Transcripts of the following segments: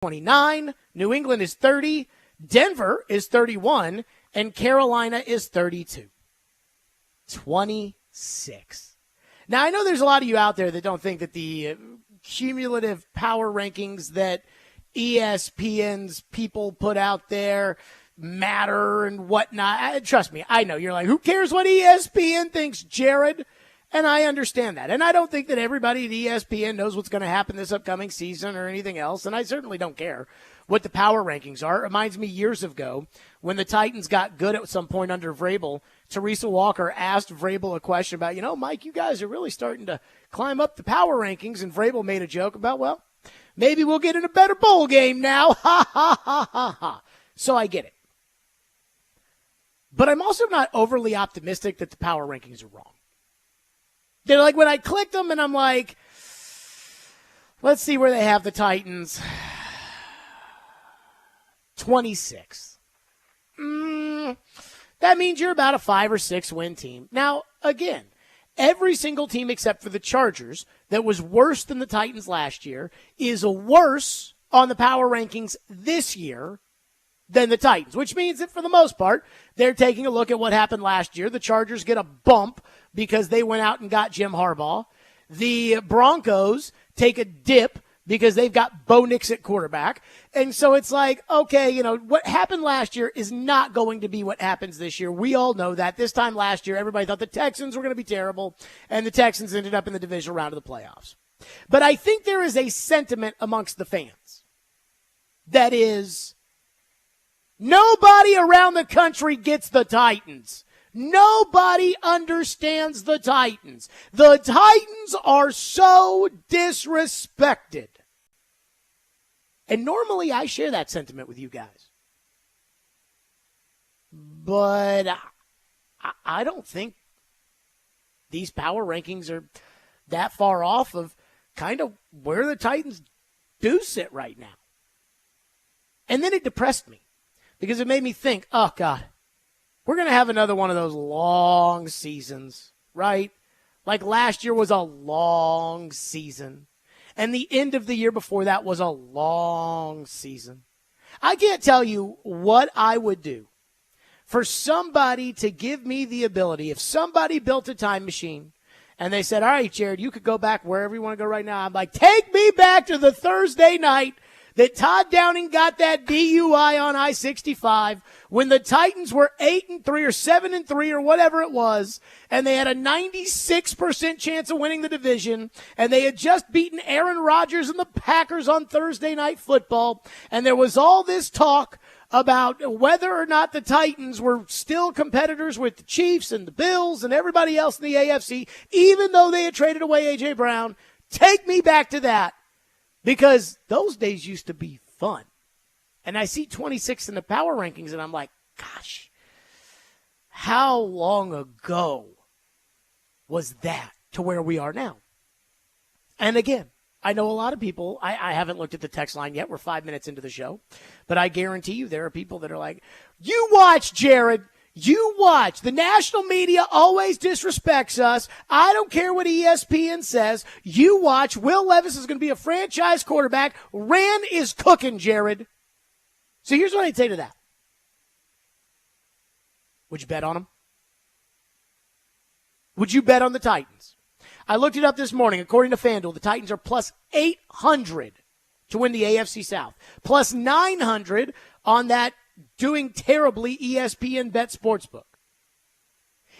29, New England is 30, Denver is 31, and Carolina is 32. 26. Now, I know there's a lot of you out there that don't think that the cumulative power rankings that ESPN's people put out there matter and whatnot. Trust me, I know. You're like, who cares what ESPN thinks, Jared? And I understand that. And I don't think that everybody at ESPN knows what's going to happen this upcoming season or anything else. And I certainly don't care what the power rankings are. It reminds me years ago when the Titans got good at some point under Vrabel. Teresa Walker asked Vrabel a question about, Mike, you guys are really starting to climb up the power rankings. And Vrabel made a joke about, well, maybe we'll get in a better bowl game now. Ha, ha, ha, ha, ha. So I get it. But I'm also not overly optimistic that the power rankings are wrong. They're like, when I clicked them and I'm like, let's see where they have the Titans. 26. That means you're about a 5 or 6 win team. Now, again, every single team except for the Chargers that was worse than the Titans last year is worse on the power rankings this year than the Titans, which means that for the most part, they're taking a look at what happened last year. The Chargers get a bump because they went out and got Jim Harbaugh. The Broncos take a dip because they've got Bo Nix at quarterback. And so it's like, okay, what happened last year is not going to be what happens this year. We all know that. This time last year, everybody thought the Texans were going to be terrible, and the Texans ended up in the divisional round of the playoffs. But I think there is a sentiment amongst the fans that is, nobody around the country gets the Titans. Nobody understands the Titans. The Titans are so disrespected. And normally I share that sentiment with you guys. But I don't think these power rankings are that far off of kind of where the Titans do sit right now. And then it depressed me because it made me think, oh, God, we're going to have another one of those long seasons, right? Like last year was a long season. And the end of the year before that was a long season. I can't tell you what I would do for somebody to give me the ability, if somebody built a time machine and they said, all right, Jared, you could go back wherever you want to go right now. I'm like, take me back to the Thursday night that Todd Downing got that DUI on I-65 when the Titans were 8-3 or 7-3 or whatever it was, and they had a 96% chance of winning the division, and they had just beaten Aaron Rodgers and the Packers on Thursday Night Football, and there was all this talk about whether or not the Titans were still competitors with the Chiefs and the Bills and everybody else in the AFC, even though they had traded away A.J. Brown. Take me back to that. Because those days used to be fun. And I see 26 in the power rankings, and I'm like, gosh, how long ago was that to where we are now? And again, I know a lot of people, I haven't looked at the text line yet. We're 5 minutes into the show. But I guarantee you there are people that are like, you watch, Jared. You watch. The national media always disrespects us. I don't care what ESPN says. You watch. Will Levis is going to be a franchise quarterback. Ran is cooking, Jared. So here's what I'd say to that. Would you bet on him? Would you bet on the Titans? I looked it up this morning. According to FanDuel, the Titans are plus 800 to win the AFC South. Plus 900 on that doing terribly ESPN Bet Sportsbook.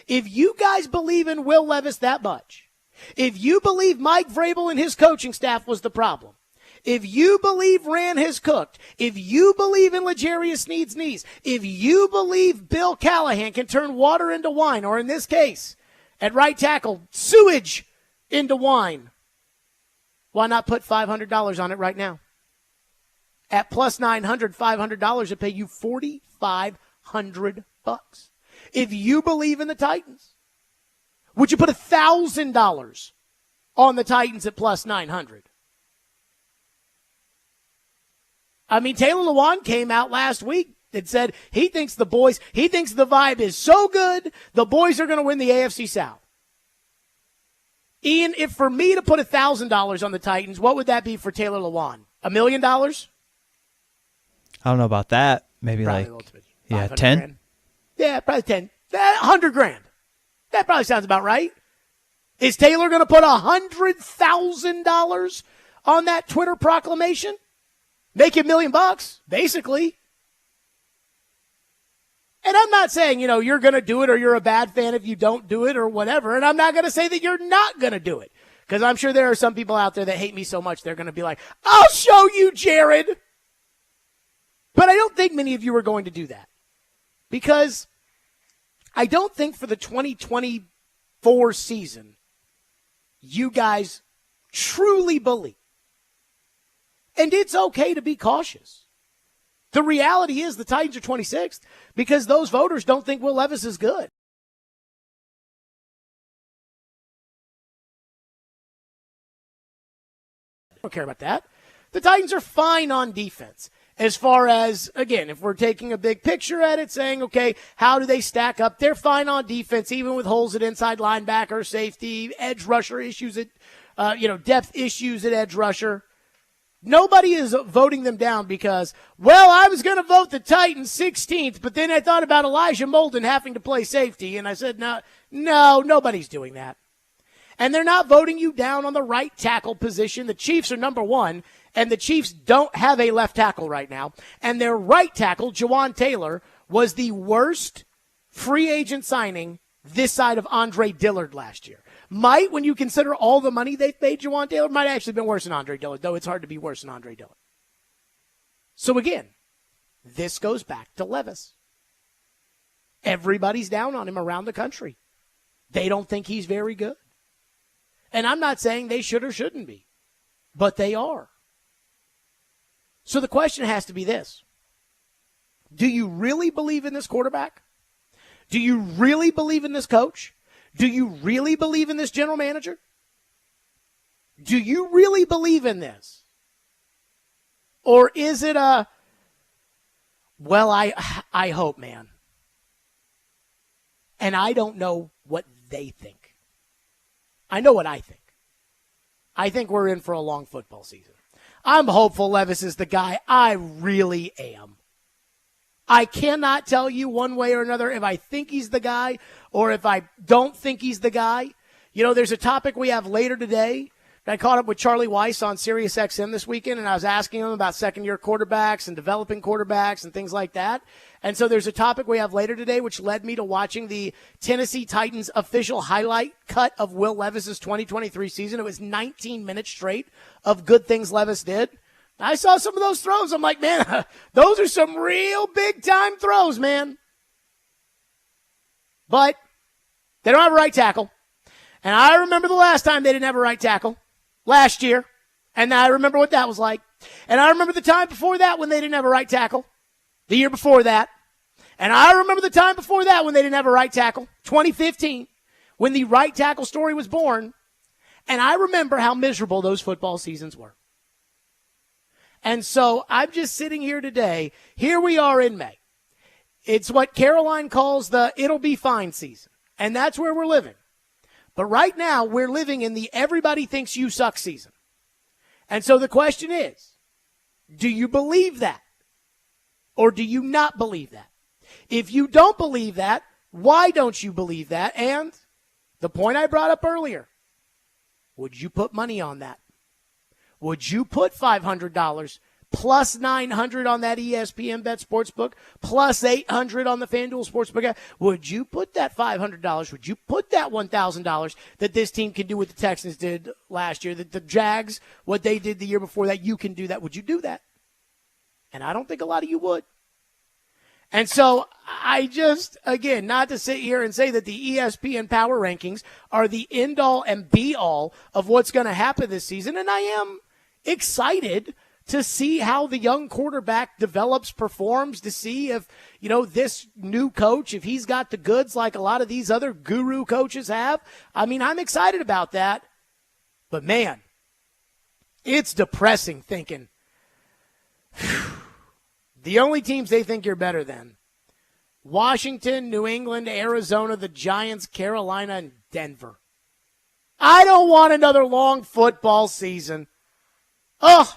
If you guys believe in Will Levis that much, if you believe Mike Vrabel and his coaching staff was the problem, if you believe Rand has cooked, if you believe in L'Jarius Sneed's knees, if you believe Bill Callahan can turn water into wine, or in this case, at right tackle, sewage into wine, why not put $500 on it right now? At plus 900, $500 to pay you $4,500. If you believe in the Titans, would you put $1,000 on the Titans at plus 900? I mean, Taylor Lewan came out last week and said he thinks the vibe is so good, the boys are going to win the AFC South. Ian, if for me to put $1,000 on the Titans, what would that be for Taylor Lewan? $1 million? I don't know about that. Maybe Probably like, yeah, 10? 10? Yeah, probably 10. 100 grand. That probably sounds about right. Is Taylor going to put $100,000 on that Twitter proclamation? Make it $1 million, basically. And I'm not saying, you're going to do it or you're a bad fan if you don't do it or whatever. And I'm not going to say that you're not going to do it. Because I'm sure there are some people out there that hate me so much they're going to be like, I'll show you, Jared. But I don't think many of you are going to do that. Because I don't think for the 2024 season, you guys truly believe. And it's okay to be cautious. The reality is the Titans are 26th because those voters don't think Will Levis is good. I don't care about that. The Titans are fine on defense. As far as, again, if we're taking a big picture at it, saying, okay, how do they stack up? They're fine on defense, even with holes at inside linebacker, safety, edge rusher issues at, depth issues at edge rusher. Nobody is voting them down because, I was going to vote the Titans 16th, but then I thought about Elijah Molden having to play safety, and I said, no, nobody's doing that. And they're not voting you down on the right tackle position. The Chiefs are number 1, and the Chiefs don't have a left tackle right now. And their right tackle, Jawan Taylor, was the worst free agent signing this side of Andre Dillard last year. Might, when you consider all the money they've paid Jawan Taylor, might have actually been worse than Andre Dillard, though it's hard to be worse than Andre Dillard. So again, this goes back to Levis. Everybody's down on him around the country. They don't think he's very good. And I'm not saying they should or shouldn't be, but they are. So the question has to be this. Do you really believe in this quarterback? Do you really believe in this coach? Do you really believe in this general manager? Do you really believe in this? Or is it I hope, man. And I don't know what they think. I know what I think. I think we're in for a long football season. I'm hopeful Levis is the guy. I really am. I cannot tell you one way or another if I think he's the guy or if I don't think he's the guy. There's a topic we have later today. I caught up with Charlie Weiss on Sirius XM this weekend, and I was asking him about second-year quarterbacks and developing quarterbacks and things like that. And so there's a topic we have later today, which led me to watching the Tennessee Titans official highlight cut of Will Levis's 2023 season. It was 19 minutes straight of good things Levis did. I saw some of those throws. I'm like, man, those are some real big-time throws, man. But they don't have a right tackle. And I remember the last time they didn't have a right tackle, last year. And I remember what that was like. And I remember the time before that when they didn't have a right tackle, the year before that. And I remember the time before that when they didn't have a right tackle, 2015, when the right tackle story was born. And I remember how miserable those football seasons were. And so I'm just sitting here today. Here we are in May. It's what Caroline calls the it'll be fine season. And that's where we're living. But right now we're living in the everybody thinks you suck season. And so the question is, do you believe that? Or do you not believe that? If you don't believe that, why don't you believe that? And the point I brought up earlier, would you put money on that? Would you put $500 plus $900 on that ESPN Bet Sportsbook, plus $800 on the FanDuel Sportsbook? Would you put that $500? Would you put that $1,000 that this team can do what the Texans did last year, that the Jags, what they did the year before that, you can do that? Would you do that? And I don't think a lot of you would. And so I just, again, not to sit here and say that the ESPN Power Rankings are the end-all and be-all of what's going to happen this season, and I am excited to see how the young quarterback develops, performs, to see if, this new coach, if he's got the goods like a lot of these other guru coaches have. I mean, I'm excited about that. But, man, it's depressing thinking, the only teams they think you're better than, Washington, New England, Arizona, the Giants, Carolina, and Denver. I don't want another long football season. Oh,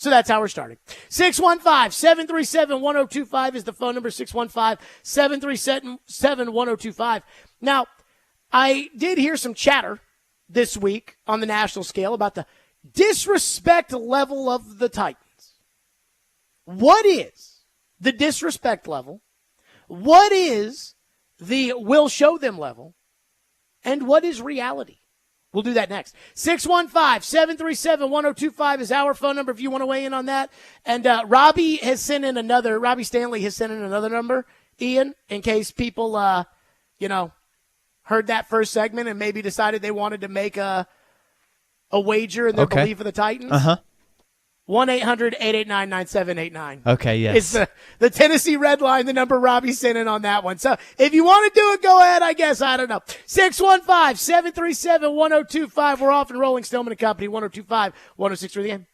So that's how we're starting. 615-737-1025 is the phone number, 615-737-1025. Now, I did hear some chatter this week on the national scale about the disrespect level of the Titans. What is the disrespect level? What is the will show them level? And what is reality? We'll do that next. 615-737-1025 is our phone number if you want to weigh in on that. And Robbie Stanley has sent in another number, Ian, in case people, heard that first segment and maybe decided they wanted to make a wager in their belief of the Titans. 1-800-889-9789. Okay, yes. It's the Tennessee Red Line, the number Robbie sent in on that one. So if you want to do it, go ahead, I guess. I don't know. 615-737-1025. We're off and rolling. Stillman & Company, 102.5, 106 for the end.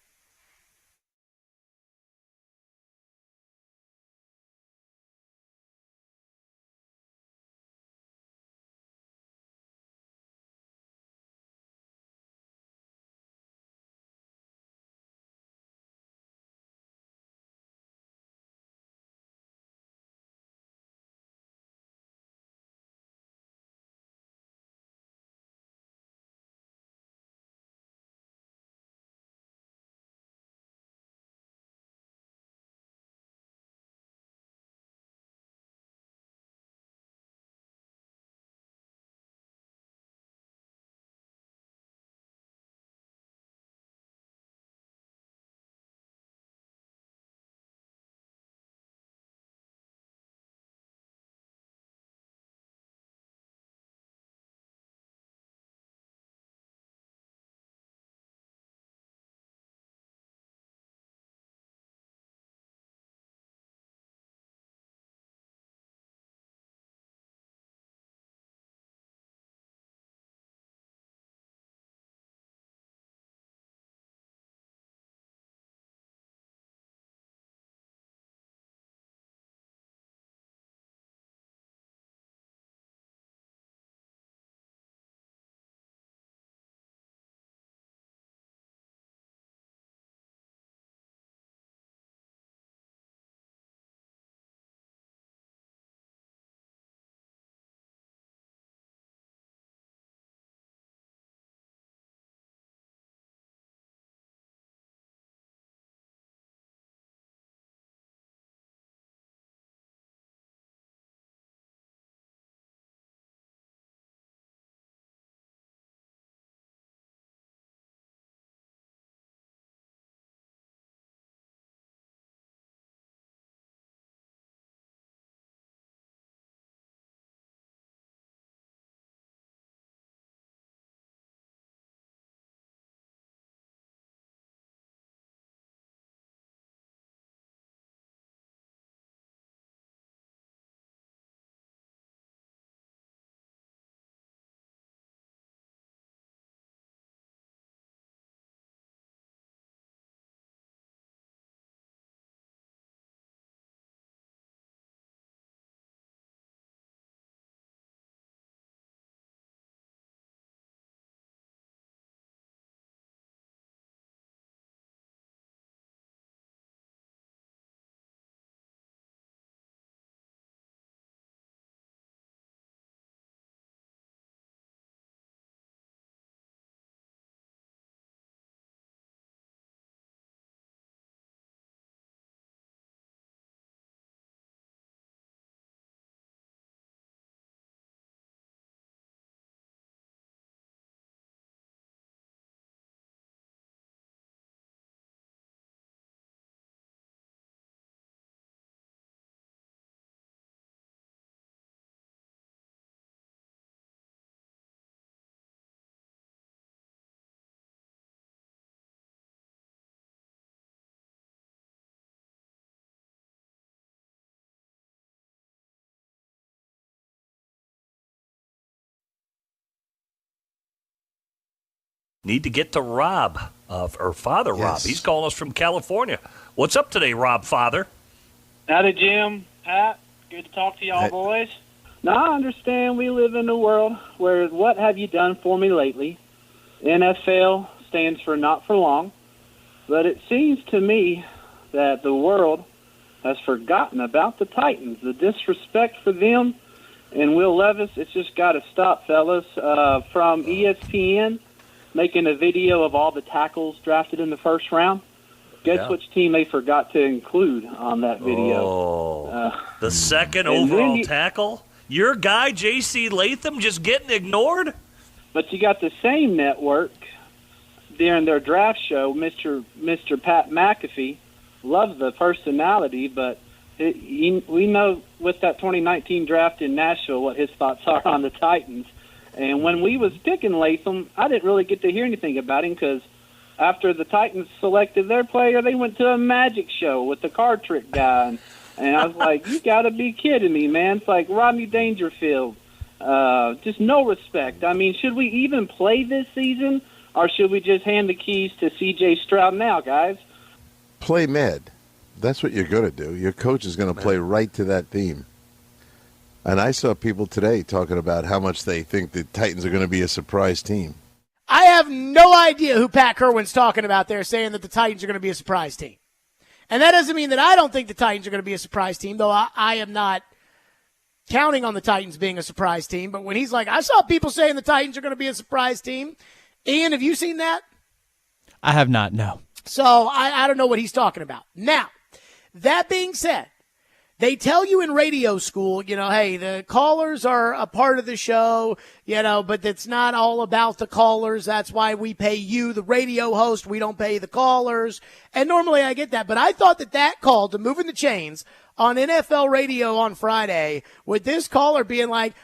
Need to get to Rob, or Father Rob. Yes. He's calling us from California. What's up today, Rob, Father? Howdy, Jim, Pat. Good to talk to y'all, boys. Now, I understand we live in a world where what have you done for me lately? NFL stands for not for long. But it seems to me that the world has forgotten about the Titans. The disrespect for them and Will Levis, it's just got to stop, fellas. From ESPN making a video of all the tackles drafted in the first round. Guess which team they forgot to include on that video? The second overall tackle? Your guy, J.C. Latham, just getting ignored? But you got the same network during their draft show, Mr. Pat McAfee. Loves the personality, but we know with that 2019 draft in Nashville what his thoughts are on the Titans. And when we was picking Latham, I didn't really get to hear anything about him because after the Titans selected their player, they went to a magic show with the card trick guy. And I was like, you got to be kidding me, man. It's like Rodney Dangerfield. Just no respect. I mean, should we even play this season, or should we just hand the keys to C.J. Stroud now, guys? Play mad. That's what you're going to do. Your coach is going to play right to that theme. And I saw people today talking about how much they think the Titans are going to be a surprise team. I have no idea who Pat Kerwin's talking about there saying that the Titans are going to be a surprise team. And that doesn't mean that I don't think the Titans are going to be a surprise team, though I am not counting on the Titans being a surprise team. But when he's like, I saw people saying the Titans are going to be a surprise team. Ian, have you seen that? I have not, no. So I don't know what he's talking about. Now, that being said, they tell you in radio school, hey, the callers are a part of the show, but it's not all about the callers. That's why we pay you, the radio host. We don't pay the callers. And normally I get that. But I thought that call to Moving the Chains on NFL radio on Friday with this caller being like,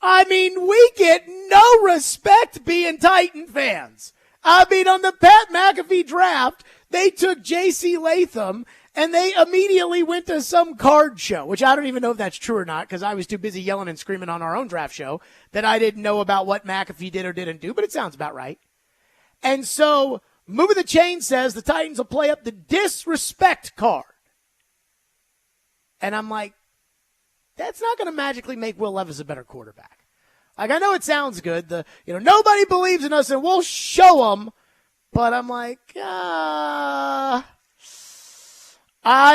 I mean, we get no respect being Titan fans. I mean, on the Pat McAfee draft, they took J.C. Latham, and they immediately went to some card show, which I don't even know if that's true or not because I was too busy yelling and screaming on our own draft show that I didn't know about what McAfee did or didn't do, but it sounds about right. And so Moving the Chain says the Titans will play up the disrespect card. And I'm like, that's not going to magically make Will Levis a better quarterback. Like, I know it sounds good. Nobody believes in us and we'll show them. But I'm like, I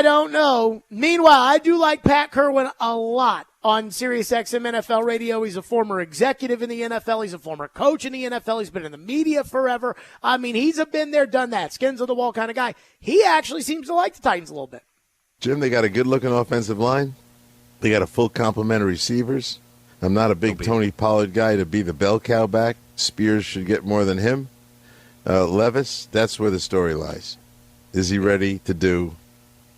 don't know. Meanwhile, I do like Pat Kerwin a lot on SiriusXM NFL Radio. He's a former executive in the NFL. He's a former coach in the NFL. He's been in the media forever. I mean, he's a been there, done that, skins on the wall kind of guy. He actually seems to like the Titans a little bit. Jim, they got a good-looking offensive line. They got a full complement of receivers. I'm not a big Tony Pollard guy to be the bell cow back. Spears should get more than him. Levis, that's where the story lies. Is he ready to do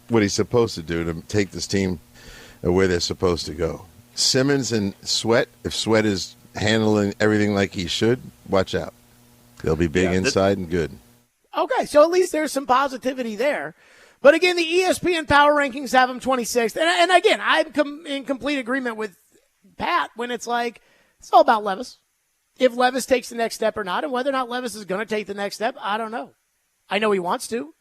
what he's supposed to do to take this team where they're supposed to go? Simmons and Sweat, if Sweat is handling everything like he should, watch out. They'll be big inside and good. Okay, so at least there's some positivity there. But again, the ESPN Power Rankings have him 26th. And again, I'm in complete agreement with Pat when it's like, it's all about Levis. If Levis takes the next step or not, and whether or not Levis is going to take the next step, I don't know. I know he wants to.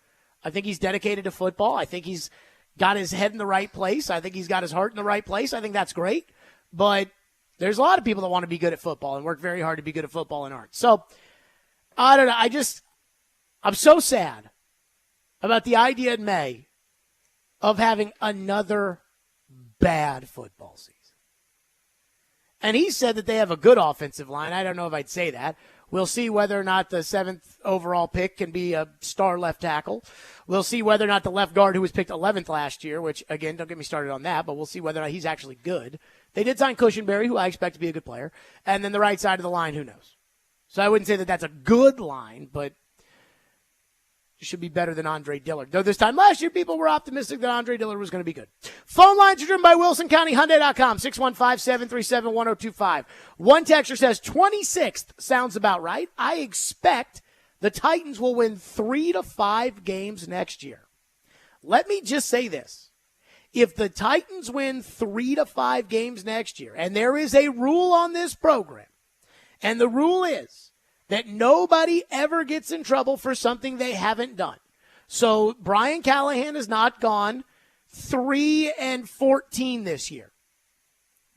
I think he's dedicated to football. I think he's got his head in the right place. I think he's got his heart in the right place. I think that's great. But there's a lot of people that want to be good at football and work very hard to be good at football and aren't. So, I don't know. I'm so sad about the idea in May of having another bad football season. And he said that they have a good offensive line. I don't know if I'd say that. We'll see whether or not the 7th overall pick can be a star left tackle. We'll see whether or not the left guard who was picked 11th last year, which, again, don't get me started on that, but we'll see whether or not he's actually good. They did sign Cushenberry, who I expect to be a good player. And then the right side of the line, who knows? So I wouldn't say that that's a good line, but it should be better than Andre Dillard. Though this time last year, people were optimistic that Andre Dillard was going to be good. Phone lines are driven by WilsonCountyHyundai.com, 615-737-1025. One texter says 26th sounds about right. I expect the Titans will win 3 to 5 games next year. Let me just say this. If the Titans win 3 to 5 games next year, and there is a rule on this program, and the rule is that nobody ever gets in trouble for something they haven't done. So Brian Callahan has not gone 3-14 this year.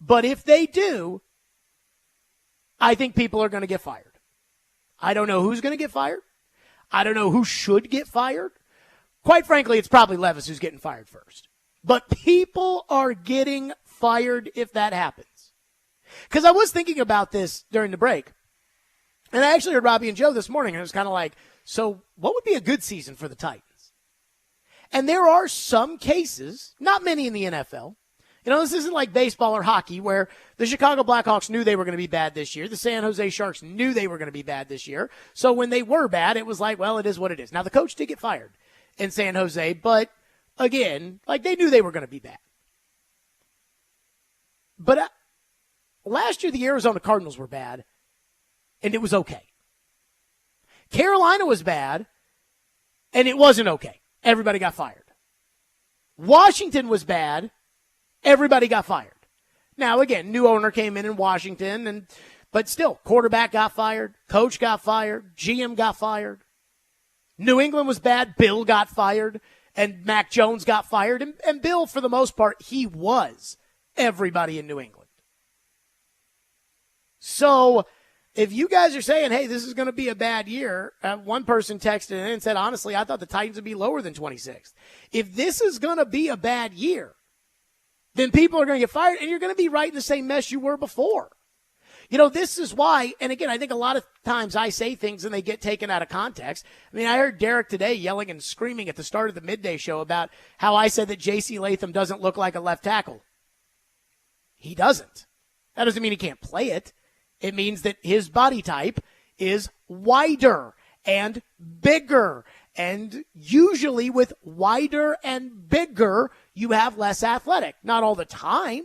But if they do, I think people are going to get fired. I don't know who's going to get fired. I don't know who should get fired. Quite frankly, it's probably Levis who's getting fired first. But people are getting fired if that happens. Because I was thinking about this during the break. And I actually heard Robbie and Joe this morning, and it was kind of like, so what would be a good season for the Titans? And there are some cases, not many in the NFL. You know, this isn't like baseball or hockey where the Chicago Blackhawks knew they were going to be bad this year. The San Jose Sharks knew they were going to be bad this year. So when they were bad, it was like, well, it is what it is. Now, the coach did get fired in San Jose, but again, like they knew they were going to be bad. But last year, the Arizona Cardinals were bad, and it was okay. Carolina was bad, and it wasn't okay. Everybody got fired. Washington was bad. Everybody got fired. Now, again, new owner came in Washington, but still, quarterback got fired, coach got fired, GM got fired. New England was bad. Bill got fired, and Mac Jones got fired. And Bill, for the most part, he was everybody in New England. So if you guys are saying, hey, this is going to be a bad year, one person texted in and said, honestly, I thought the Titans would be lower than 26th. If this is going to be a bad year, then people are going to get fired, and you're going to be right in the same mess you were before. You know, this is why, and again, I think a lot of times I say things and they get taken out of context. I mean, I heard Derek today yelling and screaming at the start of the midday show about how I said that J.C. Latham doesn't look like a left tackle. He doesn't. That doesn't mean he can't play it. It means that his body type is wider and bigger. And usually with wider and bigger, you have less athletic. Not all the time,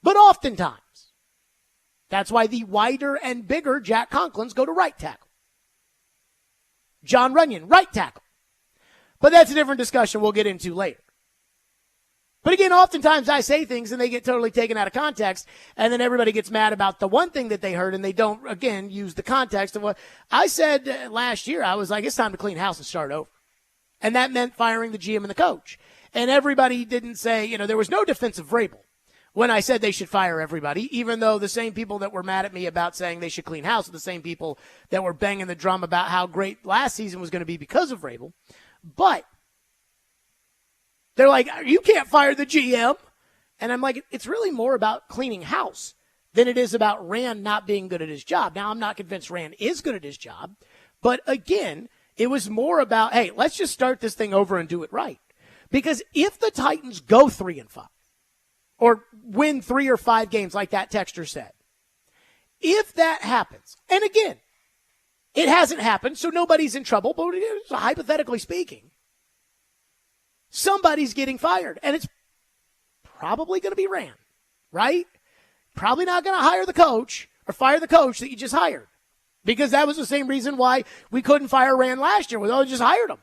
but oftentimes. That's why the wider and bigger Jack Conklins go to right tackle. John Runyon, right tackle. But that's a different discussion we'll get into later. But again, oftentimes I say things and they get totally taken out of context, and then everybody gets mad about the one thing that they heard, and they don't, again, use the context of what I said last year. I was like, it's time to clean house and start over. And that meant firing the GM and the coach. And everybody didn't say, you know, there was no defense of Vrabel when I said they should fire everybody, even though the same people that were mad at me about saying they should clean house are the same people that were banging the drum about how great last season was going to be because of Vrabel. But they're like, you can't fire the GM. And I'm like, it's really more about cleaning house than it is about Rand not being good at his job. Now, I'm not convinced Rand is good at his job. But again, it was more about, hey, let's just start this thing over and do it right. Because if the Titans go 3-5 or win 3 or 5 games like that texter said, if that happens, and again, it hasn't happened, so nobody's in trouble, but hypothetically speaking, somebody's getting fired, and it's probably going to be Rand, right? Probably not going to hire the coach or fire the coach that you just hired, because that was the same reason why we couldn't fire Rand last year. We just hired him.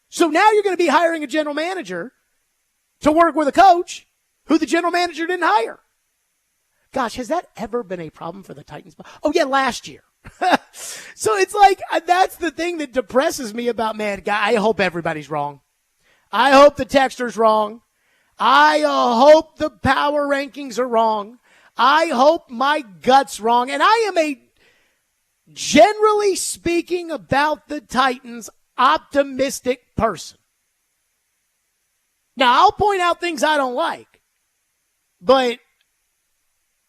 So now you're going to be hiring a general manager to work with a coach who the general manager didn't hire. Gosh, has that ever been a problem for the Titans? Oh, yeah, last year. So it's like, that's the thing that depresses me about, man, I hope everybody's wrong. I hope the texter's wrong. I hope the power rankings are wrong. I hope my gut's wrong. And I am generally speaking about the Titans, optimistic person. Now, I'll point out things I don't like. But,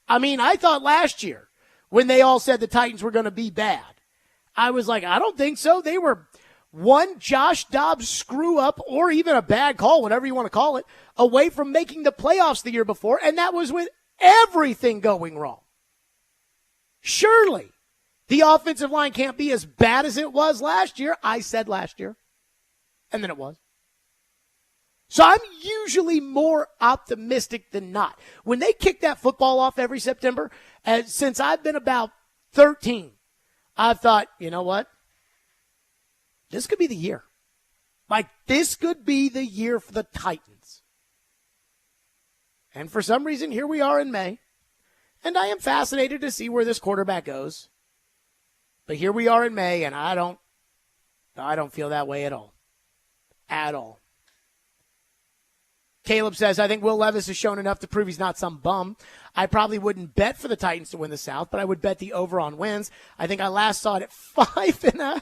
I mean, I thought last year when they all said the Titans were going to be bad, I was like, I don't think so. They were one Josh Dobbs screw up or even a bad call, whatever you want to call it, away from making the playoffs the year before, and that was with everything going wrong. Surely the offensive line can't be as bad as it was last year. I said last year, and then it was. So I'm usually more optimistic than not. When they kick that football off every September, since I've been about 13, I've thought, you know what? This could be the year. Like, this could be the year for the Titans. And for some reason, here we are in May. And I am fascinated to see where this quarterback goes. But here we are in May, and I don't feel that way at all. At all. Caleb says, I think Will Levis has shown enough to prove he's not some bum. I probably wouldn't bet for the Titans to win the South, but I would bet the over on wins. I think I last saw it at 5.5.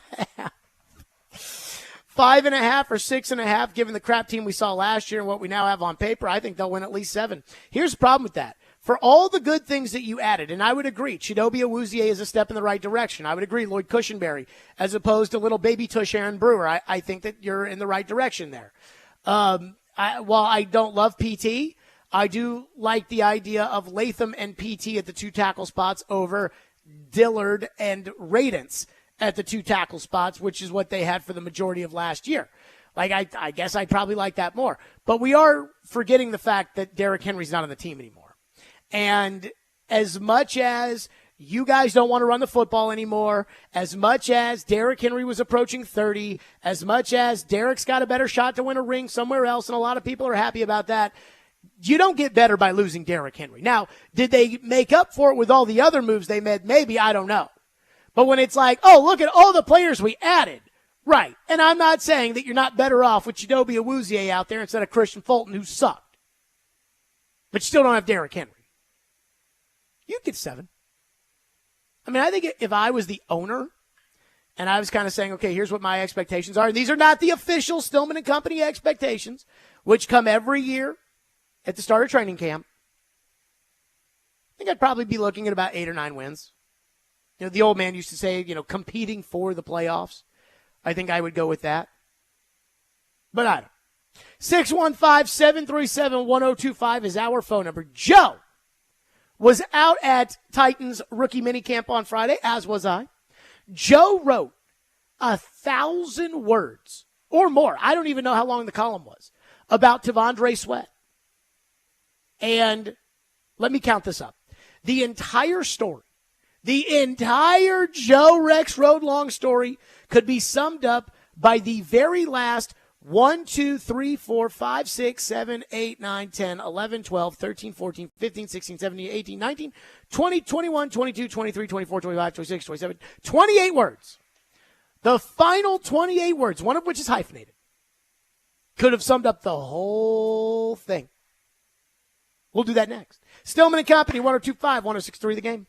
5.5 or 6.5, given the crap team we saw last year and what we now have on paper. I think they'll win at least 7. Here's the problem with that. For all the good things that you added, and I would agree, Chidobe Awuzie is a step in the right direction. I would agree, Lloyd Cushenberry, as opposed to little baby tush Aaron Brewer. I think that you're in the right direction there. While I don't love PT, I do like the idea of Latham and PT at the 2 tackle spots over Dillard and Radence at the 2 tackle spots, which is what they had for the majority of last year. Like, I guess I'd probably like that more. But we are forgetting the fact that Derrick Henry's not on the team anymore. And as much as you guys don't want to run the football anymore, as much as Derrick Henry was approaching 30, as much as Derrick's got a better shot to win a ring somewhere else, and a lot of people are happy about that, you don't get better by losing Derrick Henry. Now, did they make up for it with all the other moves they made? Maybe, I don't know. But when it's like, oh, look at all the players we added. Right. And I'm not saying that you're not better off with Chidobe Awuzie out there instead of Christian Fulton, who sucked. But you still don't have Derrick Henry. You get 7. I mean, I think if I was the owner and I was kind of saying, okay, here's what my expectations are. And these are not the official Stillman and Company expectations, which come every year at the start of training camp. I think I'd probably be looking at about 8 or 9 wins. You know, the old man used to say, competing for the playoffs. I think I would go with that. But I don't. 615-737-1025 is our phone number. Joe was out at Titans rookie minicamp on Friday, as was I. Joe wrote 1,000 words or more. I don't even know how long the column was about T'Vondre Sweat. And let me count this up. The entire story, the entire Joe Rex Road long story could be summed up by the very last 1, 2, 3, 4, 5, 6, 7, 8, 9, 10, 11, 12, 13, 14, 15, 16, 17, 18, 19, 20, 21, 22, 23, 24, 25, 26, 27, 28 words. The final 28 words, one of which is hyphenated, could have summed up the whole thing. We'll do that next. Stillman and Company, 102.5, 106.3 The Game.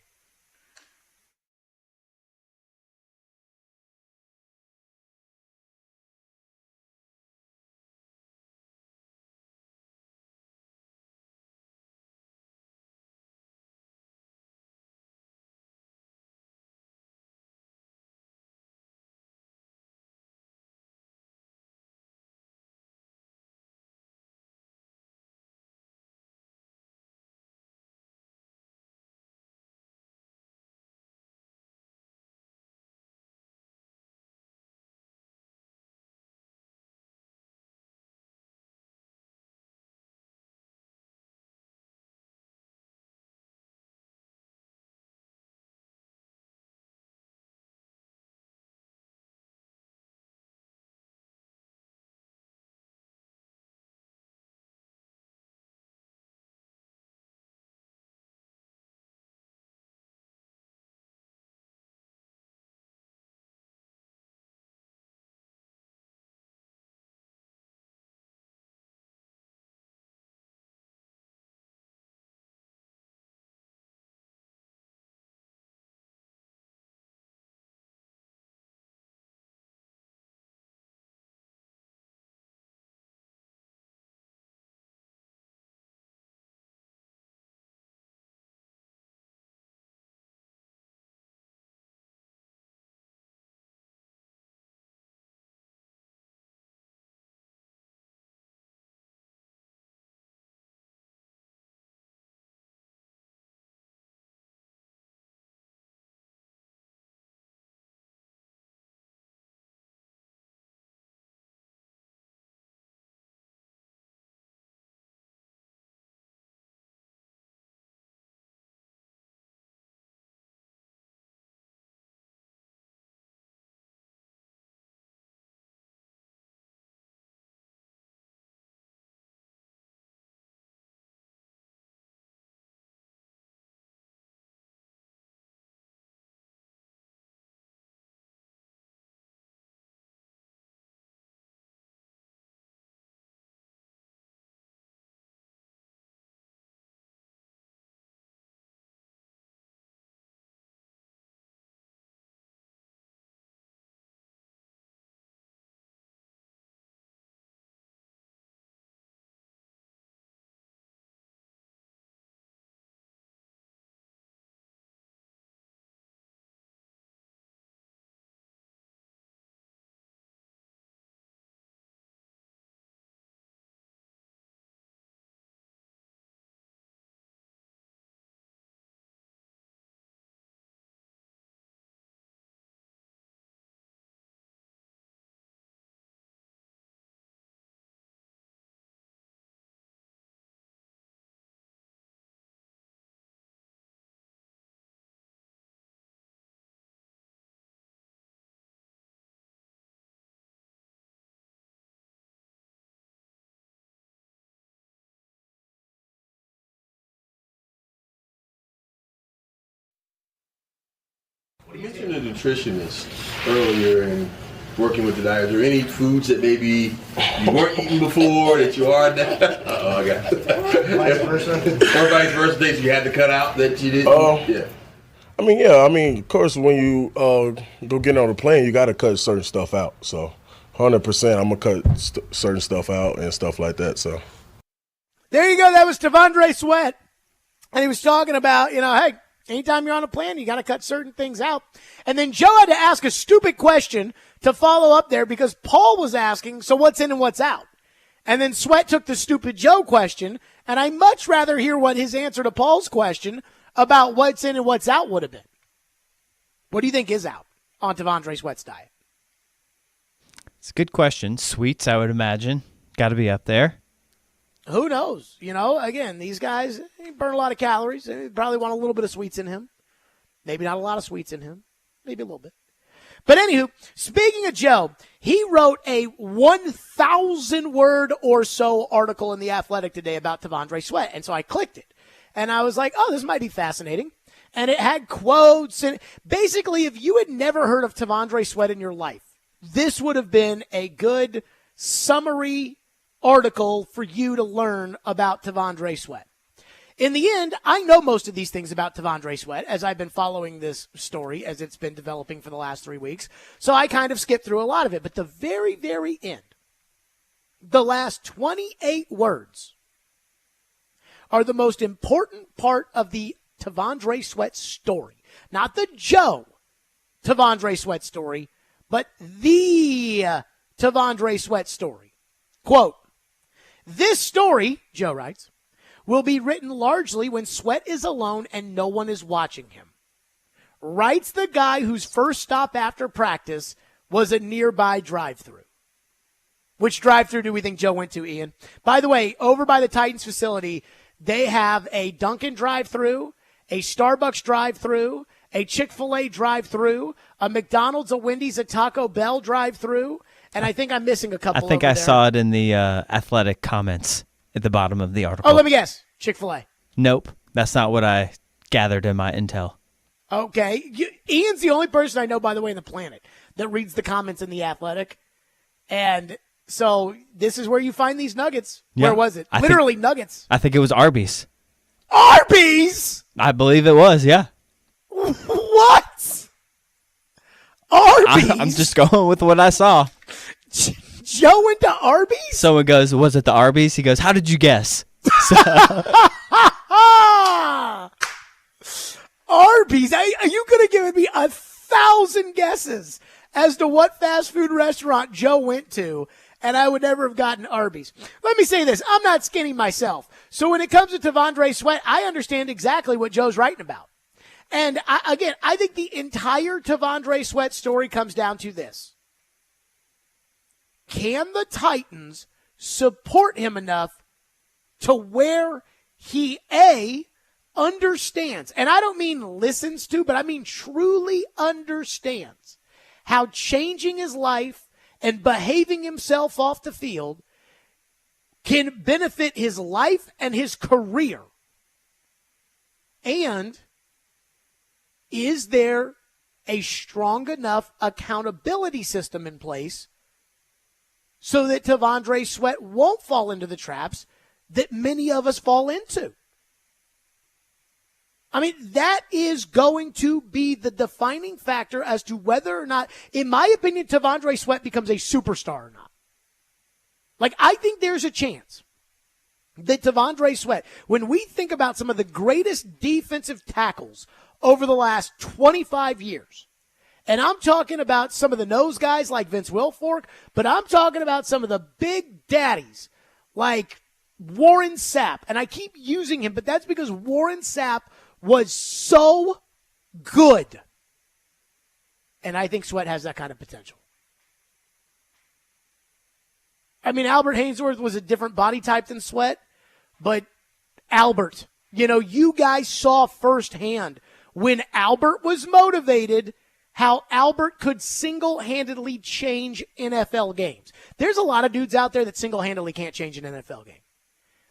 to the nutritionist earlier and working with the diet, are there any foods that maybe you weren't eating before that you are now? Uh-oh, I got vice versa. Or vice versa, things you had to cut out that you didn't? Yeah. I mean, of course, when you go get on the plane, you got to cut certain stuff out. So 100%, I'm going to cut certain stuff out and stuff like that. So there you go. That was T'Vondre Sweat. And he was talking about, hey, anytime you're on a plane, you got to cut certain things out. And then Joe had to ask a stupid question to follow up there because Paul was asking, so what's in and what's out? And then Sweat took the stupid Joe question, and I much rather hear what his answer to Paul's question about what's in and what's out would have been. What do you think is out on T'Vondre Sweat's diet? It's a good question. Sweets, I would imagine. Got to be up there. Who knows? Again, these guys burn a lot of calories. They probably want a little bit of sweets in him. Maybe not a lot of sweets in him. Maybe a little bit. But anywho, speaking of Joe, he wrote a 1,000-word or so article in The Athletic today about T'Vondre Sweat. And so I clicked it. And I was like, oh, this might be fascinating. And it had quotes. And basically, if you had never heard of T'Vondre Sweat in your life, this would have been a good summary article for you to learn about T'Vondre Sweat. In the end, I know most of these things about T'Vondre Sweat as I've been following this story as it's been developing for the last 3 weeks. So I kind of skipped through a lot of it. But the very, very end, the last 28 words are the most important part of the T'Vondre Sweat story. Not the Joe T'Vondre Sweat story, but the T'Vondre Sweat story. Quote, this story, Joe writes, will be written largely when Sweat is alone and no one is watching him. Writes the guy whose first stop after practice was a nearby drive-thru. Which drive-thru do we think Joe went to, Ian? By the way, over by the Titans facility, they have a Dunkin' drive-thru, a Starbucks drive-thru, a Chick-fil-A drive-thru, a McDonald's, a Wendy's, a Taco Bell drive-thru, and I think I'm missing a couple. I think over I there. saw it in the Athletic comments at the bottom of the article. Oh, let me guess. Chick-fil-A. Nope. That's not what I gathered in my intel. Okay. Ian's the only person I know, by the way, on the planet that reads the comments in The Athletic. And so this is where you find these nuggets. Yeah. Where was it? Literally nuggets. I think it was Arby's. Arby's? I believe it was, yeah. What? Arby's? I'm just going with what I saw. Joe went to Arby's? Someone goes, was it the Arby's? He goes, how did you guess? Arby's? Are you going to give me 1,000 guesses as to what fast food restaurant Joe went to, and I would never have gotten Arby's? Let me say this. I'm not skinny myself. So when it comes to T'Vondre Sweat, I understand exactly what Joe's writing about. And I think the entire T'Vondre Sweat story comes down to this. Can the Titans support him enough to where he, A, understands, and I don't mean listens to, but I mean truly understands how changing his life and behaving himself off the field can benefit his life and his career? And is there a strong enough accountability system in place so that T'Vondre Sweat won't fall into the traps that many of us fall into? I mean, that is going to be the defining factor as to whether or not, in my opinion, T'Vondre Sweat becomes a superstar or not. Like, I think there's a chance that T'Vondre Sweat, when we think about some of the greatest defensive tackles over the last 25 years, and I'm talking about some of the nose guys like Vince Wilfork, but I'm talking about some of the big daddies like Warren Sapp. And I keep using him, but that's because Warren Sapp was so good. And I think Sweat has that kind of potential. I mean, Albert Hainsworth was a different body type than Sweat, but Albert, you guys saw firsthand when Albert was motivated how Albert could single-handedly change NFL games. There's a lot of dudes out there that single-handedly can't change an NFL game.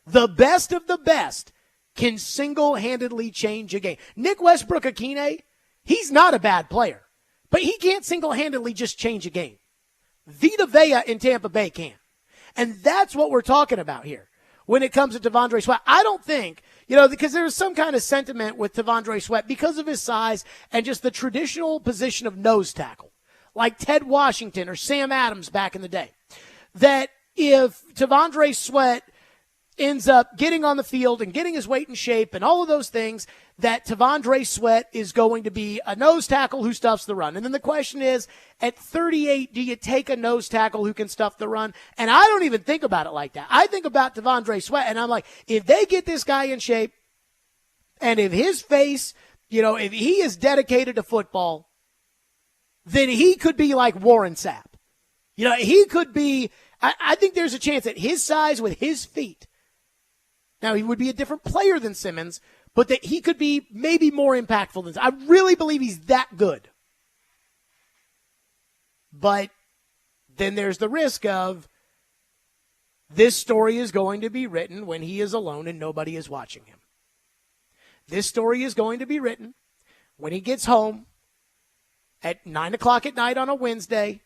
The best of the best can single-handedly change a game. Nick Westbrook-Akine, he's not a bad player. But he can't single-handedly just change a game. Vita Vea in Tampa Bay can. And that's what we're talking about here when it comes to T'Vondre Sweat. I don't think, because there's some kind of sentiment with T'Vondre Sweat because of his size and just the traditional position of nose tackle, like Ted Washington or Sam Adams back in the day, that if T'Vondre Sweat ends up getting on the field and getting his weight in shape and all of those things, that T'Vondre Sweat is going to be a nose tackle who stuffs the run. And then the question is, at 38, do you take a nose tackle who can stuff the run? And I don't even think about it like that. I think about T'Vondre Sweat, and I'm like, if they get this guy in shape, and if his face, if he is dedicated to football, then he could be like Warren Sapp. He could be, I think there's a chance that his size with his feet, now, he would be a different player than Simmons, but that he could be maybe more impactful than I really believe he's that good. But then there's the risk of this story is going to be written when he is alone and nobody is watching him. This story is going to be written when he gets home at 9 o'clock at night on a Wednesday.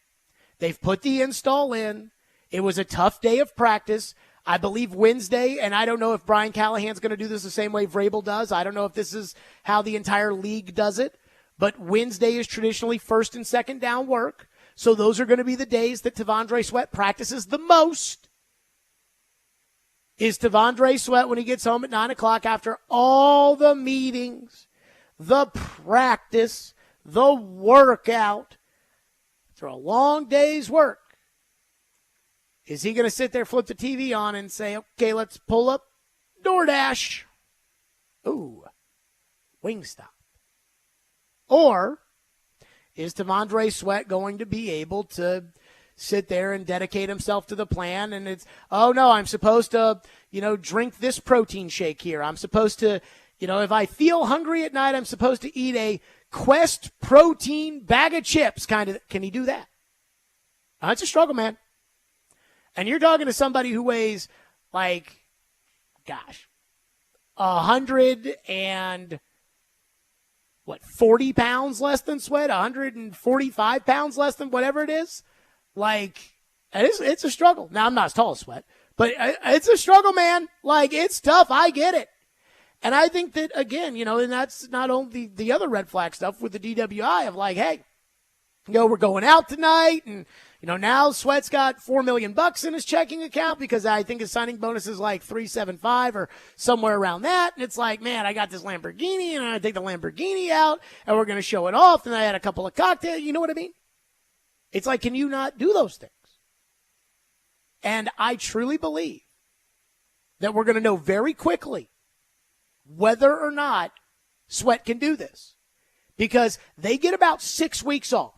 They've put the install in. It was a tough day of practice. I believe Wednesday, and I don't know if Brian Callahan's going to do this the same way Vrabel does. I don't know if this is how the entire league does it. But Wednesday is traditionally first and second down work. So those are going to be the days that T'Vondre Sweat practices the most. Is T'Vondre Sweat when he gets home at 9 o'clock after all the meetings, the practice, the workout, after a long day's work, is he going to sit there, flip the TV on, and say, okay, let's pull up DoorDash? Ooh, Wingstop. Or is T'Vondre Sweat going to be able to sit there and dedicate himself to the plan? And it's, oh, no, I'm supposed to, drink this protein shake here. I'm supposed to, if I feel hungry at night, I'm supposed to eat a Quest protein bag of chips kind of. Can he do that? It's a struggle, man. And you're talking to somebody who weighs 40 pounds less than Sweat, 145 pounds less than whatever it is. It's a struggle. Now, I'm not as tall as Sweat, but it's a struggle, man. It's tough. I get it. And I think that, again, and that's not only the other red flag stuff with the DWI of hey, we're going out tonight, and now Sweat's got $4 million in his checking account because I think his signing bonus is $375 or somewhere around that. And it's man, I got this Lamborghini, and I take the Lamborghini out, and we're going to show it off. And I had a couple of cocktails. You know what I mean? It's can you not do those things? And I truly believe that we're going to know very quickly whether or not Sweat can do this, because they get about 6 weeks off.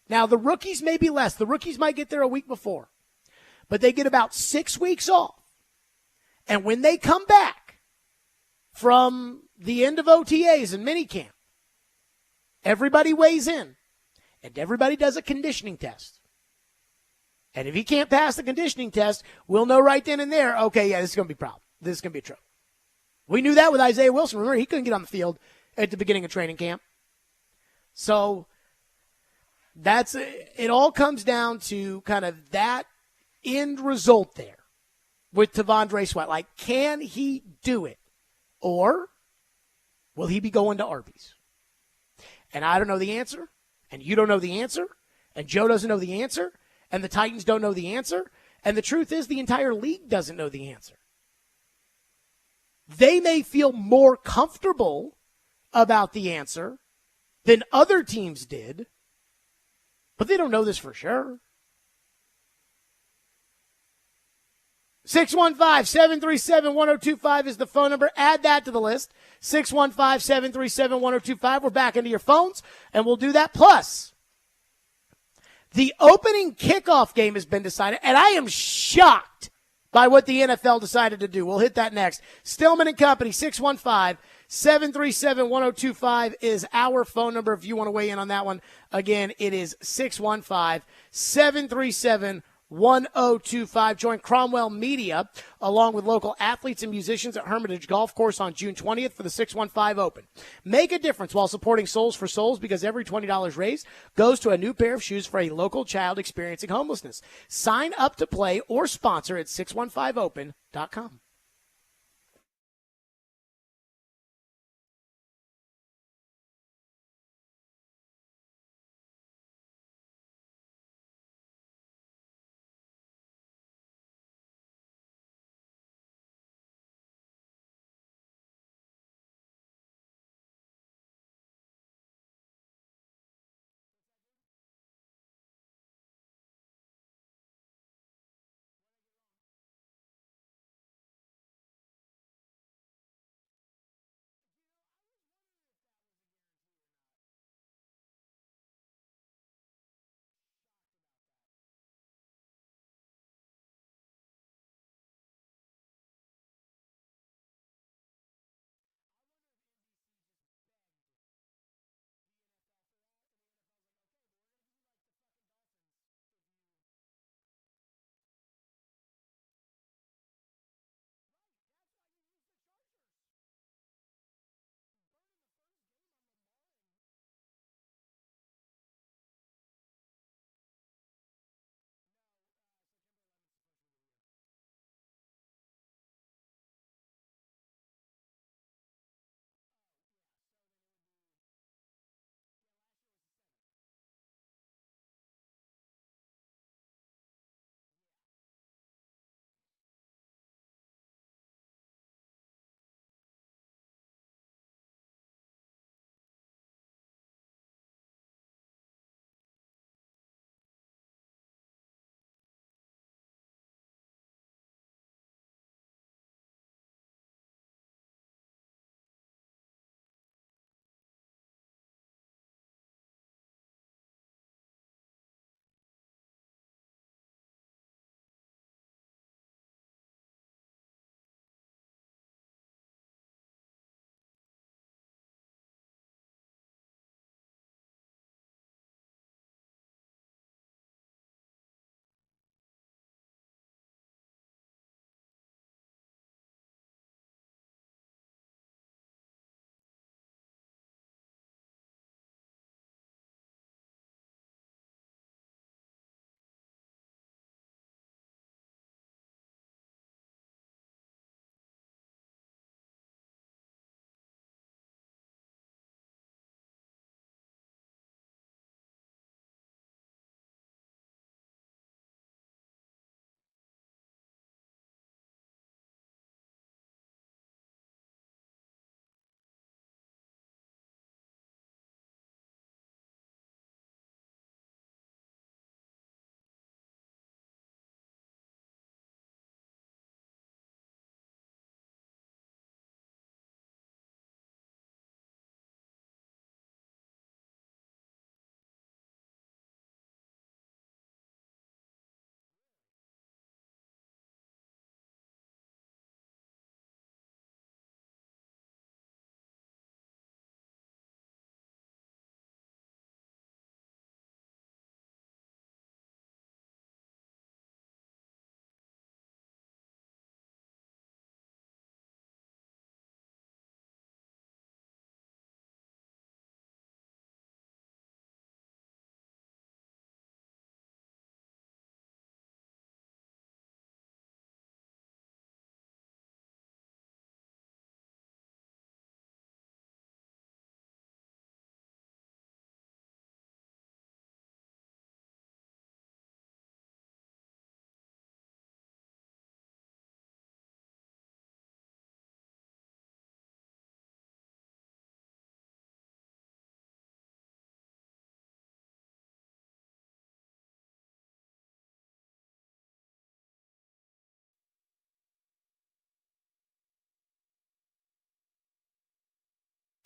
Now, the rookies may be less. The rookies might get there a week before. But they get about 6 weeks off. And when they come back from the end of OTAs and minicamp, everybody weighs in, and everybody does a conditioning test. And if he can't pass the conditioning test, we'll know right then and there, okay, yeah, this is going to be a problem. This is going to be a trouble. We knew that with Isaiah Wilson. Remember, he couldn't get on the field at the beginning of training camp. So it all comes down to kind of that end result there with T'Vondre Sweat. Can he do it? Or will he be going to Arby's? And I don't know the answer, and you don't know the answer, and Joe doesn't know the answer, and the Titans don't know the answer, and the truth is the entire league doesn't know the answer. They may feel more comfortable about the answer than other teams did, but they don't know this for sure. 615-737-1025 is the phone number. Add that to the list. 615-737-1025. We're back into your phones, and we'll do that. Plus, the opening kickoff game has been decided, and I am shocked by what the NFL decided to do. We'll hit that next. Stillman and Company, 615-737-1025 is our phone number if you want to weigh in on that one. Again, it is 615-737-1025. 1025. Join Cromwell Media along with local athletes and musicians at Hermitage Golf Course on June 20th for the 615 Open. Make a difference while supporting Souls for Souls because every $20 raised goes to a new pair of shoes for a local child experiencing homelessness. Sign up to play or sponsor at 615open.com.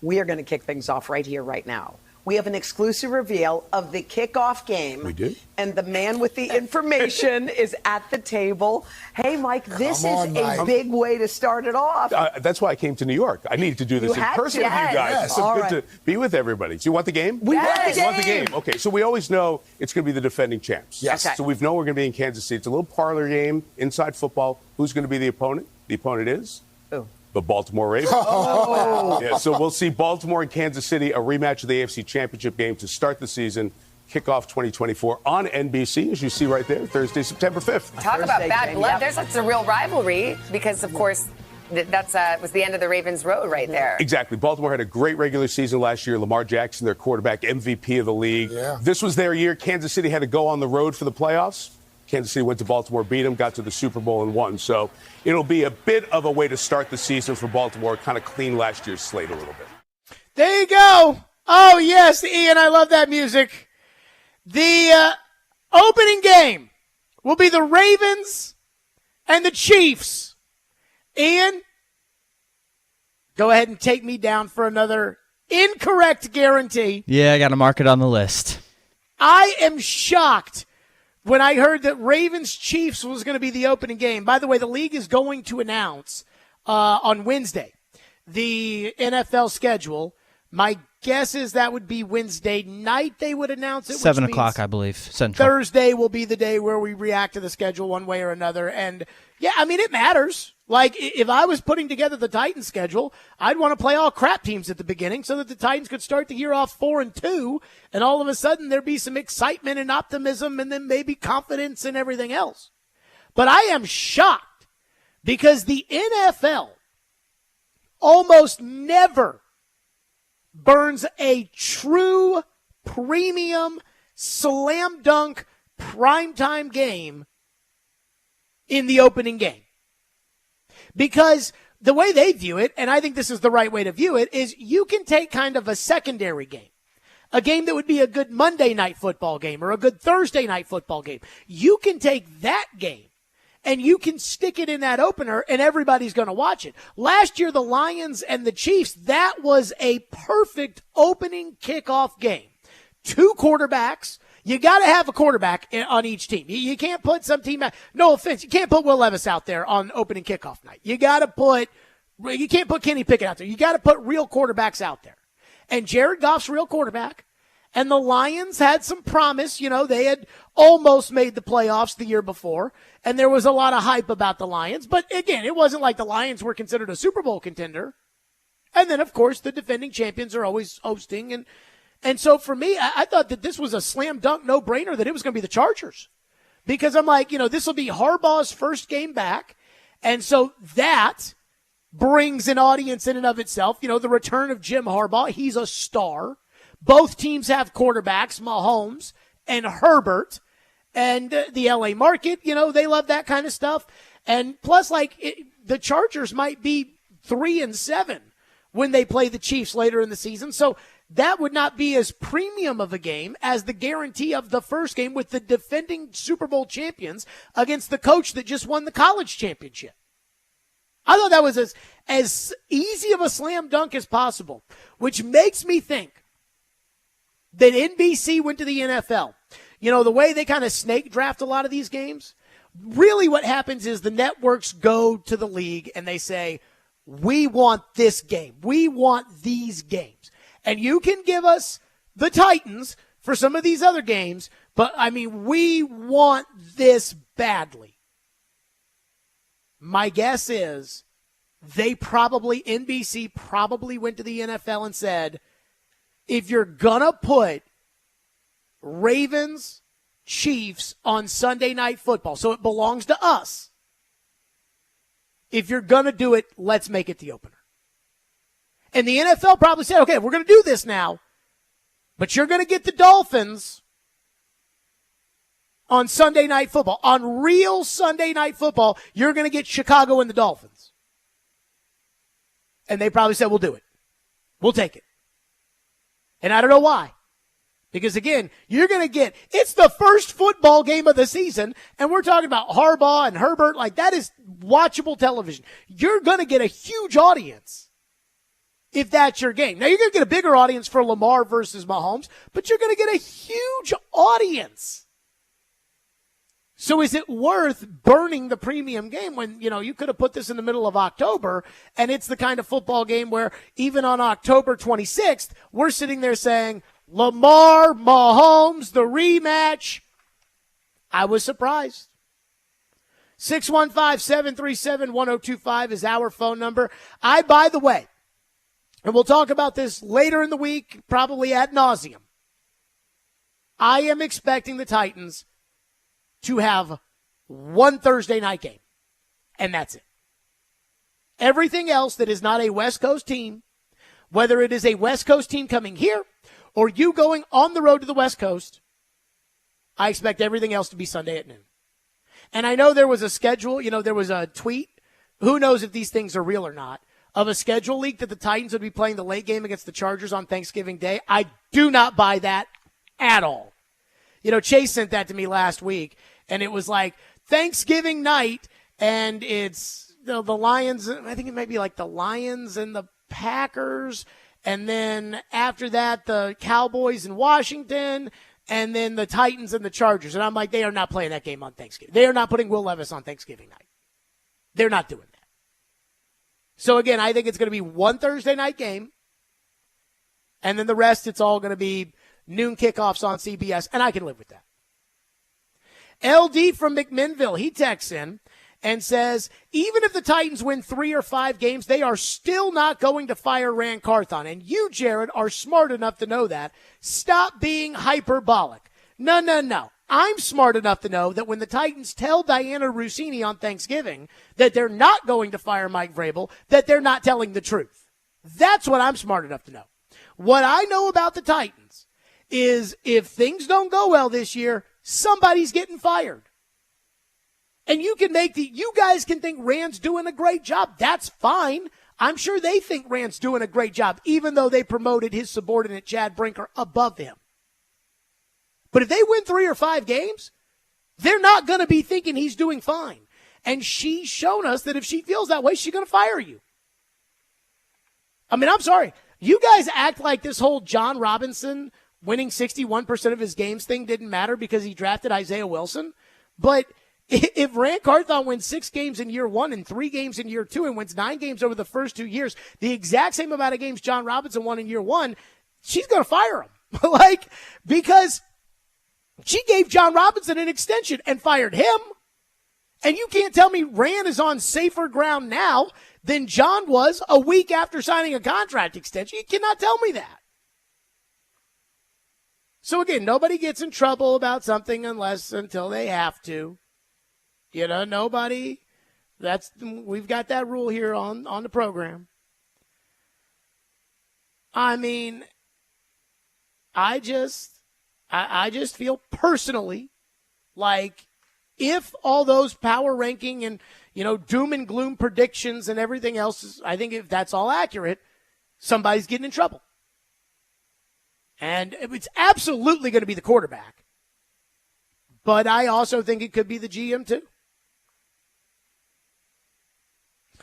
We are going to kick things off right here, right now, we have an exclusive reveal of the kickoff game. We do? And the man with the information is at the table. Hey, Mike, this is a big way to start it off. That's why I came to New York. I needed to do this in person with you guys. Yes. It's so good to be with everybody. Do you want the game? We want the game. You want the game. Okay, so we always know it's going to be the defending champs. Yes. Okay. So we know we're going to be in Kansas City. It's a little parlor game, inside football. Who's going to be the opponent? The opponent is? Who? The Baltimore Ravens. Oh. Yeah, so we'll see Baltimore and Kansas City, a rematch of the AFC Championship game to start the season. Kickoff 2024 on NBC, as you see right there, Thursday, September 5th. Talk about bad blood. That's a real rivalry because, of course, that was the end of the Ravens' road right there. Exactly. Baltimore had a great regular season last year. Lamar Jackson, their quarterback, MVP of the league. Yeah. This was their year. Kansas City had to go on the road for the playoffs. Kansas City went to Baltimore, beat them, got to the Super Bowl and won. So it'll be a bit of a way to start the season for Baltimore, kind of clean last year's slate a little bit. There you go. Oh, yes, Ian, I love that music. The opening game will be the Ravens and the Chiefs. Ian, go ahead and take me down for another incorrect guarantee. Yeah, I got to mark it on the list. I am shocked when I heard that Ravens-Chiefs was going to be the opening game. By the way, the league is going to announce on Wednesday the NFL schedule. My guess is that would be Wednesday night they would announce it. 7 o'clock, I believe, Central. Thursday will be the day where we react to the schedule one way or another. And, yeah, I mean, it matters. Like, if I was putting together the Titans schedule, I'd want to play all crap teams at the beginning so that the Titans could start the year off 4-2, and all of a sudden there'd be some excitement and optimism and then maybe confidence and everything else. But I am shocked because the NFL almost never burns a true premium slam dunk primetime game in the opening game. Because the way they view it, and I think this is the right way to view it, is you can take kind of a secondary game, a game that would be a good Monday night football game or a good Thursday night football game. You can take that game and you can stick it in that opener and everybody's going to watch it. Last year, the Lions and the Chiefs, that was a perfect opening kickoff game. Two quarterbacks. You got to have a quarterback on each team. You can't put some team out. No offense. You can't put Will Levis out there on opening kickoff night. You can't put Kenny Pickett out there. You got to put real quarterbacks out there. And Jared Goff's a real quarterback. And the Lions had some promise. You know, they had almost made the playoffs the year before. And there was a lot of hype about the Lions. But again, it wasn't like the Lions were considered a Super Bowl contender. And then, of course, the defending champions are always hosting. And so for me, I thought that this was a slam dunk no-brainer that it was going to be the Chargers. Because I'm like, this will be Harbaugh's first game back. And so that brings an audience in and of itself. The return of Jim Harbaugh. He's a star. Both teams have quarterbacks, Mahomes and Herbert. And the LA market, they love that kind of stuff. And plus, the Chargers might be 3-7 when they play the Chiefs later in the season. So that would not be as premium of a game as the guarantee of the first game with the defending Super Bowl champions against the coach that just won the college championship. I thought that was as easy of a slam dunk as possible, which makes me think that NBC went to the NFL. The way they kind of snake draft a lot of these games, really what happens is the networks go to the league and they say, we want this game. We want these games. And you can give us the Titans for some of these other games, but, we want this badly. My guess is NBC probably went to the NFL and said, if you're going to put Ravens, Chiefs on Sunday Night Football, so it belongs to us, if you're going to do it, let's make it the opener. And the NFL probably said, okay, we're going to do this now, but you're going to get the Dolphins on Sunday Night Football. On real Sunday Night Football, you're going to get Chicago and the Dolphins. And they probably said, we'll do it. We'll take it. And I don't know why. Because, again, you're going to it's the first football game of the season, and we're talking about Harbaugh and Herbert. That is watchable television. You're going to get a huge audience if that's your game. Now, you're going to get a bigger audience for Lamar versus Mahomes, but you're going to get a huge audience. So is it worth burning the premium game when, you could have put this in the middle of October, and it's the kind of football game where even on October 26th, we're sitting there saying, Lamar, Mahomes, the rematch. I was surprised. 615-737-1025 is our phone number. By the way, and we'll talk about this later in the week, probably ad nauseum, I am expecting the Titans to have one Thursday night game, and that's it. Everything else that is not a West Coast team, whether it is a West Coast team coming here or you going on the road to the West Coast, I expect everything else to be Sunday at noon. And I know there was a schedule, there was a tweet, who knows if these things are real or not, of a schedule leak that the Titans would be playing the late game against the Chargers on Thanksgiving Day. I do not buy that at all. Chase sent that to me last week, and it was like Thanksgiving night, and it's the Lions. I think it might be like the Lions and the Packers, and then after that, the Cowboys in Washington, and then the Titans and the Chargers. And I'm like, they are not playing that game on Thanksgiving. They are not putting Will Levis on Thanksgiving night. They're not doing that. So, again, I think it's going to be one Thursday night game, and then the rest, it's all going to be noon kickoffs on CBS, and I can live with that. LD from McMinnville, he texts in and says, even if the Titans win 3 or 5 games, they are still not going to fire Rand Carthon. And you, Jared, are smart enough to know that. Stop being hyperbolic. No. I'm smart enough to know that when the Titans tell Diana Rossini on Thanksgiving that they're not going to fire Mike Vrabel, that they're not telling the truth. That's what I'm smart enough to know. What I know about the Titans is if things don't go well this year, somebody's getting fired. And you guys can think Rand's doing a great job. That's fine. I'm sure they think Rand's doing a great job, even though they promoted his subordinate Chad Brinker above him. But if they win 3 or 5 games, they're not going to be thinking he's doing fine. And she's shown us that if she feels that way, she's going to fire you. I mean, I'm sorry. You guys act like this whole John Robinson winning 61% of his games thing didn't matter because he drafted Isaiah Wilson. But if Rand Carthon wins 6 games in year 1 and 3 games in year 2 and wins 9 games over the first 2 years, the exact same amount of games John Robinson won in year 1, she's going to fire him. Because she gave John Robinson an extension and fired him. And you can't tell me Rand is on safer ground now than John was a week after signing a contract extension. You cannot tell me that. So again, nobody gets in trouble about something until they have to. Nobody. We've got that rule here on the program. I mean, I just feel personally like if all those power ranking and, doom and gloom predictions and everything else I think if that's all accurate, somebody's getting in trouble. And it's absolutely going to be the quarterback. But I also think it could be the GM too.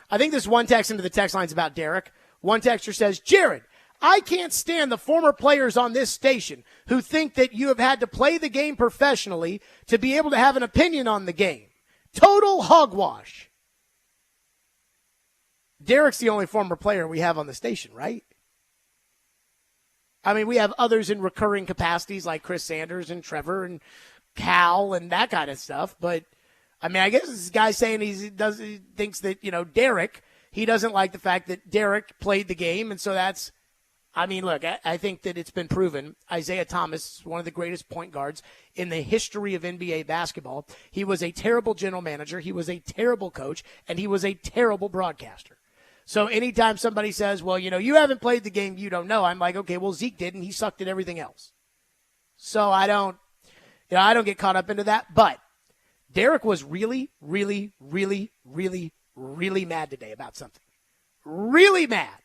I think this one text into the text line's about Derek. One texter says, Jared, I can't stand the former players on this station who think that you have had to play the game professionally to be able to have an opinion on the game. Total hogwash. Derek's the only former player we have on the station, right? I mean, we have others in recurring capacities like Chris Sanders and Trevor and Cal and that kind of stuff. But, I mean, I guess this guy's saying he thinks that, Derek, he doesn't like the fact that Derek played the game. And so that's, I mean, look, I think that it's been proven. Isaiah Thomas is one of the greatest point guards in the history of NBA basketball. He was a terrible general manager. He was a terrible coach. And he was a terrible broadcaster. So anytime somebody says, well, you haven't played the game, you don't know, I'm like, okay, well, Zeke did, and he sucked at everything else. So I don't get caught up into that. But Derek was really, really, really, really, really mad today about something. Really mad.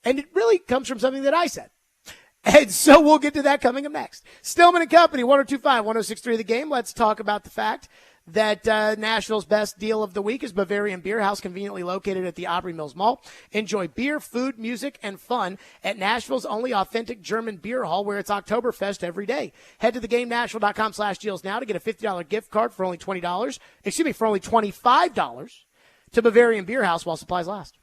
And it really comes from something that I said. And so we'll get to that coming up next. Stillman and Company, 102.5, 106.3 The Game. Let's talk about the fact that Nashville's best deal of the week is Bavarian Beer House, conveniently located at the Aubrey Mills Mall. Enjoy beer, food, music, and fun at Nashville's only authentic German beer hall, where it's Oktoberfest every day. Head to theGameNashville.com/deals now to get a $50 gift card for only for only $25 to Bavarian Beer House while supplies last.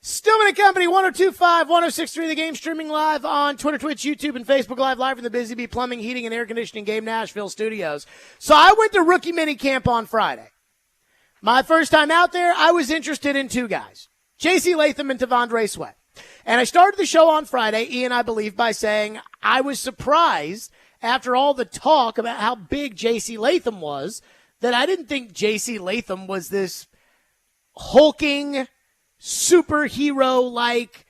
Stillman and Company, 102.5, 106.3 The Game, streaming live on Twitter, Twitch, YouTube, and Facebook live from the Busy Bee Plumbing, Heating, and Air Conditioning Game Nashville studios. So I went to rookie mini camp on Friday. My first time out there, I was interested in two guys, J.C. Latham and T'Vondre Sweat. And I started the show on Friday, Ian, I believe, by saying I was surprised after all the talk about how big J.C. Latham was, that I didn't think J.C. Latham was this hulking, superhero-like,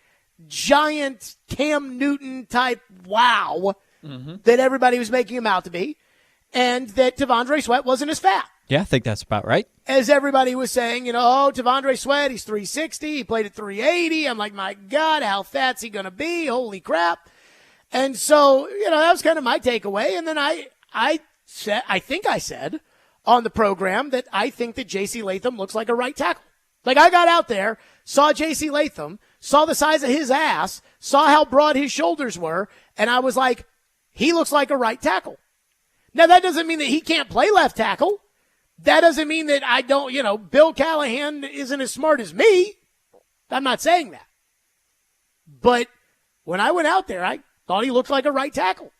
giant Cam Newton type wow that everybody was making him out to be, and that T'Vondre Sweat wasn't as fat. Yeah, I think that's about right. As everybody was saying, T'Vondre Sweat, he's 360, he played at 380. I'm like, my God, how fat's he going to be? Holy crap. And so, that was kind of my takeaway. And then I think I said on the program that I think that J.C. Latham looks like a right tackle. Like, I got out there, saw J.C. Latham, saw the size of his ass, saw how broad his shoulders were, and I was like, he looks like a right tackle. Now, that doesn't mean that he can't play left tackle. That doesn't mean that I don't, Bill Callahan isn't as smart as me. I'm not saying that. But when I went out there, I thought he looked like a right tackle.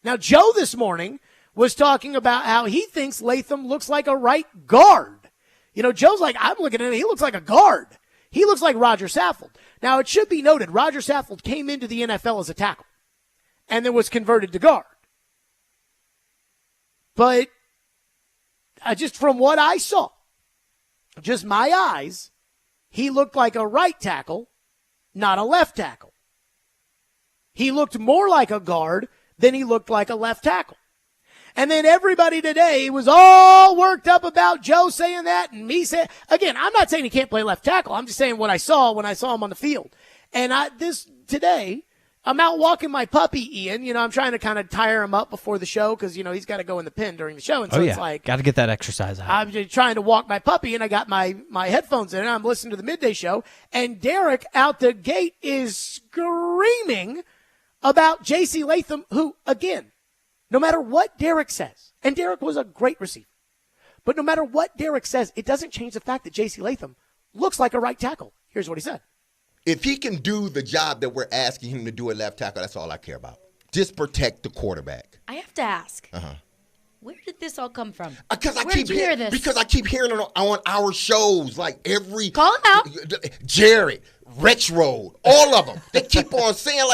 Now, Joe this morning was talking about how he thinks Latham looks like a right guard. Joe's like, I'm looking at him, he looks like a guard. He looks like Roger Saffold. Now, it should be noted, Roger Saffold came into the NFL as a tackle and then was converted to guard. But just from what I saw, just my eyes, he looked like a right tackle, not a left tackle. He looked more like a guard than he looked like a left tackle. And then everybody today was all worked up about Joe saying that and me saying, again, I'm not saying he can't play left tackle. I'm just saying what I saw when I saw him on the field. And today, I'm out walking my puppy, Ian. I'm trying to kind of tire him up before the show because, he's got to go in the pen during the show. And so it's like, got to get that exercise out. I'm just trying to walk my puppy, and I got my headphones in, and I'm listening to the midday show. And Derek out the gate is screaming about J.C. Latham, who, again, no matter what Derek says, and Derek was a great receiver, but no matter what Derek says, it doesn't change the fact that J.C. Latham looks like a right tackle. Here's what he said. If he can do the job that we're asking him to do at left tackle, that's all I care about. Just protect the quarterback. I have to ask. Where did this all come from? Because I Where did you hear this? Because I keep hearing it on our shows, like every call him out. Jared, Rex Road, all of them. They keep on saying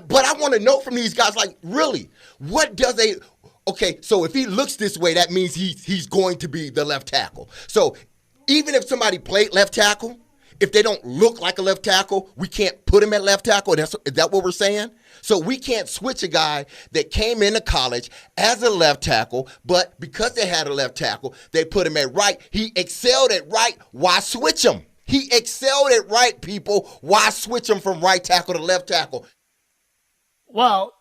but I want to know from these guys, like, really, what does they? Okay, so if he looks this way, that means he's going to be the left tackle. So even if somebody played left tackle, if they don't look like a left tackle, we can't put him at left tackle. Is that what we're saying? So we can't switch a guy that came into college as a left tackle, but because they had a left tackle, they put him at right. He excelled at right. Why switch him? He excelled at right, people. Why switch him from right tackle to left tackle? Well,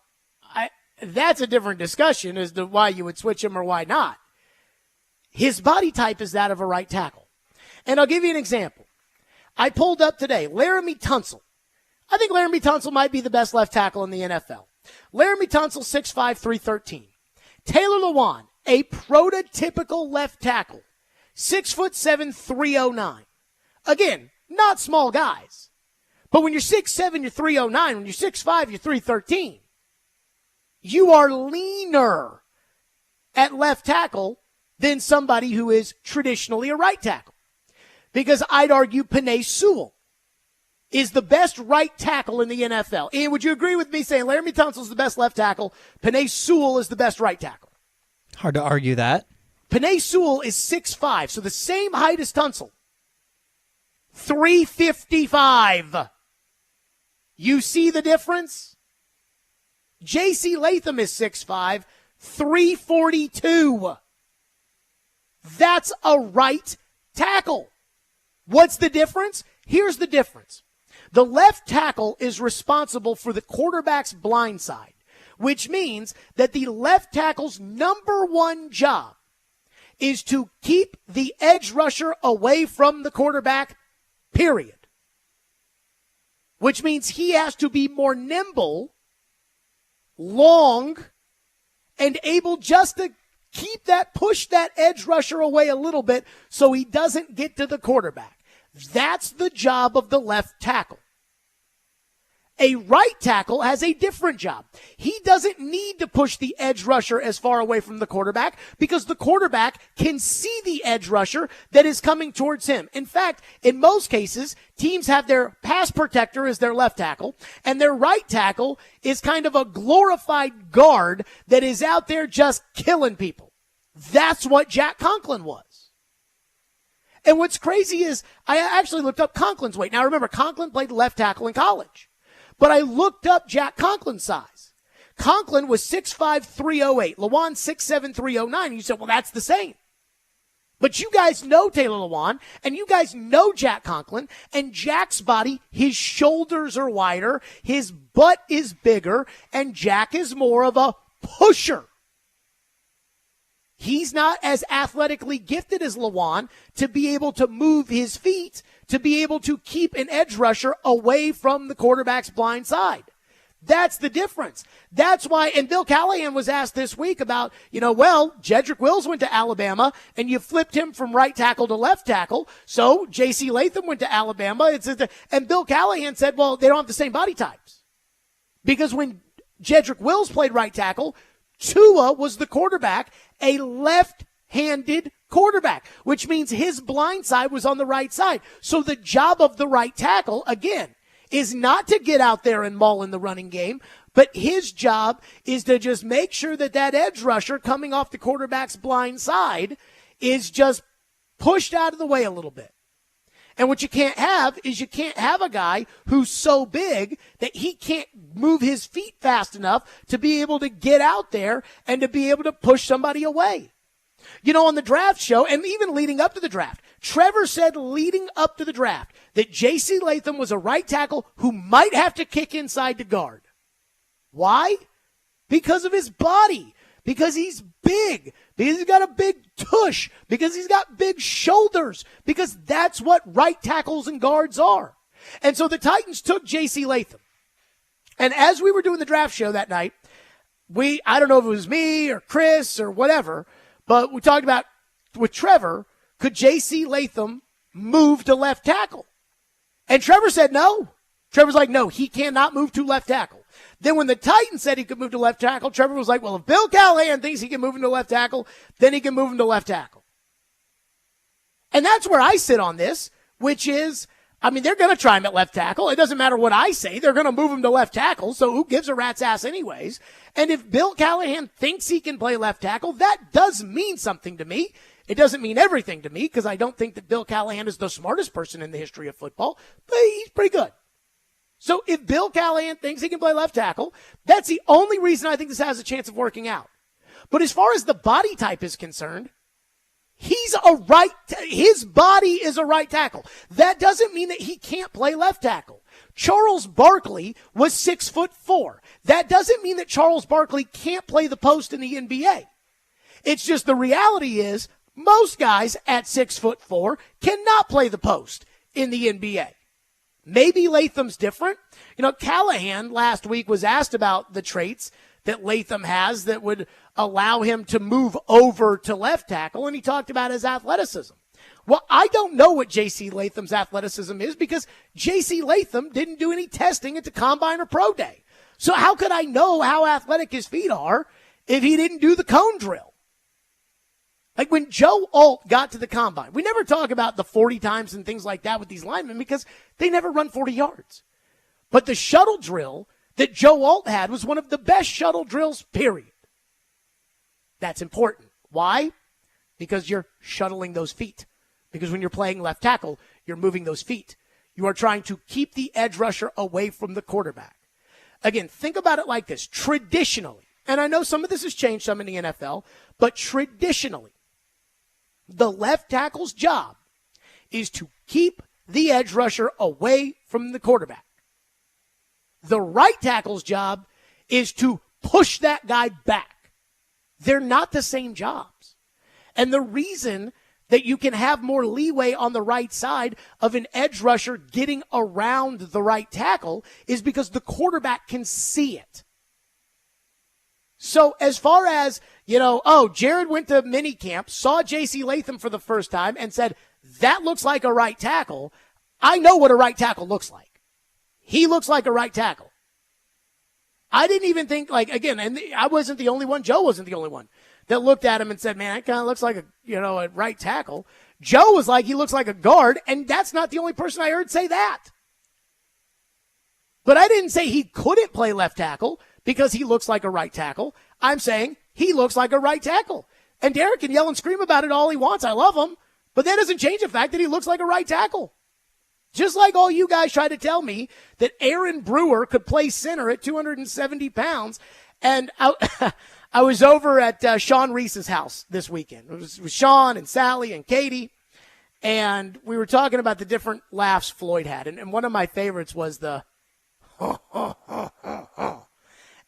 that's a different discussion as to why you would switch him or why not. His body type is that of a right tackle. And I'll give you an example. I pulled up today, Laramie Tunsil. I think Laramie Tunsil might be the best left tackle in the NFL. Laramie Tunsil, 6'5", 313. Taylor Lewan, a prototypical left tackle, 6'7", 309. Again, not small guys. But when you're 6'7", you're 309. When you're 6'5", you're 313. You are leaner at left tackle than somebody who is traditionally a right tackle. Because I'd argue Penei Sewell is the best right tackle in the NFL. Ian, would you agree with me saying Laramie Tunsil is the best left tackle, Penei Sewell is the best right tackle? Hard to argue that. Penei Sewell is 6'5", so the same height as Tunsil. 355. You see the difference? J.C. Latham is 6'5", 342. That's a right tackle. What's the difference? Here's the difference. The left tackle is responsible for the quarterback's blind side, which means that the left tackle's number one job is to keep the edge rusher away from the quarterback, period. Which means he has to be more nimble, long, and able just to push that edge rusher away a little bit so he doesn't get to the quarterback. That's the job of the left tackle. A right tackle has a different job. He doesn't need to push the edge rusher as far away from the quarterback because the quarterback can see the edge rusher that is coming towards him. In fact, in most cases, teams have their pass protector as their left tackle, and their right tackle is kind of a glorified guard that is out there just killing people. That's what Jack Conklin was. And what's crazy is I actually looked up Conklin's weight. Now remember, Conklin played left tackle in college. But I looked up Jack Conklin's size. Conklin was 6'5", 308. Lewan 6'7", 309. You said, well, that's the same. But you guys know Taylor Lewan, and you guys know Jack Conklin, and Jack's body, his shoulders are wider, his butt is bigger, and Jack is more of a pusher. He's not as athletically gifted as Lewan to be able to move his feet, to be able to keep an edge rusher away from the quarterback's blind side. That's the difference. That's why, and Bill Callahan was asked this week about, Jedrick Wills went to Alabama and you flipped him from right tackle to left tackle. So J.C. Latham went to Alabama. And Bill Callahan said, well, they don't have the same body types. Because when Jedrick Wills played right tackle, Tua was the quarterback, a left-handed quarterback, which means his blind side was on the right side. So the job of the right tackle, again, is not to get out there and maul in the running game, but his job is to just make sure that edge rusher coming off the quarterback's blind side is just pushed out of the way a little bit. And what you can't have is you can't have a guy who's so big that he can't move his feet fast enough to be able to get out there and to be able to push somebody away. On the draft show, and even leading up to the draft, Trevor said leading up to the draft that J.C. Latham was a right tackle who might have to kick inside to guard. Why? Because of his body. Because he's big. Because he's got a big tush. Because he's got big shoulders. Because that's what right tackles and guards are. And so the Titans took J.C. Latham. And as we were doing the draft show that night, I don't know if it was me or Chris or whatever, but we talked about with Trevor, could J.C. Latham move to left tackle? And Trevor said no. Trevor's like, no, he cannot move to left tackle. Then when the Titans said he could move to left tackle, Trevor was like, well, if Bill Callahan thinks he can move him to left tackle, then he can move him to left tackle. And that's where I sit on this, which is, they're going to try him at left tackle. It doesn't matter what I say. They're going to move him to left tackle, so who gives a rat's ass anyways? And if Bill Callahan thinks he can play left tackle, that does mean something to me. It doesn't mean everything to me because I don't think that Bill Callahan is the smartest person in the history of football, but he's pretty good. So if Bill Callahan thinks he can play left tackle, that's the only reason I think this has a chance of working out. But as far as the body type is concerned, his body is a right tackle. That doesn't mean that he can't play left tackle. Charles Barkley was 6'4". That doesn't mean that Charles Barkley can't play the post in the NBA. It's just the reality is most guys at 6'4" cannot play the post in the NBA. Maybe Latham's different. Callahan last week was asked about the traits that Latham has that would allow him to move over to left tackle, and he talked about his athleticism. Well, I don't know what J.C. Latham's athleticism is because J.C. Latham didn't do any testing at the Combine or Pro Day. So how could I know how athletic his feet are if he didn't do the cone drill? Like when Joe Alt got to the Combine, we never talk about the 40 times and things like that with these linemen because they never run 40 yards. But the shuttle drill that Joe Alt had was one of the best shuttle drills, period. That's important. Why? Because you're shuttling those feet. Because when you're playing left tackle, you're moving those feet. You are trying to keep the edge rusher away from the quarterback. Again, think about it like this. Traditionally, and I know some of this has changed some in the NFL, but traditionally, the left tackle's job is to keep the edge rusher away from the quarterback. The right tackle's job is to push that guy back. They're not the same jobs. And the reason that you can have more leeway on the right side of an edge rusher getting around the right tackle is because the quarterback can see it. So as far as, Jared went to minicamp, saw J.C. Latham for the first time and said, that looks like a right tackle. I know what a right tackle looks like. He looks like a right tackle. I didn't even think, like, again, and I wasn't the only one. Joe wasn't the only one that looked at him and said, man, that kind of looks like a right tackle. Joe was like, he looks like a guard, and that's not the only person I heard say that. But I didn't say he couldn't play left tackle because he looks like a right tackle. I'm saying he looks like a right tackle. And Derek can yell and scream about it all he wants. I love him. But that doesn't change the fact that he looks like a right tackle. Just like all you guys tried to tell me that Aaron Brewer could play center at 270 pounds. And I was over at Sean Reese's house this weekend. It was with Sean and Sally and Katie. And we were talking about the different laughs Floyd had. And one of my favorites was the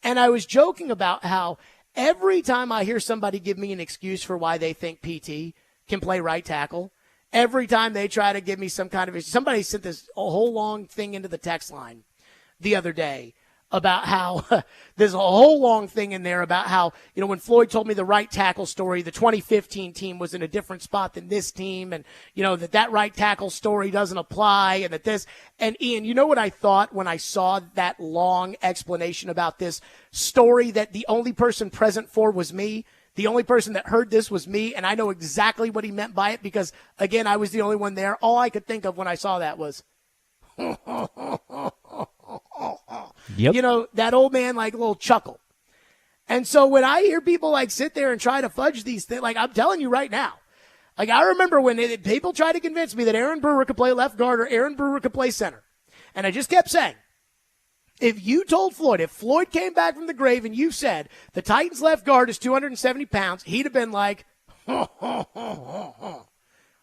and I was joking about how every time I hear somebody give me an excuse for why they think PT can play right tackle, every time they try to give me some kind of – somebody sent this a whole long thing into the text line the other day about how there's a whole long thing in there about how, when Floyd told me the right tackle story, the 2015 team was in a different spot than this team, and, that right tackle story doesn't apply, and that this – and Ian, you know what I thought when I saw that long explanation about this story that the only person present for was me? The only person that heard this was me, and I know exactly what he meant by it because, again, I was the only one there. All I could think of when I saw that was Yep. That old man, like, little chuckle. And so when I hear people, like, sit there and try to fudge these things, like, I'm telling you right now, like, I remember when people tried to convince me that Aaron Brewer could play left guard or Aaron Brewer could play center. And I just kept saying, if you told Floyd, if Floyd came back from the grave and you said the Titans left guard is 270 pounds, he'd have been like,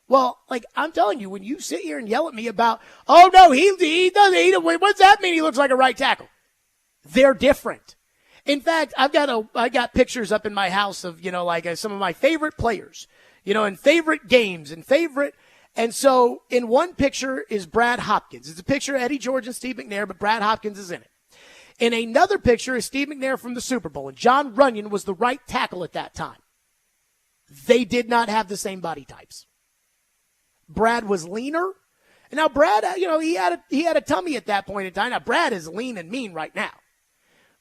Well, like, I'm telling you, when you sit here and yell at me about, oh, no, he doesn't, what's that mean he looks like a right tackle? They're different. In fact, I got pictures up in my house of, some of my favorite players, and favorite games and so in one picture is Brad Hopkins. It's a picture of Eddie George and Steve McNair, but Brad Hopkins is in it. In another picture is Steve McNair from the Super Bowl, and John Runyon was the right tackle at that time. They did not have the same body types. Brad was leaner. And now Brad, he had a tummy at that point in time. Now Brad is lean and mean right now.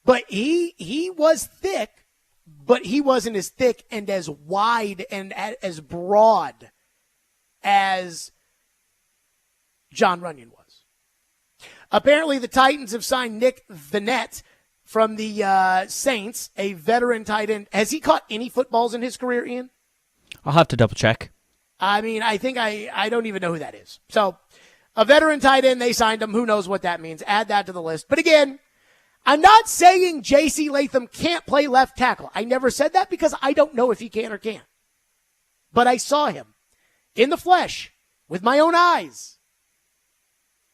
But he was thick, but he wasn't as thick and as wide and as broad as John Runyon was. Apparently the Titans have signed Nick Vannett from the Saints, a veteran tight end. Has he caught any footballs in his career, Ian? I'll have to double check. I mean, I think I don't even know who that is. So a veteran tight end, they signed him. Who knows what that means? Add that to the list. But again, I'm not saying J.C. Latham can't play left tackle. I never said that because I don't know if he can or can't. But I saw him in the flesh with my own eyes.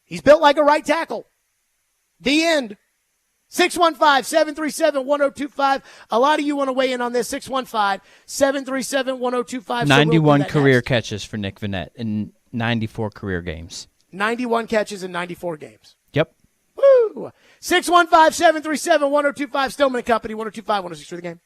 He's built like a right tackle. The end. 615-737-1025. A lot of you want to weigh in on this. 615-737-1025. 91 career catches for Nick Vannett in 94 career games. 91 catches in 94 games. Yep. Woo! 615-737-1025. Stillman & Company, 102.5, 106 The Game.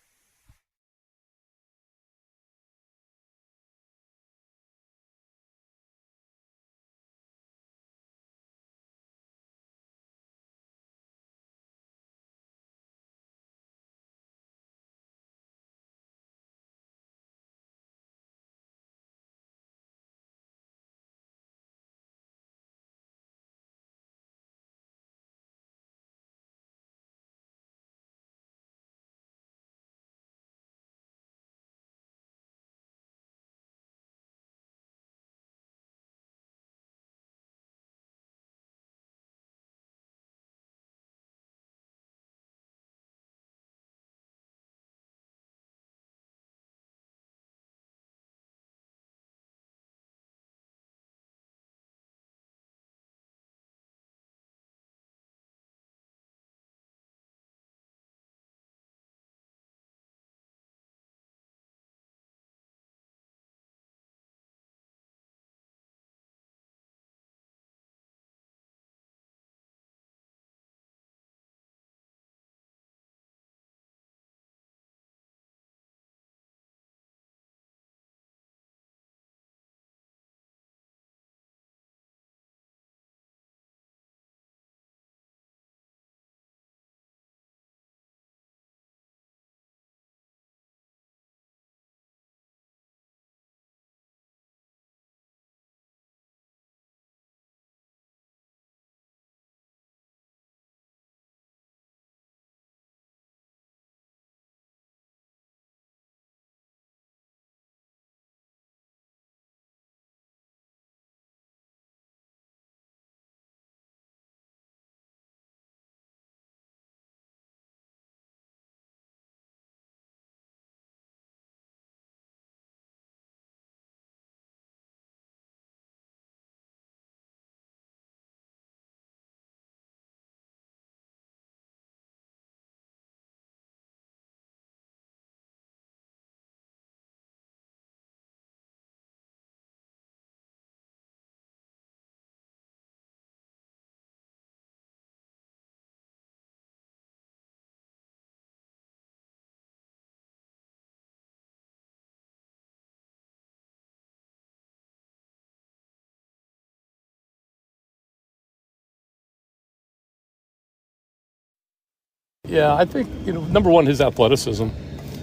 Yeah, I think, number one, his athleticism.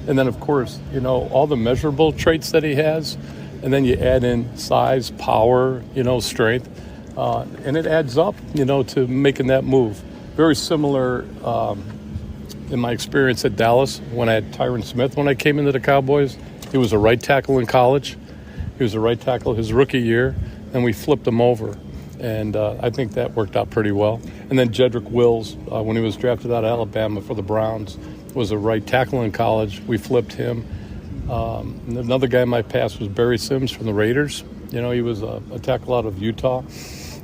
And then, of course, all the measurable traits that he has. And then you add in size, power, strength. And it adds up, to making that move. Very similar in my experience at Dallas when I had Tyron Smith when I came into the Cowboys. He was a right tackle in college. He was a right tackle his rookie year, and we flipped him over. And I think that worked out pretty well. And then Jedrick Wills, when he was drafted out of Alabama for the Browns, was a right tackle in college. We flipped him. And another guy in my past was Barry Sims from the Raiders. He was a tackle out of Utah,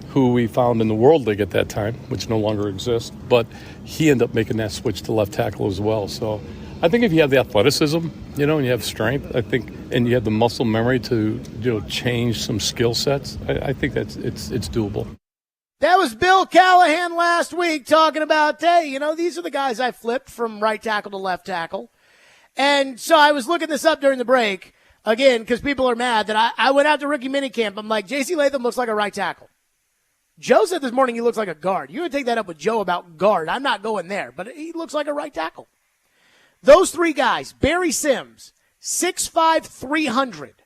who we found in the World League at that time, which no longer exists. But he ended up making that switch to left tackle as well. So I think if you have the athleticism, and you have strength, I think, and you have the muscle memory to, change some skill sets, I think it's doable. That was Bill Callahan last week talking about, hey, these are the guys I flipped from right tackle to left tackle. And so I was looking this up during the break, again, because people are mad that I went out to rookie minicamp. I'm like, J.C. Latham looks like a right tackle. Joe said this morning he looks like a guard. You would take that up with Joe about guard. I'm not going there, but he looks like a right tackle. Those three guys, Barry Sims, 6'5", 300.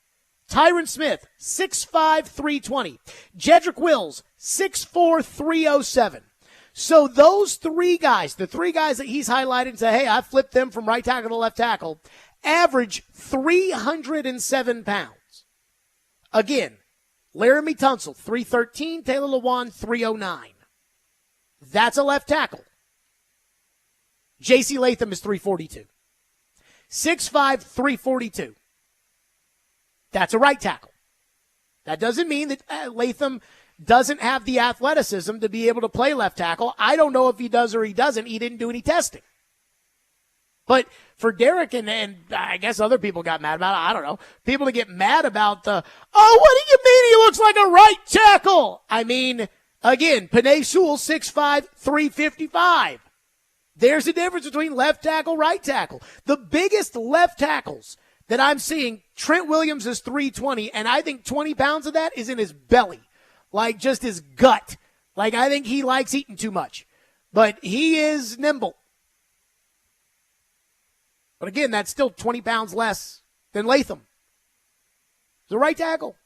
Tyron Smith, 6'5", 320. Jedrick Wills, 6'4", 307. So those three guys, the three guys that he's highlighted and say, hey, I flipped them from right tackle to left tackle, average 307 pounds. Again, Laramie Tunsil, 313, Taylor Lewan, 309. That's a left tackle. J.C. Latham is 342. 6'5", 342. That's a right tackle. That doesn't mean that Latham doesn't have the athleticism to be able to play left tackle. I don't know if he does or he doesn't. He didn't do any testing. But for Derek and I guess other people got mad about it, I don't know, people to get mad about what do you mean he looks like a right tackle? I mean, again, Penei Sewell, 6'5", 355. There's a difference between left tackle, right tackle. The biggest left tackles that I'm seeing, Trent Williams is 320, and I think 20 pounds of that is in his belly, like just his gut. Like I think he likes eating too much. But he is nimble. But again, that's still 20 pounds less than Latham. He's a right tackle.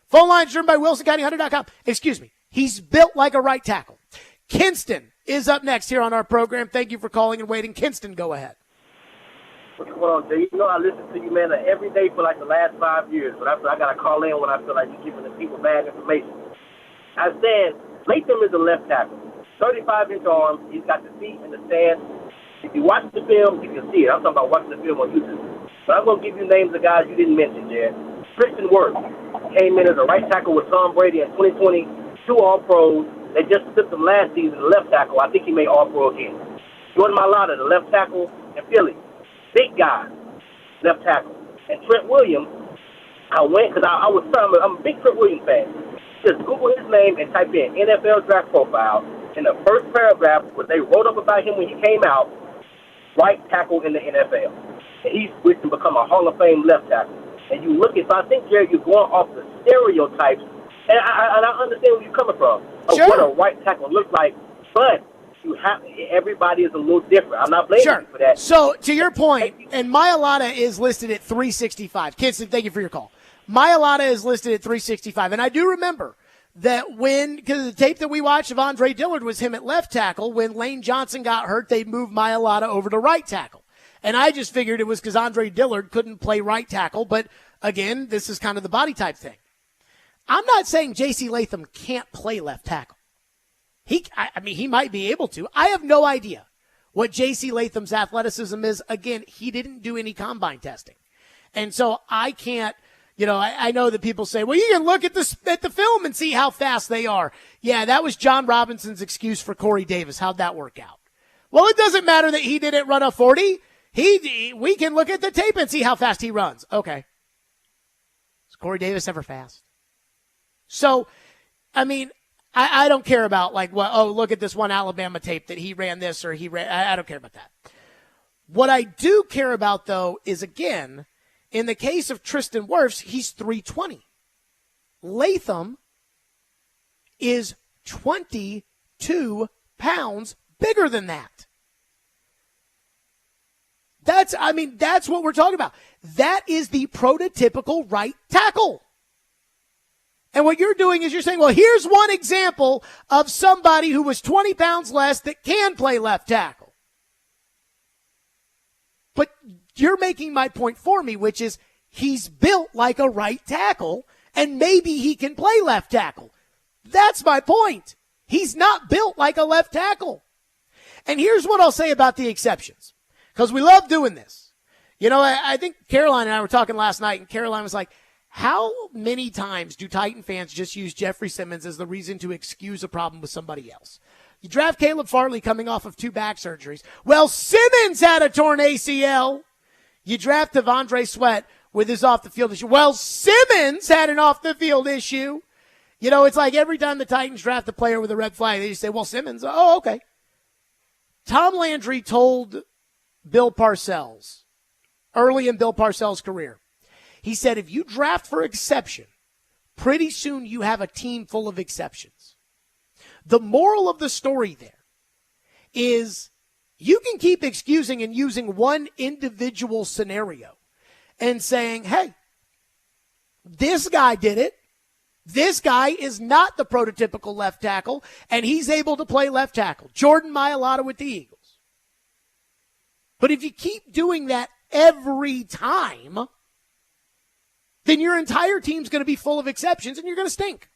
Phone line driven by WilsonCountyHunter.com. Excuse me. He's built like a right tackle. Kinston is up next here on our program. Thank you for calling and waiting. Kinston, go ahead. What's going on, Jay? I listen to you, man, every day for like the last 5 years. But I got to call in when I feel like you're giving the people bad information. I said Latham is a left tackle. 35-inch arms. He's got the feet in the stand. If you watch the film, you can see it. I'm talking about watching the film on YouTube. But I'm going to give you names of guys you didn't mention, Jay. Christian Wirfs came in as a right tackle with Tom Brady in 2020, 2 All-Pros. They just flipped him last season, the left tackle. I think he made All-Pro again. Jordan Mailata, the left tackle in Philly. Big guy, left tackle. And Trent Williams, I went because I'm a big Trent Williams fan. Just Google his name and type in NFL draft profile. In the first paragraph, where they wrote up about him when he came out, right tackle in the NFL. And he's switched to become a Hall of Fame left tackle. And you look at, so I think, Jerry, you're going off the stereotypes. And I understand where you're coming from, of what a right tackle looks like, but everybody is a little different. I'm not blaming you for that. So, to your point, and Mailata is listed at 365. Kinston, thank you for your call. Mailata is listed at 365. And I do remember that because the tape that we watched of Andre Dillard was him at left tackle. When Lane Johnson got hurt, they moved Mailata over to right tackle. And I just figured it was because Andre Dillard couldn't play right tackle. But, again, this is kind of the body type thing. I'm not saying J.C. Latham can't play left tackle. He might be able to. I have no idea what J.C. Latham's athleticism is. Again, he didn't do any combine testing. And so I can't, I know that people say, well, you can look at the film and see how fast they are. Yeah, that was John Robinson's excuse for Corey Davis. How'd that work out? Well, it doesn't matter that he didn't run a 40. We can look at the tape and see how fast he runs. Okay. Is Corey Davis ever fast? So, I don't care about look at this one Alabama tape that he ran this or I don't care about that. What I do care about, though, is, again, in the case of Tristan Wirfs, he's 320. Latham is 22 pounds bigger than that. That's what we're talking about. That is the prototypical right tackle. And what you're doing is you're saying, well, here's one example of somebody who was 20 pounds less that can play left tackle. But you're making my point for me, which is he's built like a right tackle, and maybe he can play left tackle. That's my point. He's not built like a left tackle. And here's what I'll say about the exceptions, because we love doing this. You know, I think Caroline and I were talking last night, and Caroline was like, how many times do Titan fans just use Jeffrey Simmons as the reason to excuse a problem with somebody else? You draft Caleb Farley coming off of 2 back surgeries. Well, Simmons had a torn ACL. You draft Devondre Sweat with his off-the-field issue. Well, Simmons had an off-the-field issue. You know, it's like every time the Titans draft a player with a red flag, they just say, well, Simmons, oh, okay. Tom Landry told Bill Parcells early in Bill Parcells' career, he said, if you draft for exception, pretty soon you have a team full of exceptions. The moral of the story there is you can keep excusing and using one individual scenario and saying, hey, this guy did it. This guy is not the prototypical left tackle, and he's able to play left tackle. Jordan Mailata with the Eagles. But if you keep doing that every time, then your entire team's going to be full of exceptions, and you're going to stink.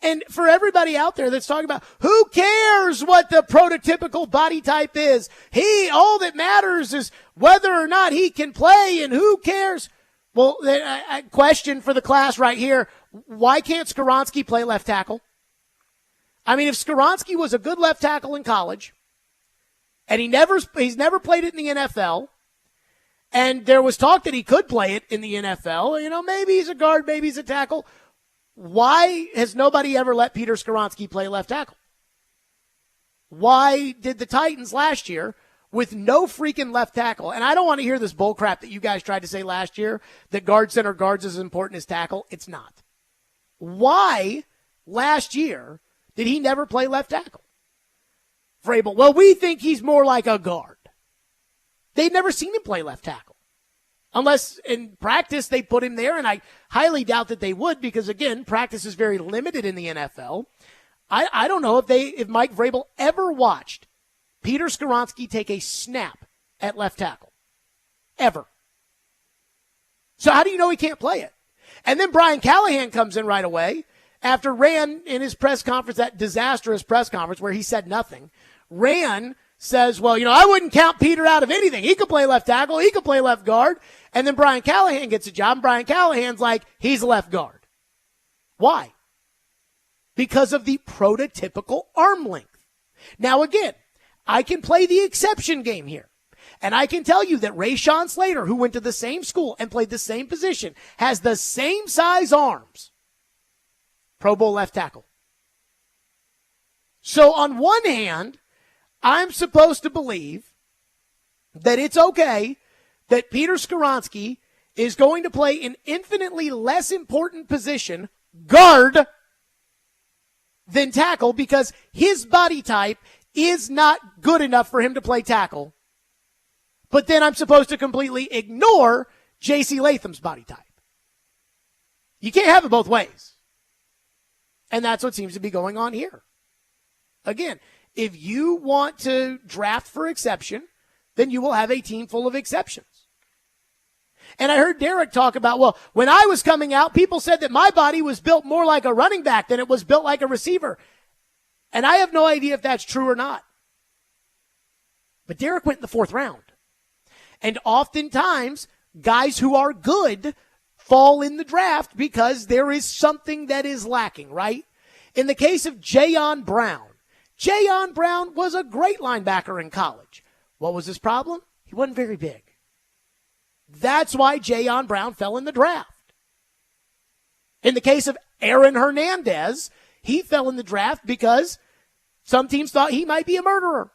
And for everybody out there that's talking about, who cares what the prototypical body type is? All that matters is whether or not he can play, and who cares? Well, a question for the class right here. Why can't Skoronski play left tackle? I mean, if Skoronski was a good left tackle in college, and he's never played it in the NFL, and there was talk that he could play it in the NFL, you know, maybe he's a guard, maybe he's a tackle. Why has nobody ever let Peter Skoronski play left tackle? Why did the Titans last year, with no freaking left tackle, and I don't want to hear this bull crap that you guys tried to say last year, that guard center guards as important as tackle. It's not. Why last year did he never play left tackle? Vrabel, well, we think he's more like a guard. They'd never seen him play left tackle. Unless in practice they put him there, and I highly doubt that they would, because, again, practice is very limited in the NFL. I don't know if Mike Vrabel ever watched Peter Skoronski take a snap at left tackle. Ever. So how do you know he can't play it? And then Brian Callahan comes in right away after Rand in his press conference, that disastrous press conference where he said nothing. Rand says, well, you know, I wouldn't count Peter out of anything. He could play left tackle. He could play left guard. And then Brian Callahan gets a job, and Brian Callahan's like, he's a left guard. Why? Because of the prototypical arm length. Now, again, I can play the exception game here. And I can tell you that Rashawn Slater, who went to the same school and played the same position, has the same size arms. Pro Bowl left tackle. So on one hand, I'm supposed to believe that it's okay that Peter Skoronski is going to play an infinitely less important position, guard, than tackle, because his body type is not good enough for him to play tackle. But then I'm supposed to completely ignore J.C. Latham's body type. You can't have it both ways. And that's what seems to be going on here. Again, if you want to draft for exception, then you will have a team full of exceptions. And I heard Derek talk about, well, when I was coming out, people said that my body was built more like a running back than it was built like a receiver. And I have no idea if that's true or not. But Derek went in the 4th round. And oftentimes, guys who are good fall in the draft because there is something that is lacking, right? In the case of Jayon Brown was a great linebacker in college. What was his problem? He wasn't very big. That's why Jayon Brown fell in the draft. In the case of Aaron Hernandez, he fell in the draft because some teams thought he might be a murderer.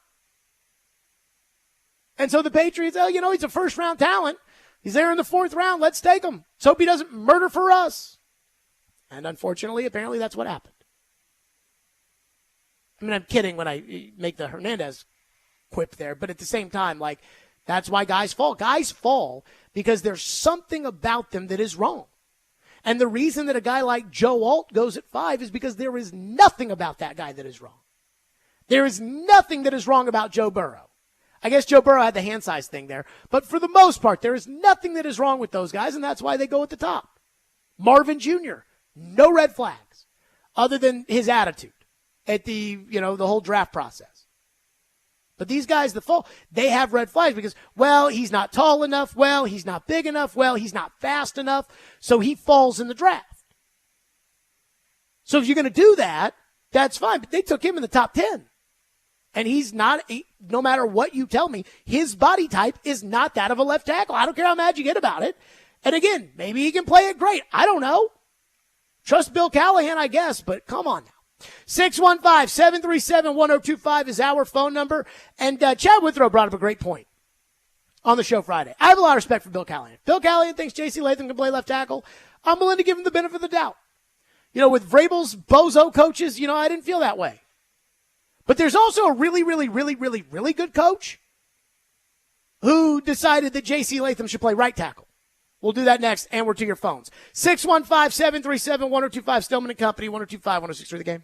And so the Patriots, oh, you know, he's a first-round talent. He's there in the 4th round. Let's take him. Let's hope he doesn't murder for us. And unfortunately, apparently that's what happened. I mean, I'm kidding when I make the Hernandez quip there, but at the same time, like, that's why guys fall. Guys fall because there's something about them that is wrong. And the reason that a guy like Joe Alt goes at 5 is because there is nothing about that guy that is wrong. There is nothing that is wrong about Joe Burrow. I guess Joe Burrow had the hand size thing there. But for the most part, there is nothing that is wrong with those guys, and that's why they go at the top. Marvin Jr., no red flags other than his attitude at the whole draft process. But these guys that fall, they have red flags because, well, he's not tall enough. Well, he's not big enough. Well, he's not fast enough. So he falls in the draft. So if you're going to do that, that's fine. But they took him in the top 10. And he's not, no matter what you tell me, his body type is not that of a left tackle. I don't care how mad you get about it. And again, maybe he can play it great. I don't know. Trust Bill Callahan, I guess, but come on now. 615-737-1025 is our phone number. And Chad Withrow brought up a great point on the show Friday. I have a lot of respect for Bill Callahan. Bill Callahan thinks J.C. Latham can play left tackle. I'm willing to give him the benefit of the doubt. With Vrabel's bozo coaches, I didn't feel that way. But there's also a really, really, really, really, really good coach who decided that J.C. Latham should play right tackle. We'll do that next, and we're to your phones. 615-737-1025, Stillman and Company, 1025-1063 The Game.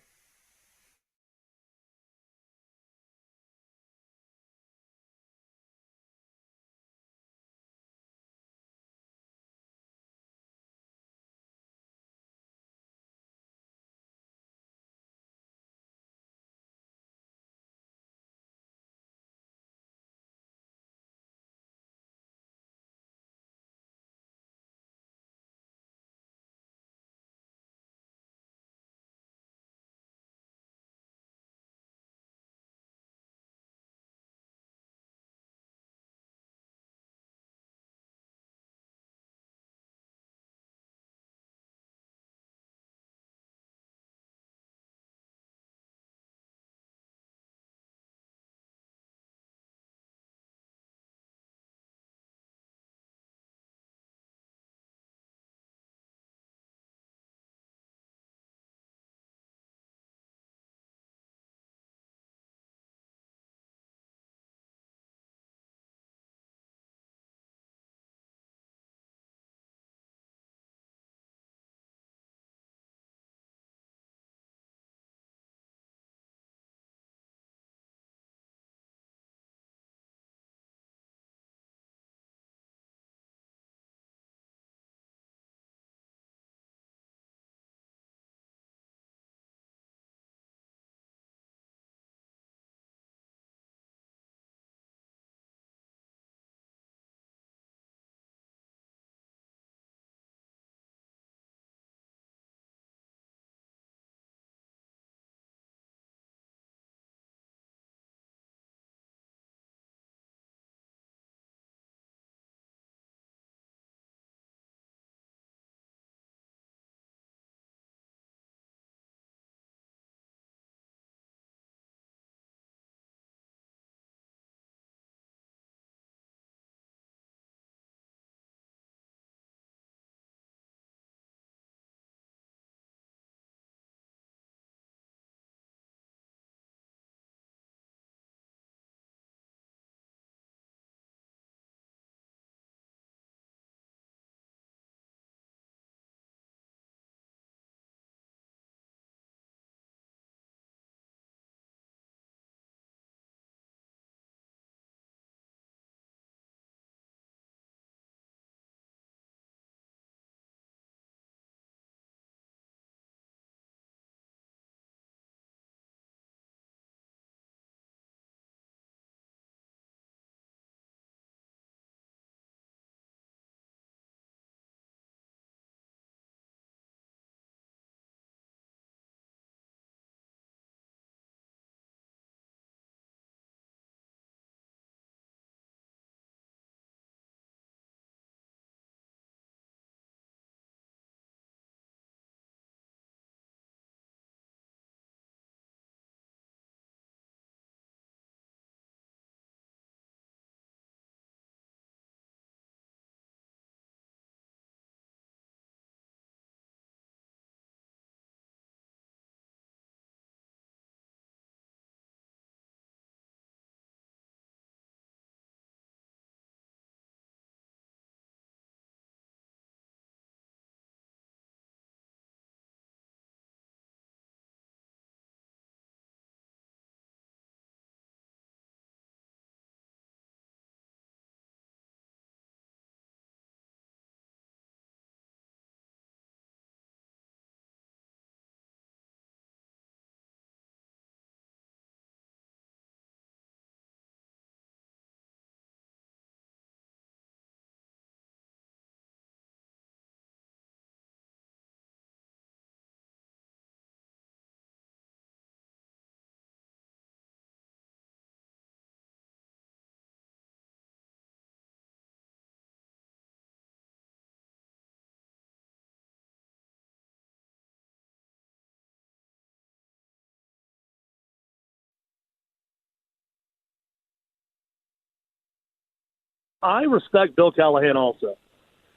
I respect Bill Callahan also.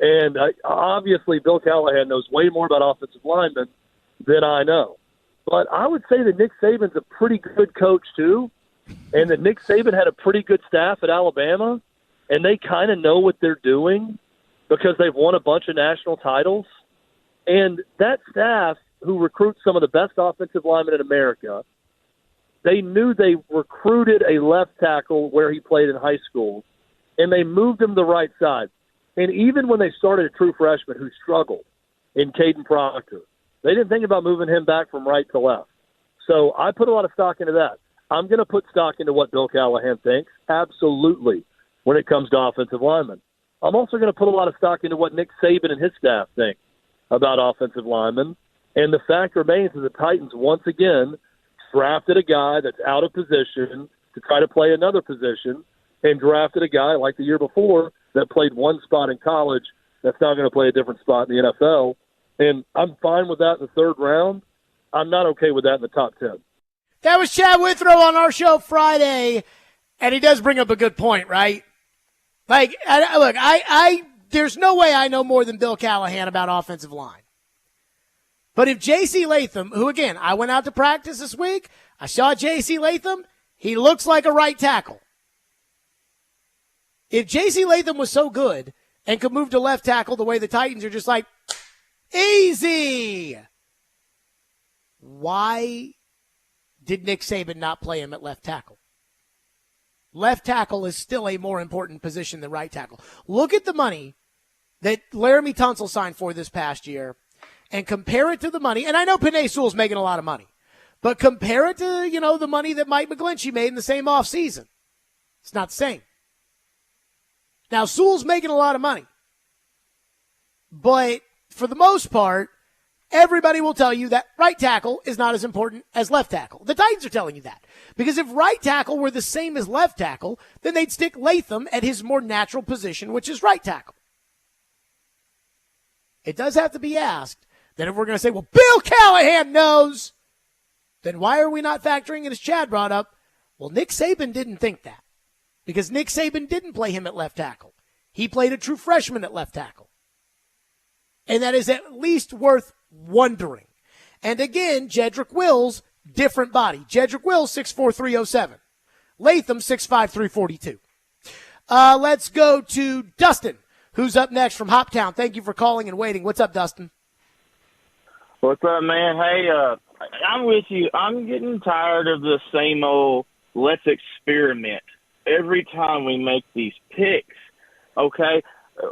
And obviously Bill Callahan knows way more about offensive linemen than I know. But I would say that Nick Saban's a pretty good coach too, and that Nick Saban had a pretty good staff at Alabama, and they kind of know what they're doing because they've won a bunch of national titles. And that staff, who recruits some of the best offensive linemen in America, they knew they recruited a left tackle where he played in high school, and they moved him to the right side. And even when they started a true freshman who struggled in Caden Proctor, they didn't think about moving him back from right to left. So I put a lot of stock into that. I'm going to put stock into what Bill Callahan thinks, absolutely, when it comes to offensive linemen. I'm also going to put a lot of stock into what Nick Saban and his staff think about offensive linemen. And the fact remains that the Titans once again drafted a guy that's out of position to try to play another position, and drafted a guy like the year before that played one spot in college that's now going to play a different spot in the NFL. And I'm fine with that in the third round. I'm not okay with that in the top 10. That was Chad Withrow on our show Friday, and he does bring up a good point, right? Like, look, there's no way I know more than Bill Callahan about offensive line. But if J.C. Latham, who, again, I went out to practice this week, I saw J.C. Latham, he looks like a right tackle. If J.C. Latham was so good and could move to left tackle the way the Titans are just like, easy, why did Nick Saban not play him at left tackle? Left tackle is still a more important position than right tackle. Look at the money that Laramie Tunsil signed for this past year and compare it to the money. And I know Penei Sewell's making a lot of money, but compare it to, the money that Mike McGlinchey made in the same offseason. It's not the same. Now, Sewell's making a lot of money, but for the most part, everybody will tell you that right tackle is not as important as left tackle. The Titans are telling you that. Because if right tackle were the same as left tackle, then they'd stick Latham at his more natural position, which is right tackle. It does have to be asked that if we're going to say, well, Bill Callahan knows, then why are we not factoring in, as Chad brought up, well, Nick Saban didn't think that. Because Nick Saban didn't play him at left tackle. He played a true freshman at left tackle. And that is at least worth wondering. And again, Jedrick Wills, different body. Jedrick Wills, 6'4", 307. Latham, 6'5", 342. Let's go to Dustin, who's up next from Hoptown. Thank you for calling and waiting. What's up, Dustin? What's up, man? Hey, I'm with you. I'm getting tired of the same old let's experiment every time we make these picks, okay?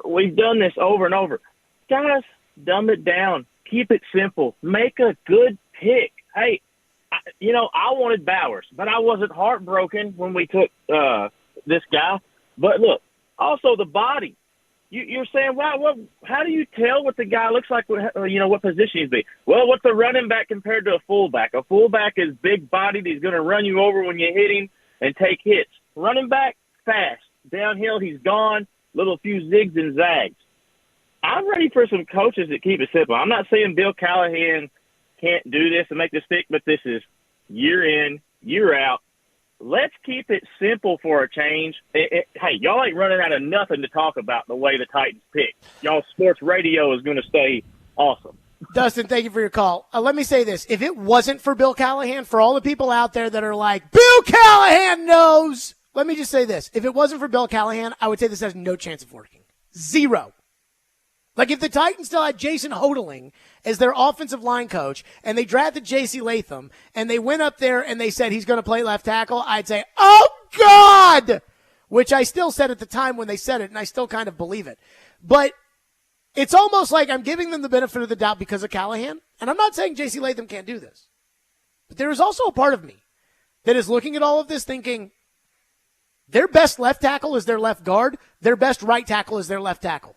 We've done this over and over. Guys, dumb it down. Keep it simple. Make a good pick. Hey, I wanted Bowers, but I wasn't heartbroken when we took this guy. But look, also the body. You're saying, wow, how do you tell what the guy looks like, what position he's be? Well, what's a running back compared to a fullback? A fullback is big-bodied. He's going to run you over when you hit him and take hits. Running back, fast. Downhill, he's gone. Little few zigs and zags. I'm ready for some coaches that keep it simple. I'm not saying Bill Callahan can't do this and make this stick, but this is year in, year out. Let's keep it simple for a change. Hey, y'all ain't running out of nothing to talk about the way the Titans pick. Y'all sports radio is going to stay awesome. Dustin, thank you for your call. Let me say this. If it wasn't for Bill Callahan, for all the people out there that are like, Bill Callahan knows, let me just say this. If it wasn't for Bill Callahan, I would say this has no chance of working. Zero. Like, if the Titans still had Jason Hodeling as their offensive line coach, and they drafted J.C. Latham, and they went up there and they said he's going to play left tackle, I'd say, oh, God! Which I still said at the time when they said it, and I still kind of believe it. But it's almost like I'm giving them the benefit of the doubt because of Callahan, and I'm not saying J.C. Latham can't do this. But there is also a part of me that is looking at all of this thinking, their best left tackle is their left guard, their best right tackle is their left tackle.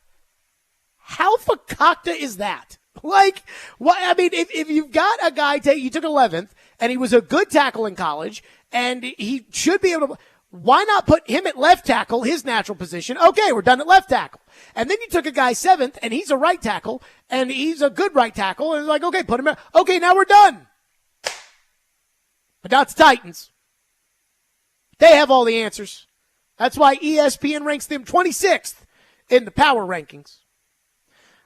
How fakakta is that? Like, what? I mean, if you've got a guy, you took 11th, and he was a good tackle in college, and he should be able to, why not put him at left tackle, his natural position? Okay, we're done at left tackle. And then you took a guy 7th, and he's a right tackle, and he's a good right tackle, and it's like, okay, put him in. Okay, now we're done. But not the Titans. They have all the answers. That's why ESPN ranks them 26th in the power rankings.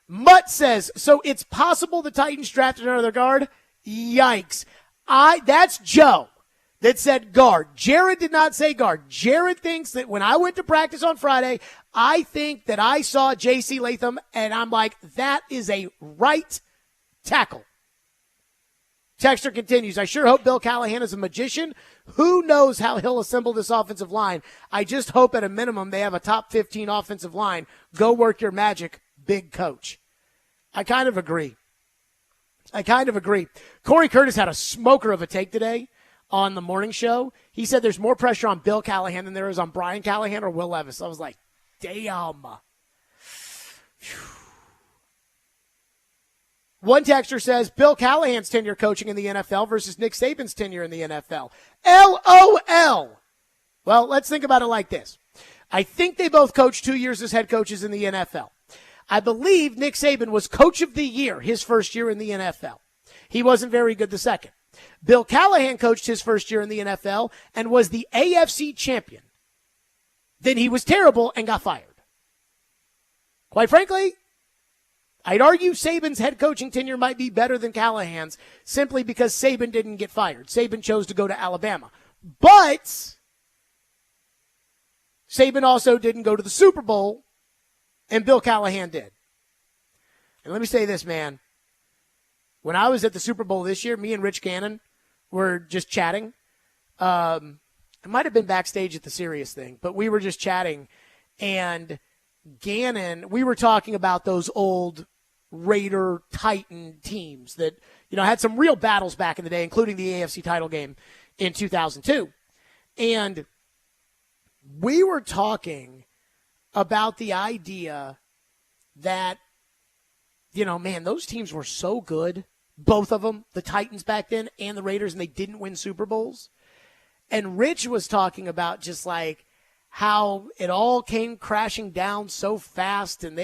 Mutt says, so it's possible the Titans drafted another guard? Yikes. That's Joe that said guard. Jared did not say guard. Jared thinks that when I went to practice on Friday, I think that I saw J.C. Latham, and I'm like, that is a right tackle. Texter continues, I sure hope Bill Callahan is a magician. Who knows how he'll assemble this offensive line? I just hope at a minimum they have a top 15 offensive line. Go work your magic, big coach. I kind of agree. Corey Curtis had a smoker of a take today on the morning show. He said there's more pressure on Bill Callahan than there is on Brian Callahan or Will Levis. I was like, damn. One texter says Bill Callahan's tenure coaching in the NFL versus Nick Saban's tenure in the NFL. LOL. Well, let's think about it like this. I think they both coached 2 years as head coaches in the NFL. I believe Nick Saban was coach of the year his first year in the NFL. He wasn't very good the second. Bill Callahan coached his first year in the NFL and was the AFC champion. Then he was terrible and got fired. Quite frankly, I'd argue Saban's head coaching tenure might be better than Callahan's simply because Saban didn't get fired. Saban chose to go to Alabama. But Saban also didn't go to the Super Bowl, and Bill Callahan did. And let me say this, man. When I was at the Super Bowl this year, me and Rich Gannon were just chatting. I might have been backstage at the Sirius thing, but we were just chatting. And Gannon, we were talking about those old Raider Titan teams that, had some real battles back in the day, including the AFC title game in 2002. And we were talking about the idea that, man, those teams were so good, both of them, the Titans back then and the Raiders, and they didn't win Super Bowls. And Rich was talking about just like how it all came crashing down so fast, and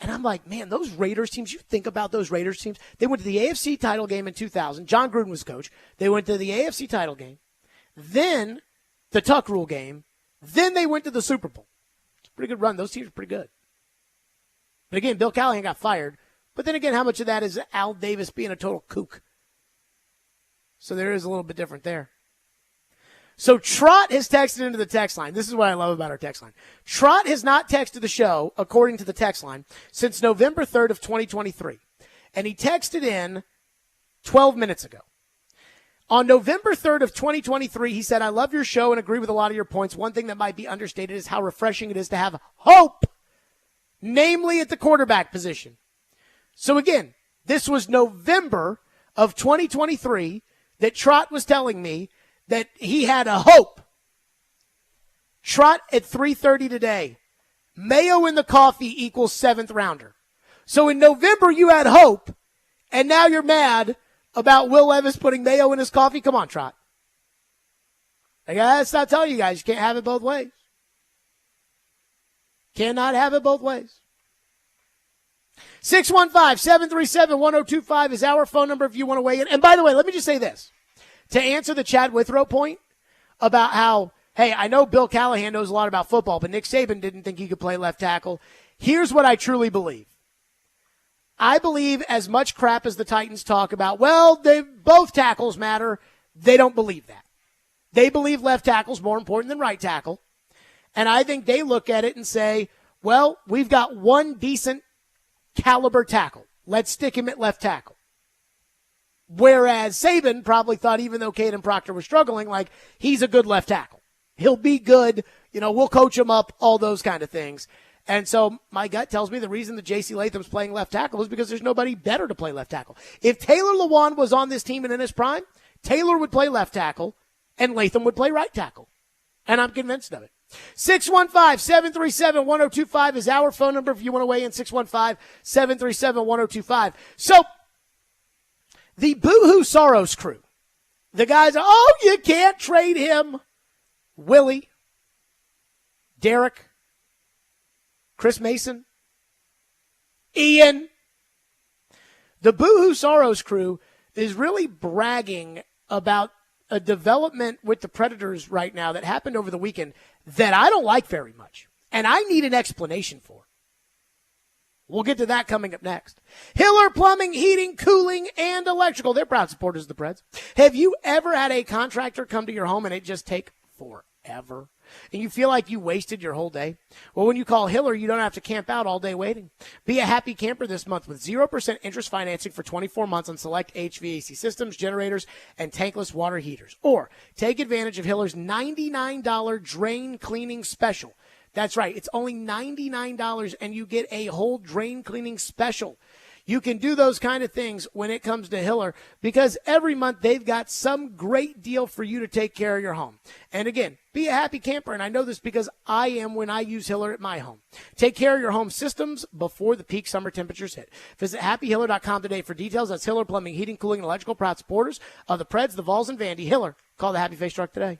I'm like, man, those Raiders teams, you think about those Raiders teams, they went to the AFC title game in 2000. John Gruden was coach. They went to the AFC title game, then the Tuck Rule game, then they went to the Super Bowl. It's a pretty good run. Those teams are pretty good. But again, Bill Callahan got fired. But then again, how much of that is Al Davis being a total kook? So there is a little bit different there. So Trot has texted into the text line. This is what I love about our text line. Trot has not texted the show, according to the text line, since November 3rd of 2023. And he texted in 12 minutes ago. On November 3rd of 2023, he said, I love your show and agree with a lot of your points. One thing that might be understated is how refreshing it is to have hope, namely at the quarterback position. So again, this was November of 2023 that Trot was telling me that he had a hope. Trot at 3:30 today. Mayo in the coffee equals 7th rounder. So in November you had hope, and now you're mad about Will Levis putting mayo in his coffee? Come on, Trot. I gotta stop telling you guys, you can't have it both ways. Cannot have it both ways. 615-737-1025 is our phone number if you want to weigh in. And by the way, let me just say this. To answer the Chad Withrow point about how, hey, I know Bill Callahan knows a lot about football, but Nick Saban didn't think he could play left tackle. Here's what I truly believe. I believe as much crap as the Titans talk about, well, both tackles matter, they don't believe that. They believe left tackle's more important than right tackle. And I think they look at it and say, well, we've got one decent caliber tackle. Let's stick him at left tackle. Whereas Sabin probably thought, even though Caden Proctor was struggling, like, he's a good left tackle. He'll be good. We'll coach him up, all those kind of things. And so my gut tells me the reason that J.C. Latham's playing left tackle is because there's nobody better to play left tackle. If Taylor Lewan was on this team and in his prime, Taylor would play left tackle and Latham would play right tackle. And I'm convinced of it. 615-737-1025 is our phone number if you want to weigh in, 615-737-1025. So the Boohoo Soros crew, the guys, you can't trade him. Willie, Derek, Chris Mason, Ian. The Boohoo Soros crew is really bragging about a development with the Predators right now that happened over the weekend that I don't like very much, and I need an explanation for. We'll get to that coming up next. Hiller Plumbing, Heating, Cooling, and Electrical. They're proud supporters of the Preds. Have you ever had a contractor come to your home and it just take forever? And you feel like you wasted your whole day? Well, when you call Hiller, you don't have to camp out all day waiting. Be a happy camper this month with 0% interest financing for 24 months on select HVAC systems, generators, and tankless water heaters. Or take advantage of Hiller's $99 drain cleaning special. That's right. It's only $99 and you get a whole drain cleaning special. You can do those kind of things when it comes to Hiller because every month they've got some great deal for you to take care of your home. And again, be a happy camper, and I know this because I am when I use Hiller at my home. Take care of your home systems before the peak summer temperatures hit. Visit happyhiller.com today for details. That's Hiller Plumbing, Heating, Cooling, and Electrical, proud supporters of the Preds, the Vols, and Vandy. Hiller, call the Happy Face Truck today.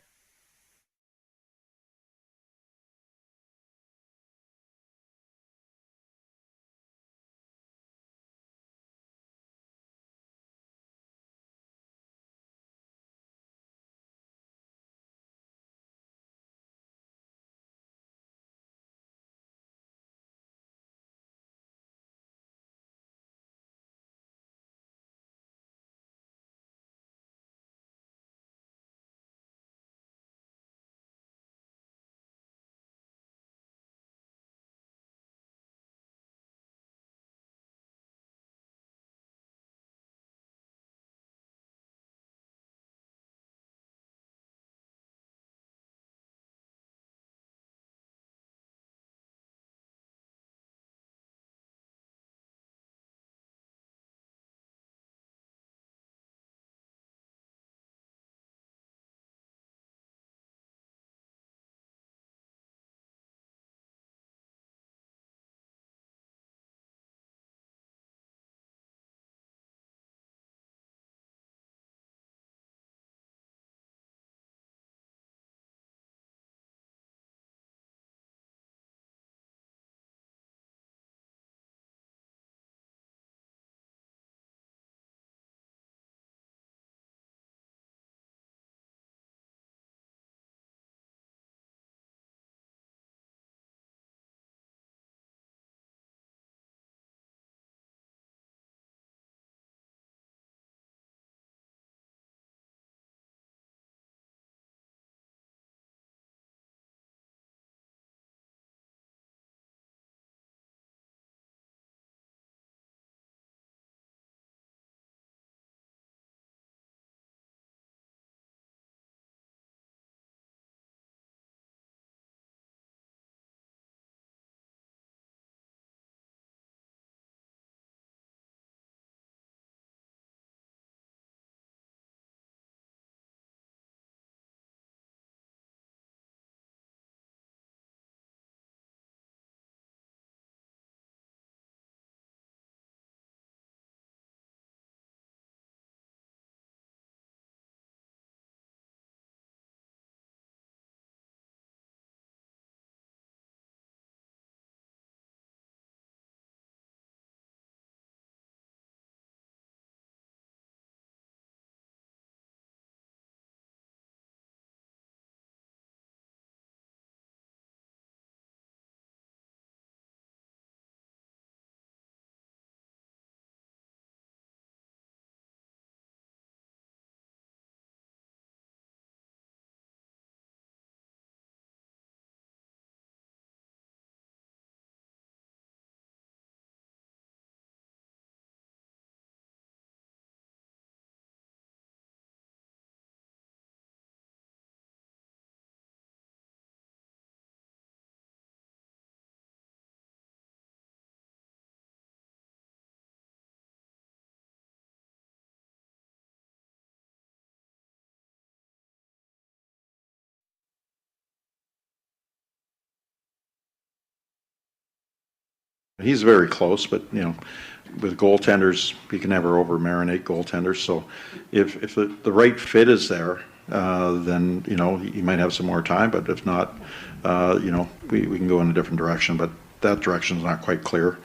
He's very close, but with goaltenders, you can never over marinate goaltenders. So, if the right fit is there, then he might have some more time. But if not, we can go in a different direction. But that direction is not quite clear.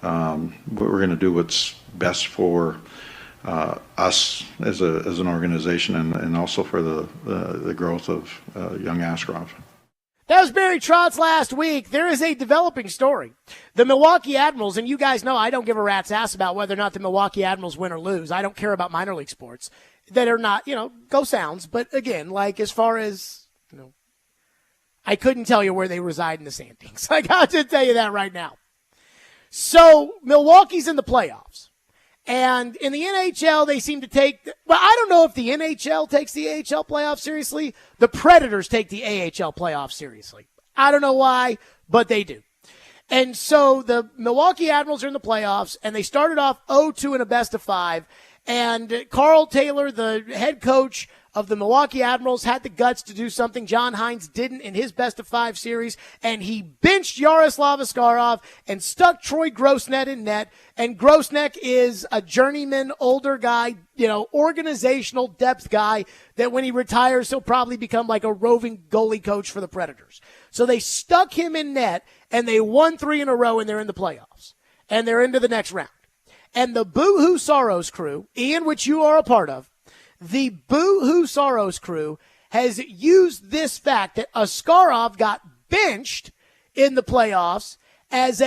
We're going to do what's best for us as an organization and also for the growth of young Askarov. That was Barry Trotz last week. There is a developing story. The Milwaukee Admirals, and you guys know I don't give a rat's ass about whether or not the Milwaukee Admirals win or lose. I don't care about minor league sports that are not, go Sounds. But again, like as far as, I couldn't tell you where they reside in the standings. I got to tell you that right now. So Milwaukee's in the playoffs. And in the NHL, they seem to take I don't know if the NHL takes the AHL playoffs seriously. The Predators take the AHL playoffs seriously. I don't know why, but they do. And so the Milwaukee Admirals are in the playoffs, and they started off 0-2 in a best-of-5. And Carl Taylor, the head coach of the Milwaukee Admirals, had the guts to do something John Hines didn't in his best-of-5 series, and he benched Yaroslav Askarov and stuck Troy Grossnet in net. And Grossnet is a journeyman, older guy, organizational depth guy that when he retires, he'll probably become like a roving goalie coach for the Predators. So they stuck him in net, and they won 3 in a row, and they're in the playoffs. And they're into the next round. And the Boo-Hoo Soros crew, Ian, which you are a part of, the Boo-Hoo Soros crew has used this fact that Askarov got benched in the playoffs as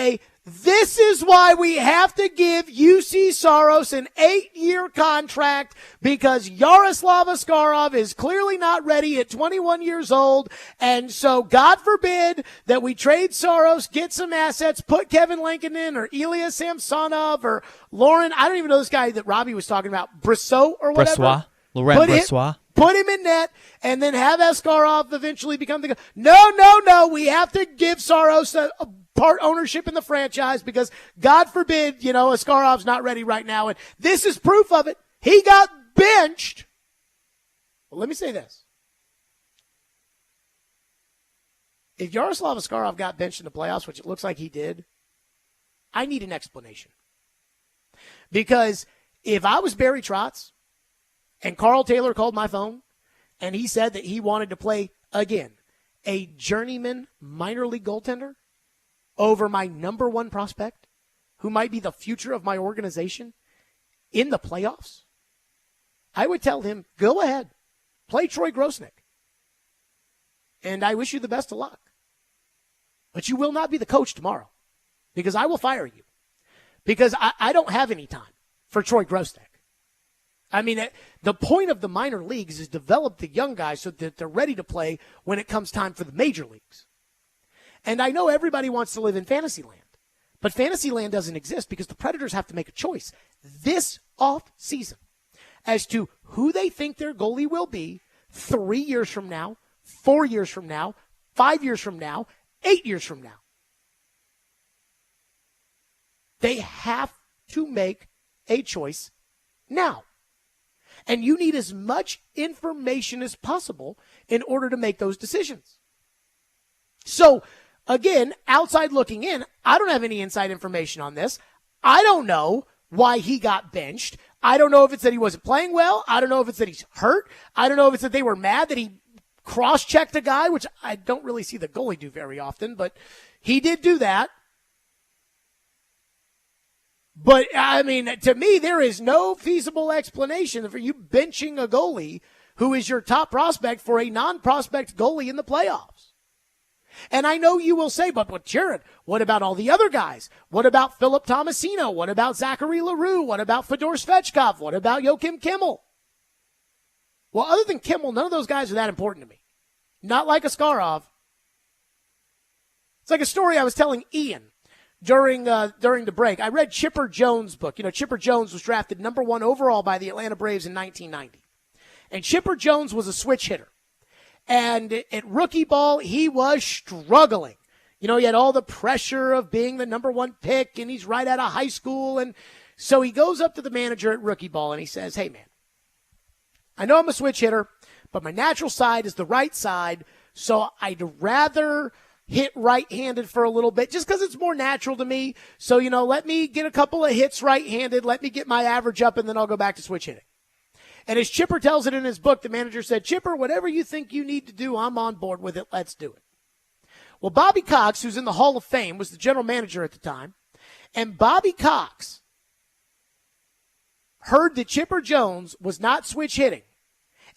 this is why we have to give UC Soros an 8-year contract because Yaroslav Askarov is clearly not ready at 21 years old. And so God forbid that we trade Soros, get some assets, put Kevin Lankinen or Ilya Samsonov or Lauren. I don't even know this guy that Robbie was talking about, Brossoit or whatever. Laurent Brossoit. Put him in net and then have Askarov eventually become the guy. No. We have to give Soros a part ownership in the franchise because God forbid, Askarov's not ready right now. And this is proof of it. He got benched. Well, let me say this. If Yaroslav Askarov got benched in the playoffs, which it looks like he did, I need an explanation. Because if I was Barry Trotz and Carl Taylor called my phone and he said that he wanted to play, again, a journeyman minor league goaltender over my number one prospect, who might be the future of my organization, in the playoffs, I would tell him, go ahead, play Troy Grossnet. And I wish you the best of luck. But you will not be the coach tomorrow because I will fire you because I don't have any time for Troy Grossnet. I mean, the point of the minor leagues is develop the young guys so that they're ready to play when it comes time for the major leagues. And I know everybody wants to live in Fantasyland, but Fantasyland doesn't exist because the Predators have to make a choice this off season as to who they think their goalie will be 3 years from now, 4 years from now, 5 years from now, 8 years from now. They have to make a choice now. And you need as much information as possible in order to make those decisions. So, again, outside looking in, I don't have any inside information on this. I don't know why he got benched. I don't know if it's that he wasn't playing well. I don't know if it's that he's hurt. I don't know if it's that they were mad that he cross-checked a guy, which I don't really see the goalie do very often, but he did do that. But, I mean, to me, there is no feasible explanation for you benching a goalie who is your top prospect for a non-prospect goalie in the playoffs. And I know you will say, but Jared, what about all the other guys? What about Philip Tomasino? What about Zachary LaRue? What about Fedor Svechkov? What about Joachim Kimmel? Well, other than Kimmel, none of those guys are that important to me. Not like Askarov. It's like a story I was telling Ian during the break. I read Chipper Jones' book. Chipper Jones was drafted number 1 overall by the Atlanta Braves in 1990. And Chipper Jones was a switch hitter. And at rookie ball, he was struggling. He had all the pressure of being the number 1 pick, and he's right out of high school. And so he goes up to the manager at rookie ball, and he says, hey, man, I know I'm a switch hitter, but my natural side is the right side, so I'd rather hit right-handed for a little bit just because it's more natural to me. So, let me get a couple of hits right-handed. Let me get my average up, and then I'll go back to switch hitting. And as Chipper tells it in his book, the manager said, Chipper, whatever you think you need to do, I'm on board with it. Let's do it. Well, Bobby Cox, who's in the Hall of Fame, was the general manager at the time. And Bobby Cox heard that Chipper Jones was not switch hitting,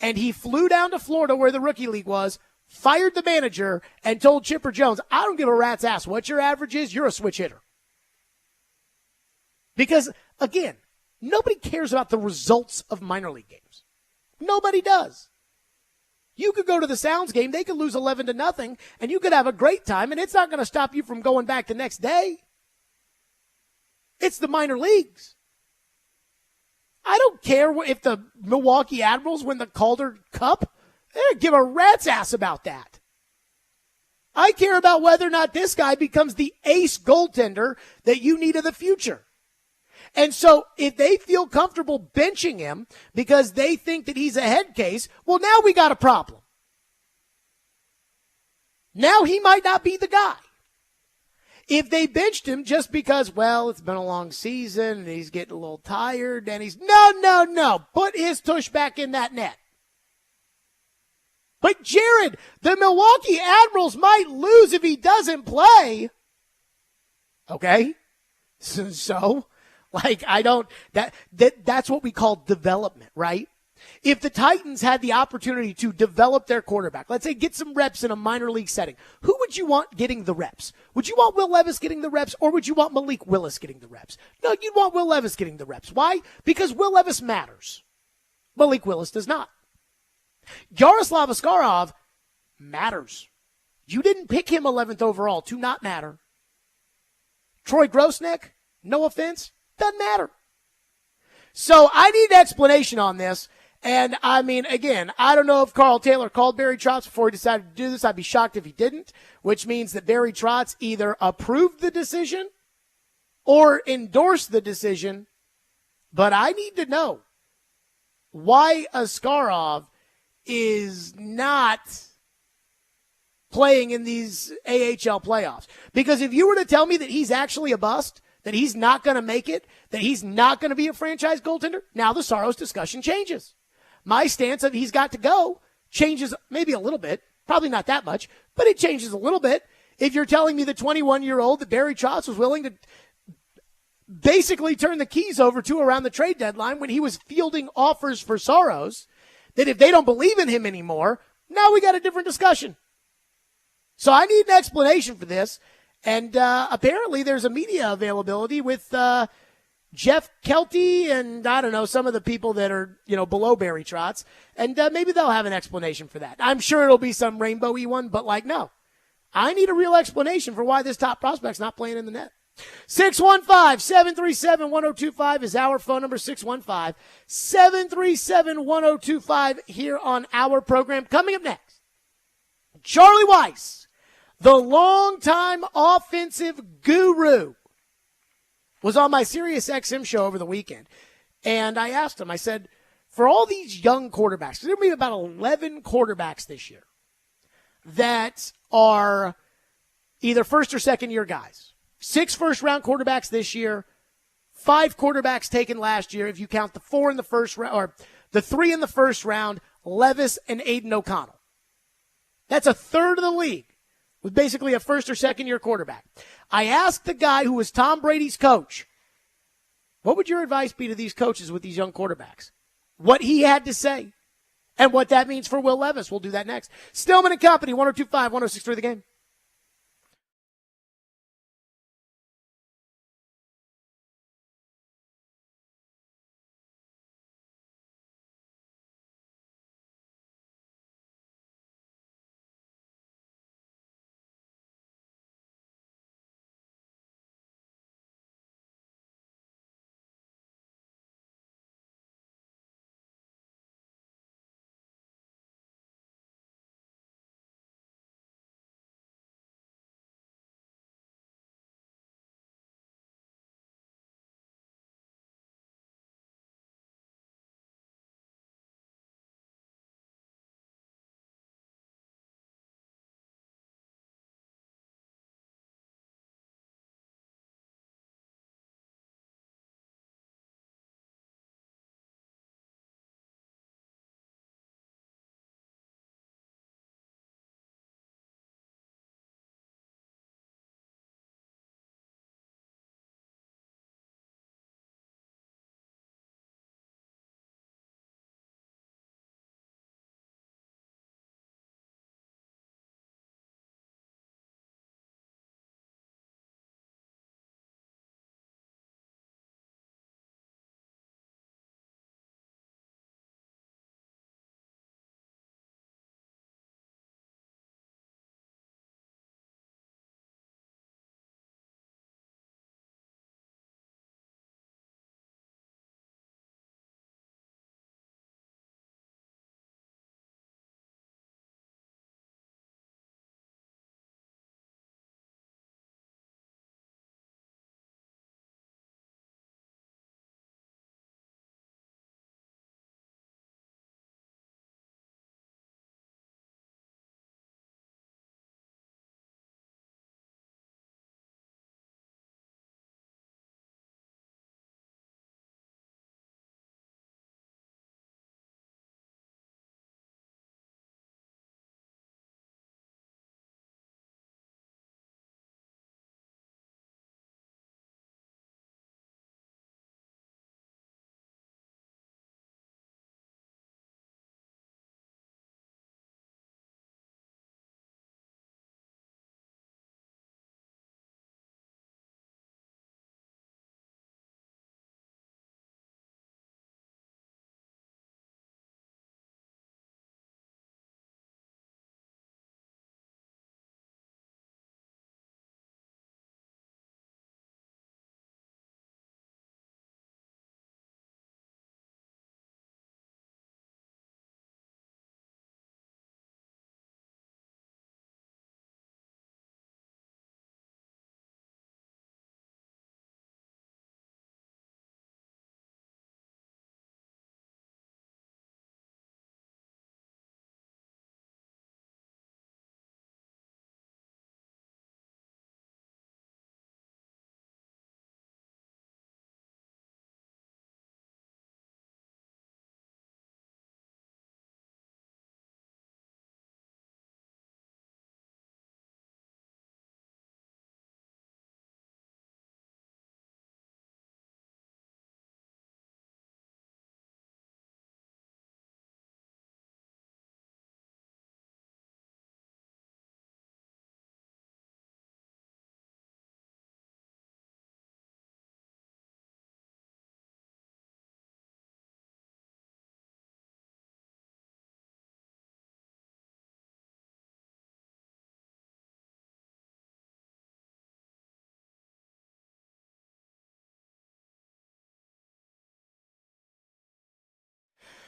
and he flew down to Florida where the rookie league was, fired the manager, and told Chipper Jones, I don't give a rat's ass what your average is, you're a switch hitter. Because, again, nobody cares about the results of minor league games. Nobody does. You could go to the Sounds game, they could lose 11-0, and you could have a great time, and it's not going to stop you from going back the next day. It's the minor leagues. I don't care if the Milwaukee Admirals win the Calder Cup. They don't give a rat's ass about that. I care about whether or not this guy becomes the ace goaltender that you need in the future. And so if they feel comfortable benching him because they think that he's a head case, well, now we got a problem. Now he might not be the guy. If they benched him just because, well, it's been a long season and he's getting a little tired and he's, no, put his tush back in that net. But Jared, the Milwaukee Admirals might lose if he doesn't play. Okay? So, that's what we call development, right? If the Titans had the opportunity to develop their quarterback, let's say get some reps in a minor league setting, who would you want getting the reps? Would you want Will Levis getting the reps, or would you want Malik Willis getting the reps? No, you'd want Will Levis getting the reps. Why? Because Will Levis matters. Malik Willis does not. Yaroslav Askarov matters. You didn't pick him 11th overall to not matter. Troy Grosnick, no offense, doesn't matter. So I need an explanation on this. And, I mean, again, I don't know if Carl Taylor called Barry Trotz before he decided to do this. I'd be shocked if he didn't, which means that Barry Trotz either approved the decision or endorsed the decision. But I need to know why Askarov is not playing in these AHL playoffs. Because if you were to tell me that he's actually a bust, that he's not going to make it, that he's not going to be a franchise goaltender, now the Saros discussion changes. My stance of he's got to go changes maybe a little bit, probably not that much, but it changes a little bit. If you're telling me the 21-year-old that Barry Trotz was willing to basically turn the keys over to around the trade deadline when he was fielding offers for Saros, that if they don't believe in him anymore, now we got a different discussion. So I need an explanation for this. And apparently there's a media availability with Jeff Kelty and, I don't know, some of the people that are, below Barry Trotz. And maybe they'll have an explanation for that. I'm sure it'll be some rainbowy one, but no. I need a real explanation for why this top prospect's not playing in the net. 615-737-1025 is our phone number, 615-737-1025 here on our program. Coming up next, Charlie Weiss, the longtime offensive guru, was on my Sirius XM show over the weekend. And I asked him, I said, for all these young quarterbacks, there's going to be about 11 quarterbacks this year that are either first or second year guys. 6 first-round quarterbacks this year, 5 quarterbacks taken last year. If you count the 4 in the first round, or the 3 in the first round, Levis and Aiden O'Connell. That's a third of the league with basically a first or second year quarterback. I asked the guy who was Tom Brady's coach, what would your advice be to these coaches with these young quarterbacks? What he had to say and what that means for Will Levis. We'll do that next. Stillman and Company, 102.5, 106.3 The Game.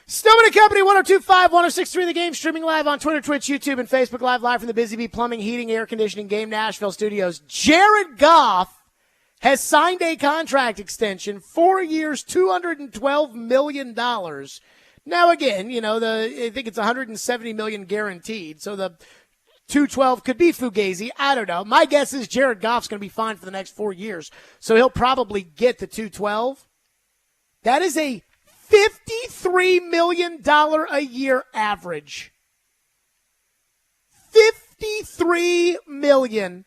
Stillman and Company, 102.5, 106.3 The Game, streaming live on Twitter, Twitch, YouTube, and Facebook live from the Busy Bee Plumbing, Heating, Air Conditioning Game Nashville studios. Jared Goff has signed a contract extension, 4 years, $212 million. Now, again, I think it's $170 million guaranteed, so the 212 could be Fugazi. I don't know. My guess is Jared Goff's going to be fine for the next 4 years, so he'll probably get the 212. That is a $53 million a year average. $53 million.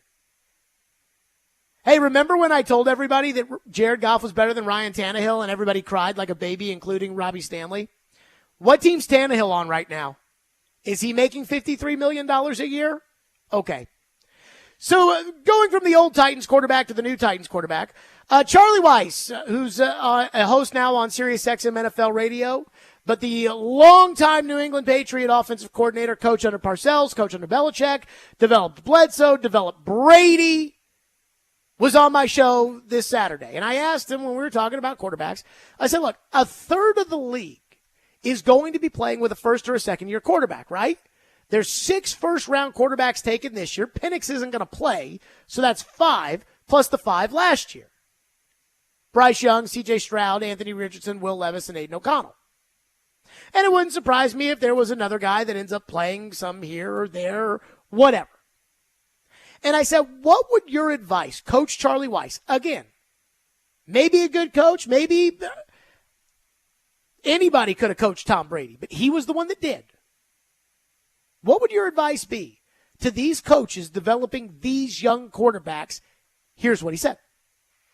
Hey, remember when I told everybody that Jared Goff was better than Ryan Tannehill and everybody cried like a baby, including Robbie Stanley? What team's Tannehill on right now? Is he making $53 million a year? Okay. So going from the old Titans quarterback to the new Titans quarterback, Charlie Weiss, who's a host now on SiriusXM NFL Radio, but the longtime New England Patriot offensive coordinator, coach under Parcells, coach under Belichick, developed Bledsoe, developed Brady, was on my show this Saturday. And I asked him when we were talking about quarterbacks, I said, look, a third of the league is going to be playing with a first or a second-year quarterback, right? There's 6 first-round quarterbacks taken this year. Penix isn't going to play, so that's 5 plus the 5 last year. Bryce Young, C.J. Stroud, Anthony Richardson, Will Levis, and Aiden O'Connell. And it wouldn't surprise me if there was another guy that ends up playing some here or there or whatever. And I said, what would your advice, Coach Charlie Weiss, again, maybe a good coach, maybe anybody could have coached Tom Brady, but he was the one that did. What would your advice be to these coaches developing these young quarterbacks? Here's what he said.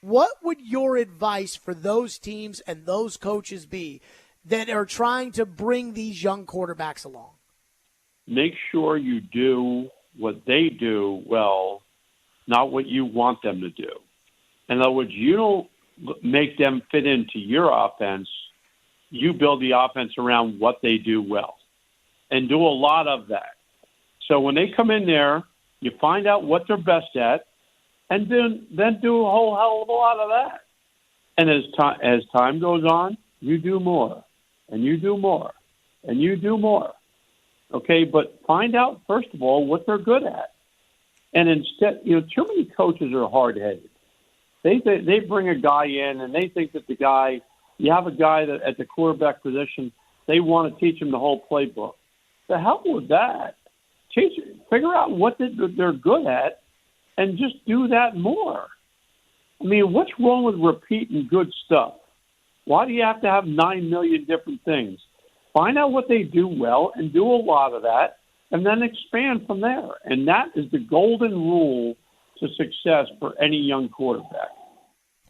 What would your advice for those teams and those coaches be that are trying to bring these young quarterbacks along? Make sure you do what they do well, not what you want them to do. In other words, you don't make them fit into your offense. You build the offense around what they do well and do a lot of that. So when they come in there, you find out what they're best at and then do a whole hell of a lot of that. And as time goes on, you do more and you do more and you do more. Okay, but find out, first of all, what they're good at. And instead, too many coaches are hard-headed. They bring a guy in and they think that you have a guy that at the quarterback position, they want to teach him the whole playbook. The hell with that. Figure out what they're good at and just do that more. I mean, what's wrong with repeating good stuff? Why do you have to have 9 million different things? Find out what they do well and do a lot of that and then expand from there. And that is the golden rule to success for any young quarterback.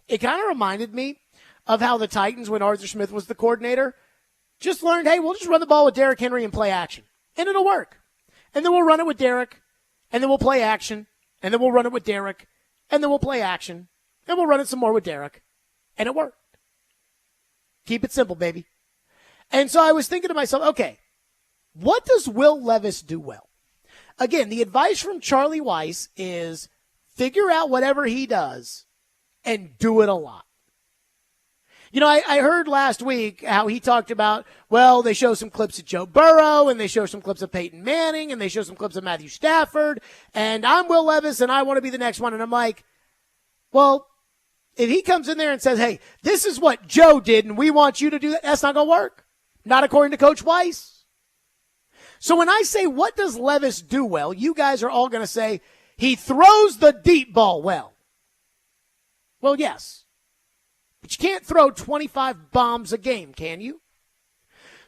It kind of reminded me of how the Titans, when Arthur Smith was the coordinator, just learned, hey, we'll just run the ball with Derrick Henry and play action. And it'll work. And then we'll run it with Derrick, and then we'll play action, and then we'll run it with Derrick, and then we'll play action, and we'll run it some more with Derrick. And it worked. Keep it simple, baby. And so I was thinking to myself, okay, what does Will Levis do well? Again, the advice from Charlie Weiss is figure out whatever he does and do it a lot. I heard last week how he talked about, well, they show some clips of Joe Burrow, and they show some clips of Peyton Manning, and they show some clips of Matthew Stafford, and I'm Will Levis, and I want to be the next one. And I'm like, well, if he comes in there and says, hey, this is what Joe did, and we want you to do that, that's not going to work. Not according to Coach Weiss. So when I say, what does Levis do well, you guys are all going to say, he throws the deep ball well. Well, yes. But you can't throw 25 bombs a game, can you?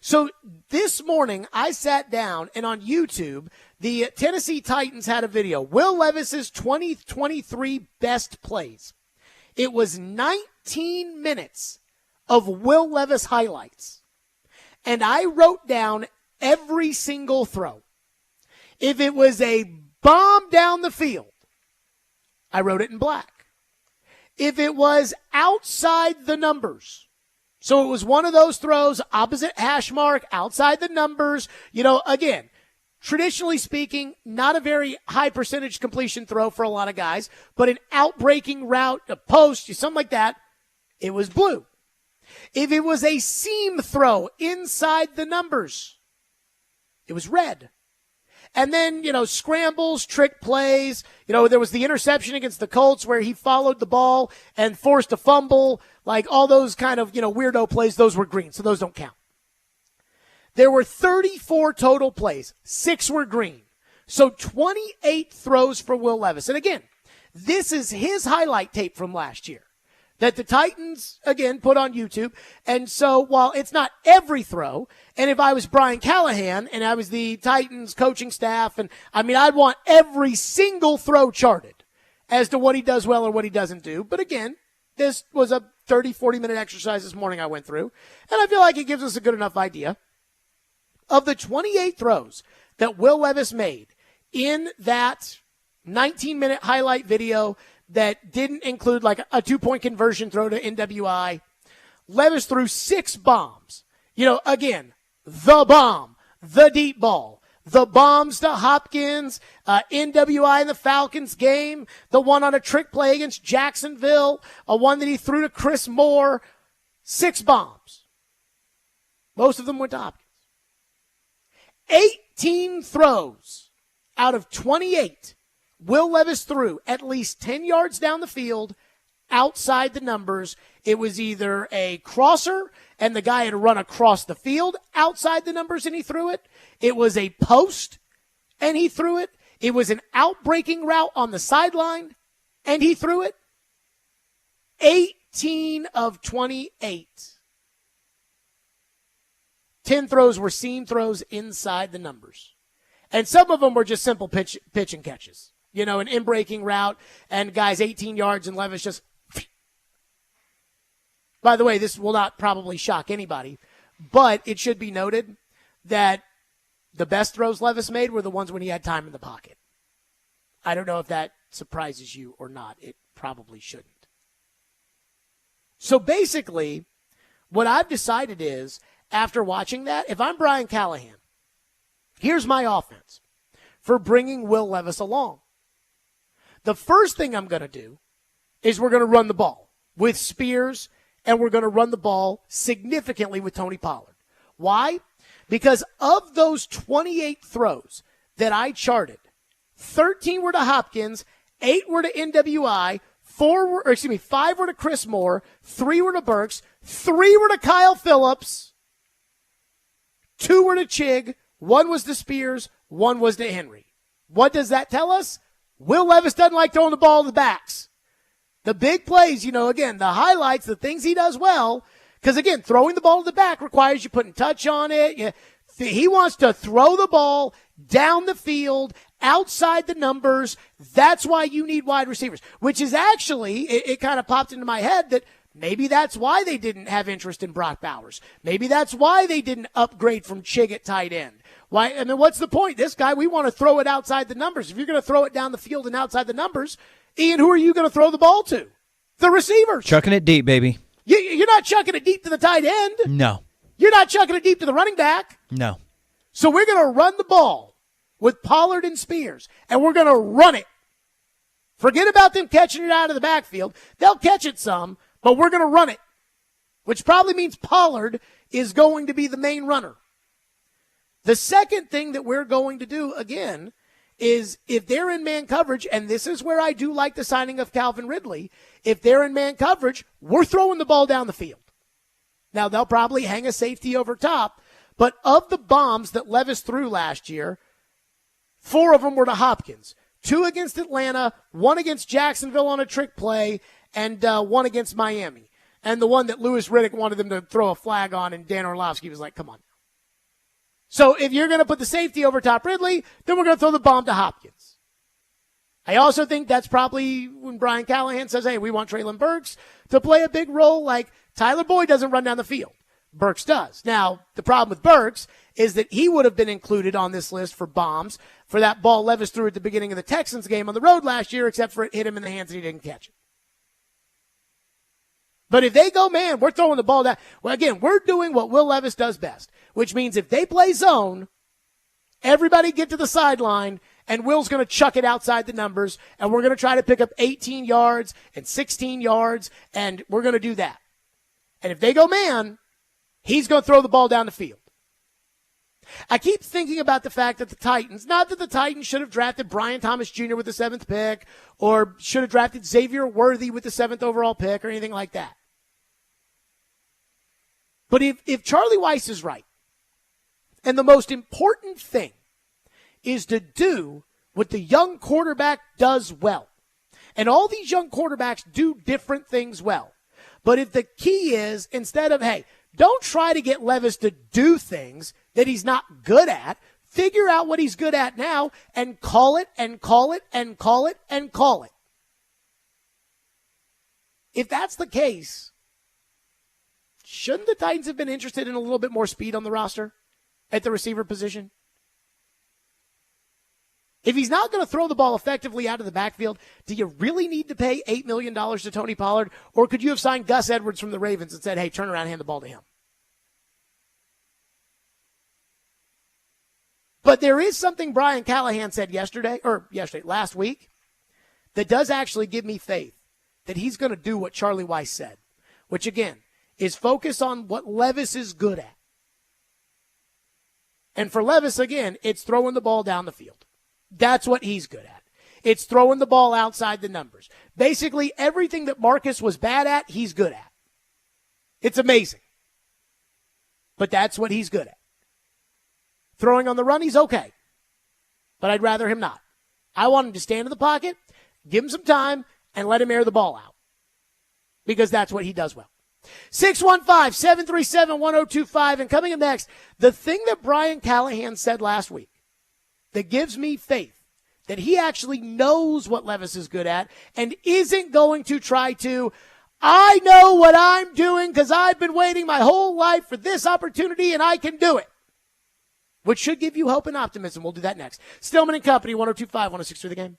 So this morning, I sat down, and on YouTube, the Tennessee Titans had a video. Will Levis's 2023 best plays. It was 19 minutes of Will Levis highlights. And I wrote down every single throw. If it was a bomb down the field, I wrote it in black. If it was outside the numbers, so it was one of those throws, opposite hash mark, outside the numbers, again, traditionally speaking, not a very high percentage completion throw for a lot of guys, but an outbreaking route, a post, something like that, it was blue. If it was a seam throw inside the numbers, it was red. And then, scrambles, trick plays. There was the interception against the Colts where he followed the ball and forced a fumble. Like all those kind of, weirdo plays, those were green, so those don't count. There were 34 total plays. 6 were green. So 28 throws for Will Levis. And again, this is his highlight tape from last year that the Titans, again, put on YouTube. And so while it's not every throw, and if I was Brian Callahan and I was the Titans coaching staff, and I'd want every single throw charted as to what he does well or what he doesn't do. But again, this was a 30, 40-minute exercise this morning I went through, and I feel like it gives us a good enough idea. Of the 28 throws that Will Levis made in that 19-minute highlight video that didn't include like a 2-point conversion throw to NWI, Levis threw 6 bombs. Again, the bomb, the deep ball, the bombs to Hopkins, NWI in the Falcons game, the one on a trick play against Jacksonville, a one that he threw to Chris Moore. 6 bombs. Most of them went to Hopkins. 18 throws out of 28 Will Levis threw at least 10 yards down the field outside the numbers. It was either a crosser and the guy had run across the field outside the numbers and he threw it. It was a post and he threw it. It was an out-breaking route on the sideline and he threw it. 18 of 28. 10 throws were seam throws inside the numbers. And some of them were just simple pitch and catches. An in-breaking route, and guys 18 yards, and Levis just... By the way, this will not probably shock anybody, but it should be noted that the best throws Levis made were the ones when he had time in the pocket. I don't know if that surprises you or not. It probably shouldn't. So basically, what I've decided is, after watching that, if I'm Brian Callahan, here's my offense for bringing Will Levis along. The first thing I'm going to do is we're going to run the ball with Spears, and we're going to run the ball significantly with Tony Pollard. Why? Because of those 28 throws that I charted, 13 were to Hopkins, 8 were to NWI, 5 were to Chris Moore, 3 were to Burks, 3 were to Kyle Phillips, 2 were to Chig, 1 was to Spears, 1 was to Henry. What does that tell us? Will Levis doesn't like throwing the ball to the backs. The big plays, again, the highlights, the things he does well, because, again, throwing the ball to the back requires you putting touch on it. He wants to throw the ball down the field, outside the numbers. That's why you need wide receivers, which is actually, it kind of popped into my head that maybe that's why they didn't have interest in Brock Bowers. Maybe that's why they didn't upgrade from Chig at tight end. Why? What's the point? This guy, we want to throw it outside the numbers. If you're going to throw it down the field and outside the numbers, Ian, who are you going to throw the ball to? The receivers. Chucking it deep, baby. You're not chucking it deep to the tight end. No. You're not chucking it deep to the running back. No. So we're going to run the ball with Pollard and Spears, and we're going to run it. Forget about them catching it out of the backfield. They'll catch it some, but we're going to run it, which probably means Pollard is going to be the main runner. The second thing that we're going to do, again, is if they're in man coverage, and this is where I do like the signing of Calvin Ridley, if they're in man coverage, we're throwing the ball down the field. Now, they'll probably hang a safety over top, but of the bombs that Levis threw last year, 4 of them were to Hopkins. 2 against Atlanta, 1 against Jacksonville on a trick play, and 1 against Miami. And the one that Louis Riddick wanted them to throw a flag on, and Dan Orlovsky was like, come on. So if you're going to put the safety over top Ridley, then we're going to throw the bomb to Hopkins. I also think that's probably when Brian Callahan says, hey, we want Treylon Burks to play a big role. Like Tyler Boyd doesn't run down the field. Burks does. Now, the problem with Burks is that he would have been included on this list for bombs for that ball Levis threw at the beginning of the Texans game on the road last year, except for it hit him in the hands and he didn't catch it. But if they go, man, we're throwing the ball down. Well, again, we're doing what Will Levis does best, which means if they play zone, everybody get to the sideline, and Will's going to chuck it outside the numbers, and we're going to try to pick up 18 yards and 16 yards, and we're going to do that. And if they go man, he's going to throw the ball down the field. I keep thinking about the fact that the Titans, not that the Titans should have drafted Brian Thomas Jr. with the 7th pick or should have drafted Xavier Worthy with the 7th overall pick or anything like that. But if Charlie Weiss is right, and the most important thing is to do what the young quarterback does well, and all these young quarterbacks do different things well. But if the key is, instead of, hey, don't try to get Levis to do things that he's not good at, figure out what he's good at now and call it and call it and call it and call it. If that's the case, shouldn't the Titans have been interested in a little bit more speed on the roster at the receiver position? If he's not going to throw the ball effectively out of the backfield, do you really need to pay $8 million to Tony Pollard? Or could you have signed Gus Edwards from the Ravens and said, hey, turn around and hand the ball to him? But there is something Brian Callahan said last week, that does actually give me faith that he's going to do what Charlie Weiss said, which, again, is focus on what Levis is good at. And for Levis, again, it's throwing the ball down the field. That's what he's good at. It's throwing the ball outside the numbers. Basically, everything that Marcus was bad at, he's good at. It's amazing. But that's what he's good at. Throwing on the run, he's okay. But I'd rather him not. I want him to stand in the pocket, give him some time, and let him air the ball out. Because that's what he does well. 615-737-1025. And coming up next, the thing that Brian Callahan said last week that gives me faith that he actually knows what Levis is good at and isn't going to try to, I know what I'm doing because I've been waiting my whole life for this opportunity and I can do it. Which should give you hope and optimism. We'll do that next. Stillman and Company, 102.5, 106 The Game.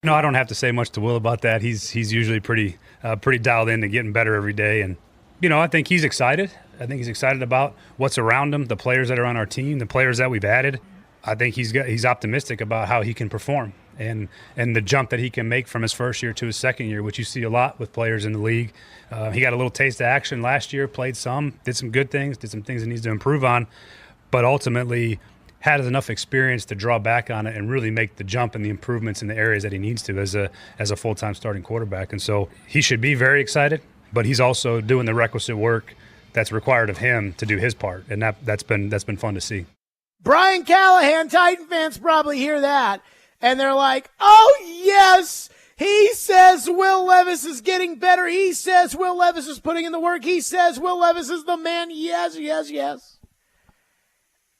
No, I don't have to say much to Will about that. He's usually pretty dialed in to getting better every day. And, I think he's excited. I think he's excited about what's around him, the players that are on our team, the players that we've added. I think he's optimistic about how he can perform and the jump that he can make from his first year to his second year, which you see a lot with players in the league. He got a little taste of action last year, played some, did some good things, did some things he needs to improve on, but ultimately had enough experience to draw back on it and really make the jump and the improvements in the areas that he needs to as a full-time starting quarterback. And so he should be very excited, but he's also doing the requisite work that's required of him to do his part, and that's been fun to see. Brian Callahan, Titan fans probably hear that, and they're like, oh, yes, he says Will Levis is getting better. He says Will Levis is putting in the work. He says Will Levis is the man. Yes, yes, yes.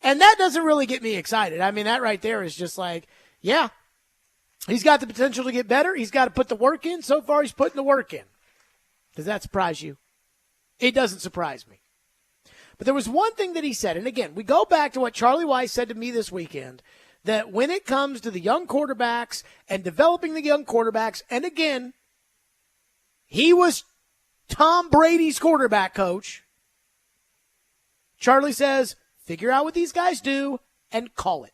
And that doesn't really get me excited. I mean, that right there is just like, yeah, he's got the potential to get better. He's got to put the work in. So far, he's putting the work in. Does that surprise you? It doesn't surprise me. But there was one thing that he said, and again, we go back to what Charlie Weiss said to me this weekend, that when it comes to the young quarterbacks and developing the young quarterbacks, and again, he was Tom Brady's quarterback coach. Charlie says, figure out what these guys do and call it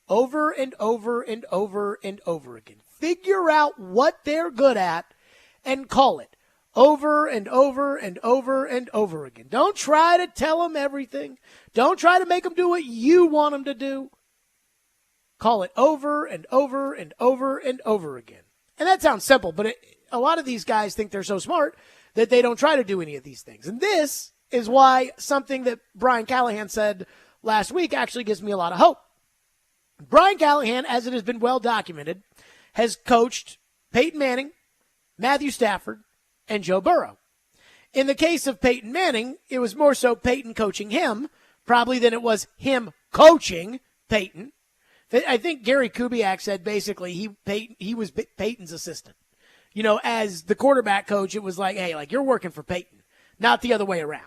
over and over and over and over again. Figure out what they're good at and call it over and over and over and over again. Don't try to tell them everything. Don't try to make them do what you want them to do. Call it over and over and over and over again. And that sounds simple, but a lot of these guys think they're so smart that they don't try to do any of these things. And this is why something that Brian Callahan said last week actually gives me a lot of hope. Brian Callahan, as it has been well documented, has coached Peyton Manning, Matthew Stafford, and Joe Burrow. In the case of Peyton Manning, it was more so Peyton coaching him, probably than it was him coaching Peyton. I think Gary Kubiak said basically he was Peyton's assistant. As the quarterback coach, it was like, hey, like you're working for Peyton, not the other way around.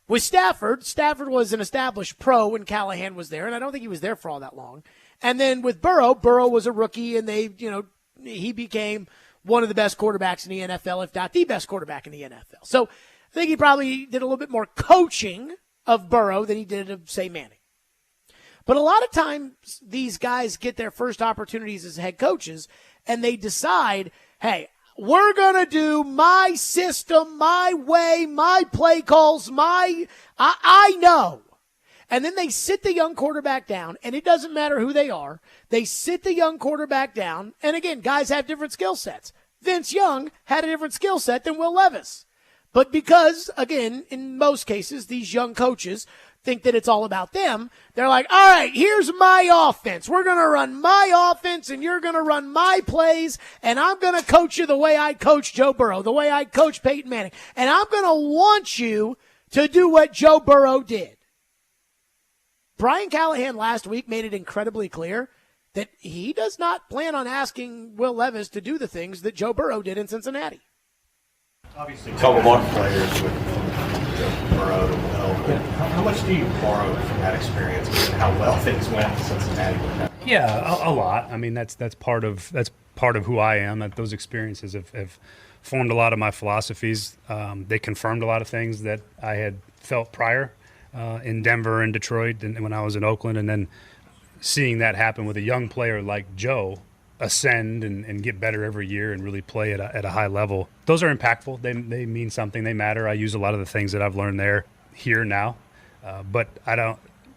With Stafford was an established pro when Callahan was there, and I don't think he was there for all that long. And then with Burrow was a rookie, and he became one of the best quarterbacks in the NFL, if not the best quarterback in the NFL. So I think he probably did a little bit more coaching of Burrow than he did of, say, Manning. But a lot of times these guys get their first opportunities as head coaches, and they decide, hey, we're going to do my system, my way, my play calls, I know. And then they sit the young quarterback down, and it doesn't matter who they are. They sit the young quarterback down, and again, guys have different skill sets. Vince Young had a different skill set than Will Levis. But because, again, in most cases, these young coaches think that it's all about them, they're like, all right, here's my offense. We're going to run my offense, and you're going to run my plays, and I'm going to coach you the way I coach Joe Burrow, the way I coach Peyton Manning. And I'm going to want you to do what Joe Burrow did. Brian Callahan last week made it incredibly clear that he does not plan on asking Will Levis to do the things that Joe Burrow did in Cincinnati. Obviously, tell a lot of players with Joe Burrow to Will. How much do you borrow from that experience and how well things went in Cincinnati with that? Yeah, a lot. I mean, that's part of who I am. That those experiences have formed a lot of my philosophies. They confirmed a lot of things that I had felt prior in Denver and Detroit and when I was in Oakland, and then seeing that happen with a young player like Joe ascend and get better every year and really play at a high level. Those are impactful. They mean something. They matter. I use a lot of the things that I've learned there here now, but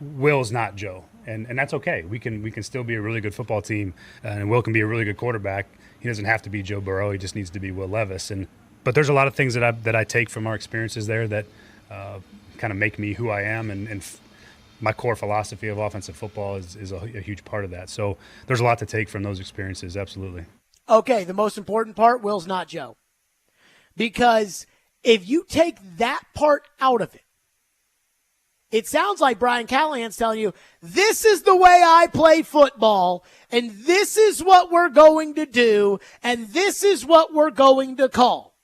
Will's not Joe, and that's okay. We can still be a really good football team, and Will can be a really good quarterback. He doesn't have to be Joe Burrow. He just needs to be Will Levis. But there's a lot of things that I take from our experiences there that kind of make me who I am, and my core philosophy of offensive football is a huge part of that. So there's a lot to take from those experiences, absolutely. Okay, the most important part, Will's not Joe. Because if you take that part out of it, it sounds like Brian Callahan's telling you, this is the way I play football, and this is what we're going to do, and this is what we're going to call.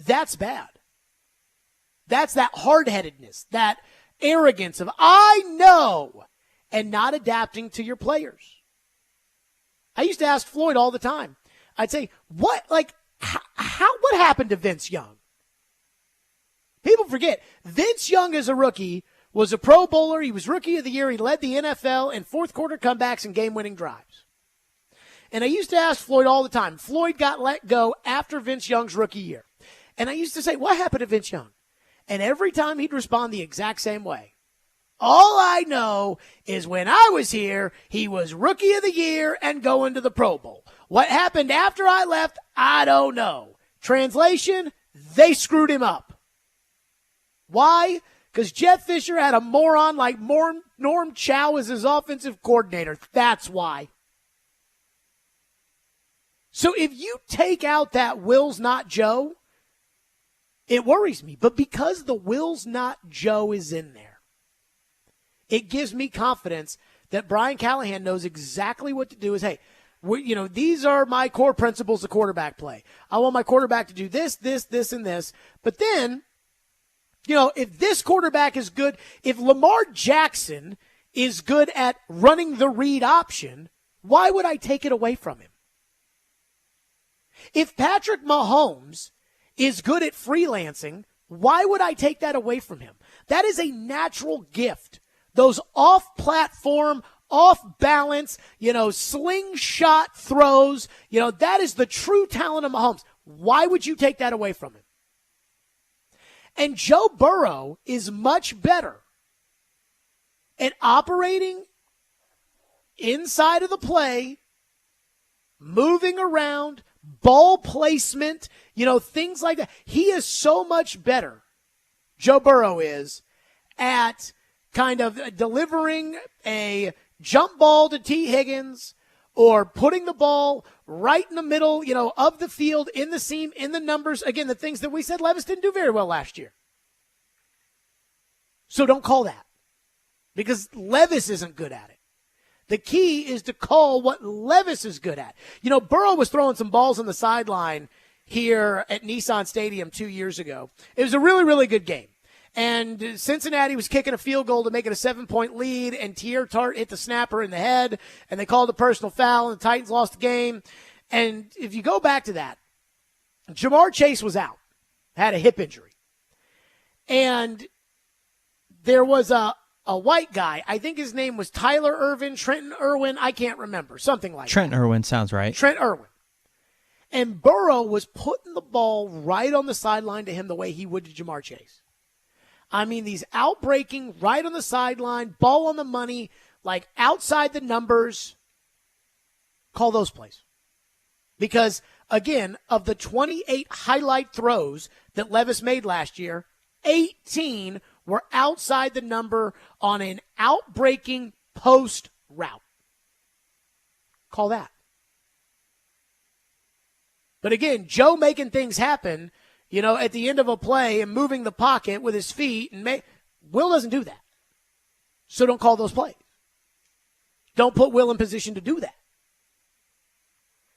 That's bad. That's that hard-headedness, that arrogance of I know, and not adapting to your players. I used to ask Floyd all the time. I'd say, what happened to Vince Young? People forget, Vince Young as a rookie was a Pro Bowler. He was Rookie of the Year. He led the NFL in fourth quarter comebacks and game-winning drives. And I used to ask Floyd all the time. Floyd got let go after Vince Young's rookie year. And I used to say, what happened to Vince Young? And every time he'd respond the exact same way. All I know is when I was here, he was Rookie of the Year and going to the Pro Bowl. What happened after I left, I don't know. Translation, they screwed him up. Why? Because Jeff Fisher had a moron like Norm Chow as his offensive coordinator. That's why. So if you take out that Will's not Joe, it worries me. But because the Will's not Joe is in there, it gives me confidence that Brian Callahan knows exactly what to do. Is, hey, these are my core principles of quarterback play. I want my quarterback to do this, this, this, and this. But then, if this quarterback is good, if Lamar Jackson is good at running the read option, why would I take it away from him? If Patrick Mahomes is good at freelancing, why would I take that away from him? That is a natural gift. Those off-platform, off-balance, slingshot throws, that is the true talent of Mahomes. Why would you take that away from him? And Joe Burrow is much better at operating inside of the play, moving around, ball placement, things like that. He is so much better, Joe Burrow is, at kind of delivering a jump ball to T. Higgins or putting the ball right in the middle, of the field, in the seam, in the numbers. Again, the things that we said Levis didn't do very well last year. So don't call that because Levis isn't good at it. The key is to call what Levis is good at. Burrow was throwing some balls on the sideline here at Nissan Stadium 2 years ago. It was a really, really good game. And Cincinnati was kicking a field goal to make it a 7-point lead, and Tier Tart hit the snapper in the head, and they called a personal foul, and the Titans lost the game. And if you go back to that, Jamar Chase was out, had a hip injury. And there was a white guy. I think his name was Tyler Irvin, Trenton Irwin. I can't remember. Something like Trent that. Irwin sounds right. Trent Irwin. And Burrow was putting the ball right on the sideline to him the way he would to Jamar Chase. I mean, these outbreaking, right on the sideline, ball on the money, like outside the numbers. Call those plays. Because, again, of the 28 highlight throws that Levis made last year, 18 were outside the number on an outbreaking post route. Call that. But again, Joe making things happen, at the end of a play and moving the pocket with his feet. And Will doesn't do that. So don't call those plays. Don't put Will in position to do that.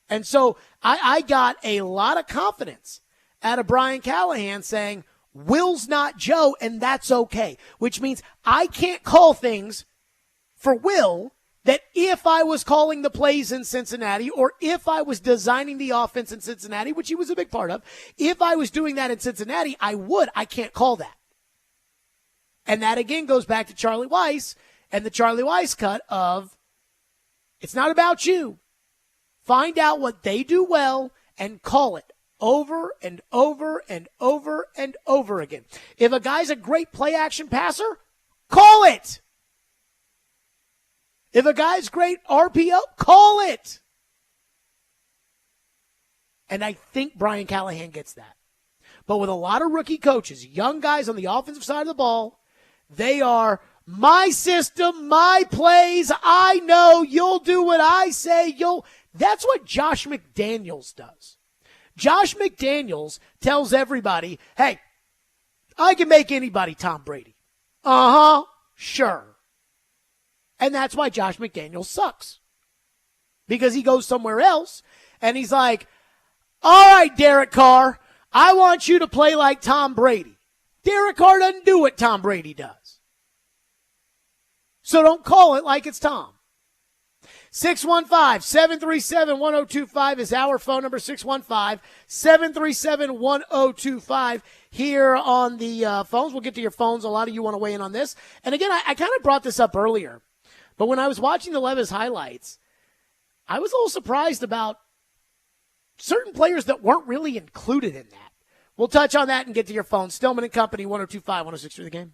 And so I got a lot of confidence out of Brian Callahan saying, Will's not Joe, and that's okay. Which means I can't call things for Will that if I was calling the plays in Cincinnati or if I was designing the offense in Cincinnati, which he was a big part of, if I was doing that in Cincinnati, I would. I can't call that. And that, again, goes back to Charlie Weiss and the Charlie Weiss cut of, it's not about you. Find out what they do well and call it over and over and over and over again. If a guy's a great play-action passer, call it. If a guy's great RPO, call it. And I think Brian Callahan gets that. But with a lot of rookie coaches, young guys on the offensive side of the ball, they are my system, my plays, I know, you'll do what I say, That's what Josh McDaniels does. Josh McDaniels tells everybody, hey, I can make anybody Tom Brady. Sure. And that's why Josh McDaniels sucks. Because he goes somewhere else, and he's like, all right, Derek Carr, I want you to play like Tom Brady. Derek Carr doesn't do what Tom Brady does. So don't call it like it's Tom. 615-737-1025 is our phone number, 615-737-1025 here on the phones. We'll get to your phones. A lot of you want to weigh in on this. And again, I kind of brought this up earlier, but when I was watching the Levis highlights, I was a little surprised about certain players that weren't really included in that. We'll touch on that and get to your phone. Stillman and Company, 102.5, 106.3 The Game.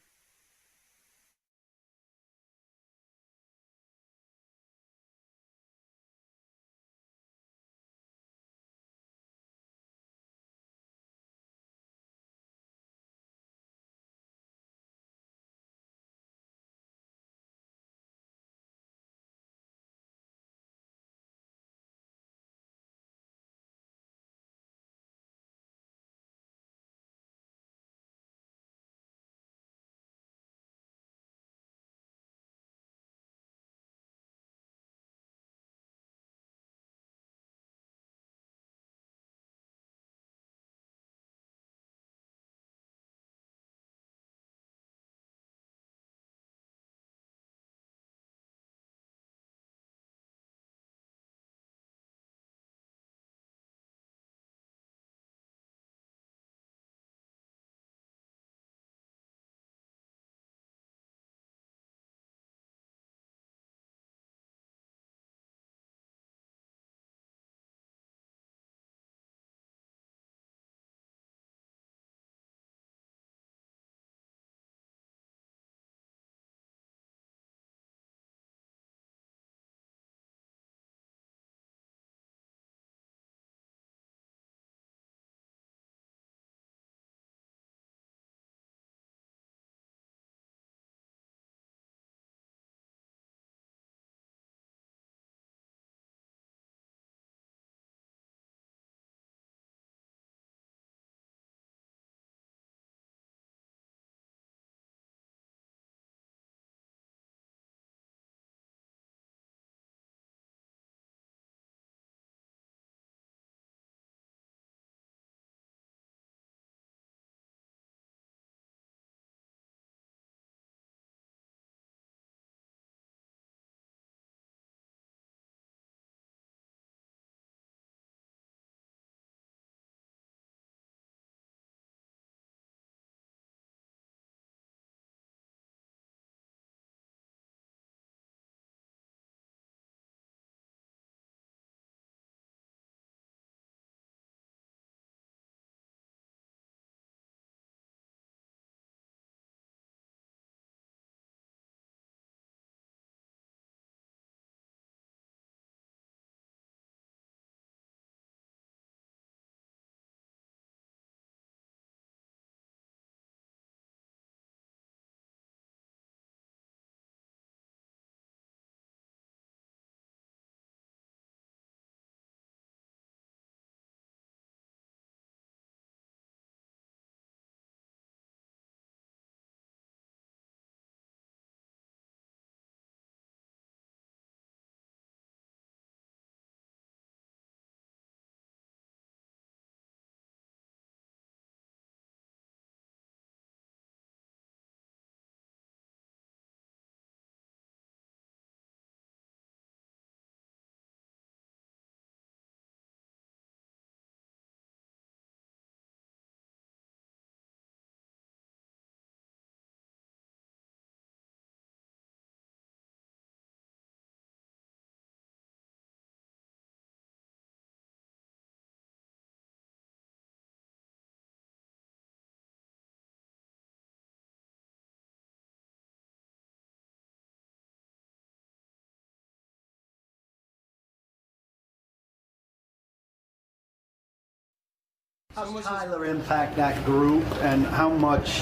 How's Tyler impact that group, and how much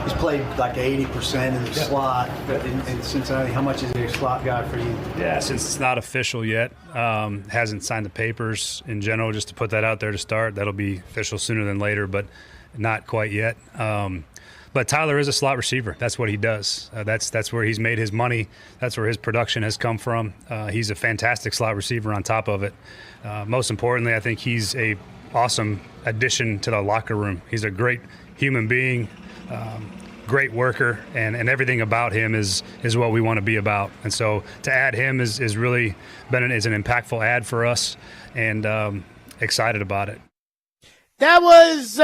he's played like 80% in the slot in Cincinnati? How much is he a slot guy for you? Yeah, since it's not official yet, hasn't signed the papers in general, just to put that out there to start. That'll be official sooner than later, but not quite yet. But Tyler is a slot receiver. That's what he does. That's where he's made his money. That's where his production has come from. He's a fantastic slot receiver on top of it. Most importantly, I think he's a awesome addition to the locker room. He's a great human being, great worker, and everything about him is what we want to be about. And so to add him is really is an impactful add for us, and excited about it. That was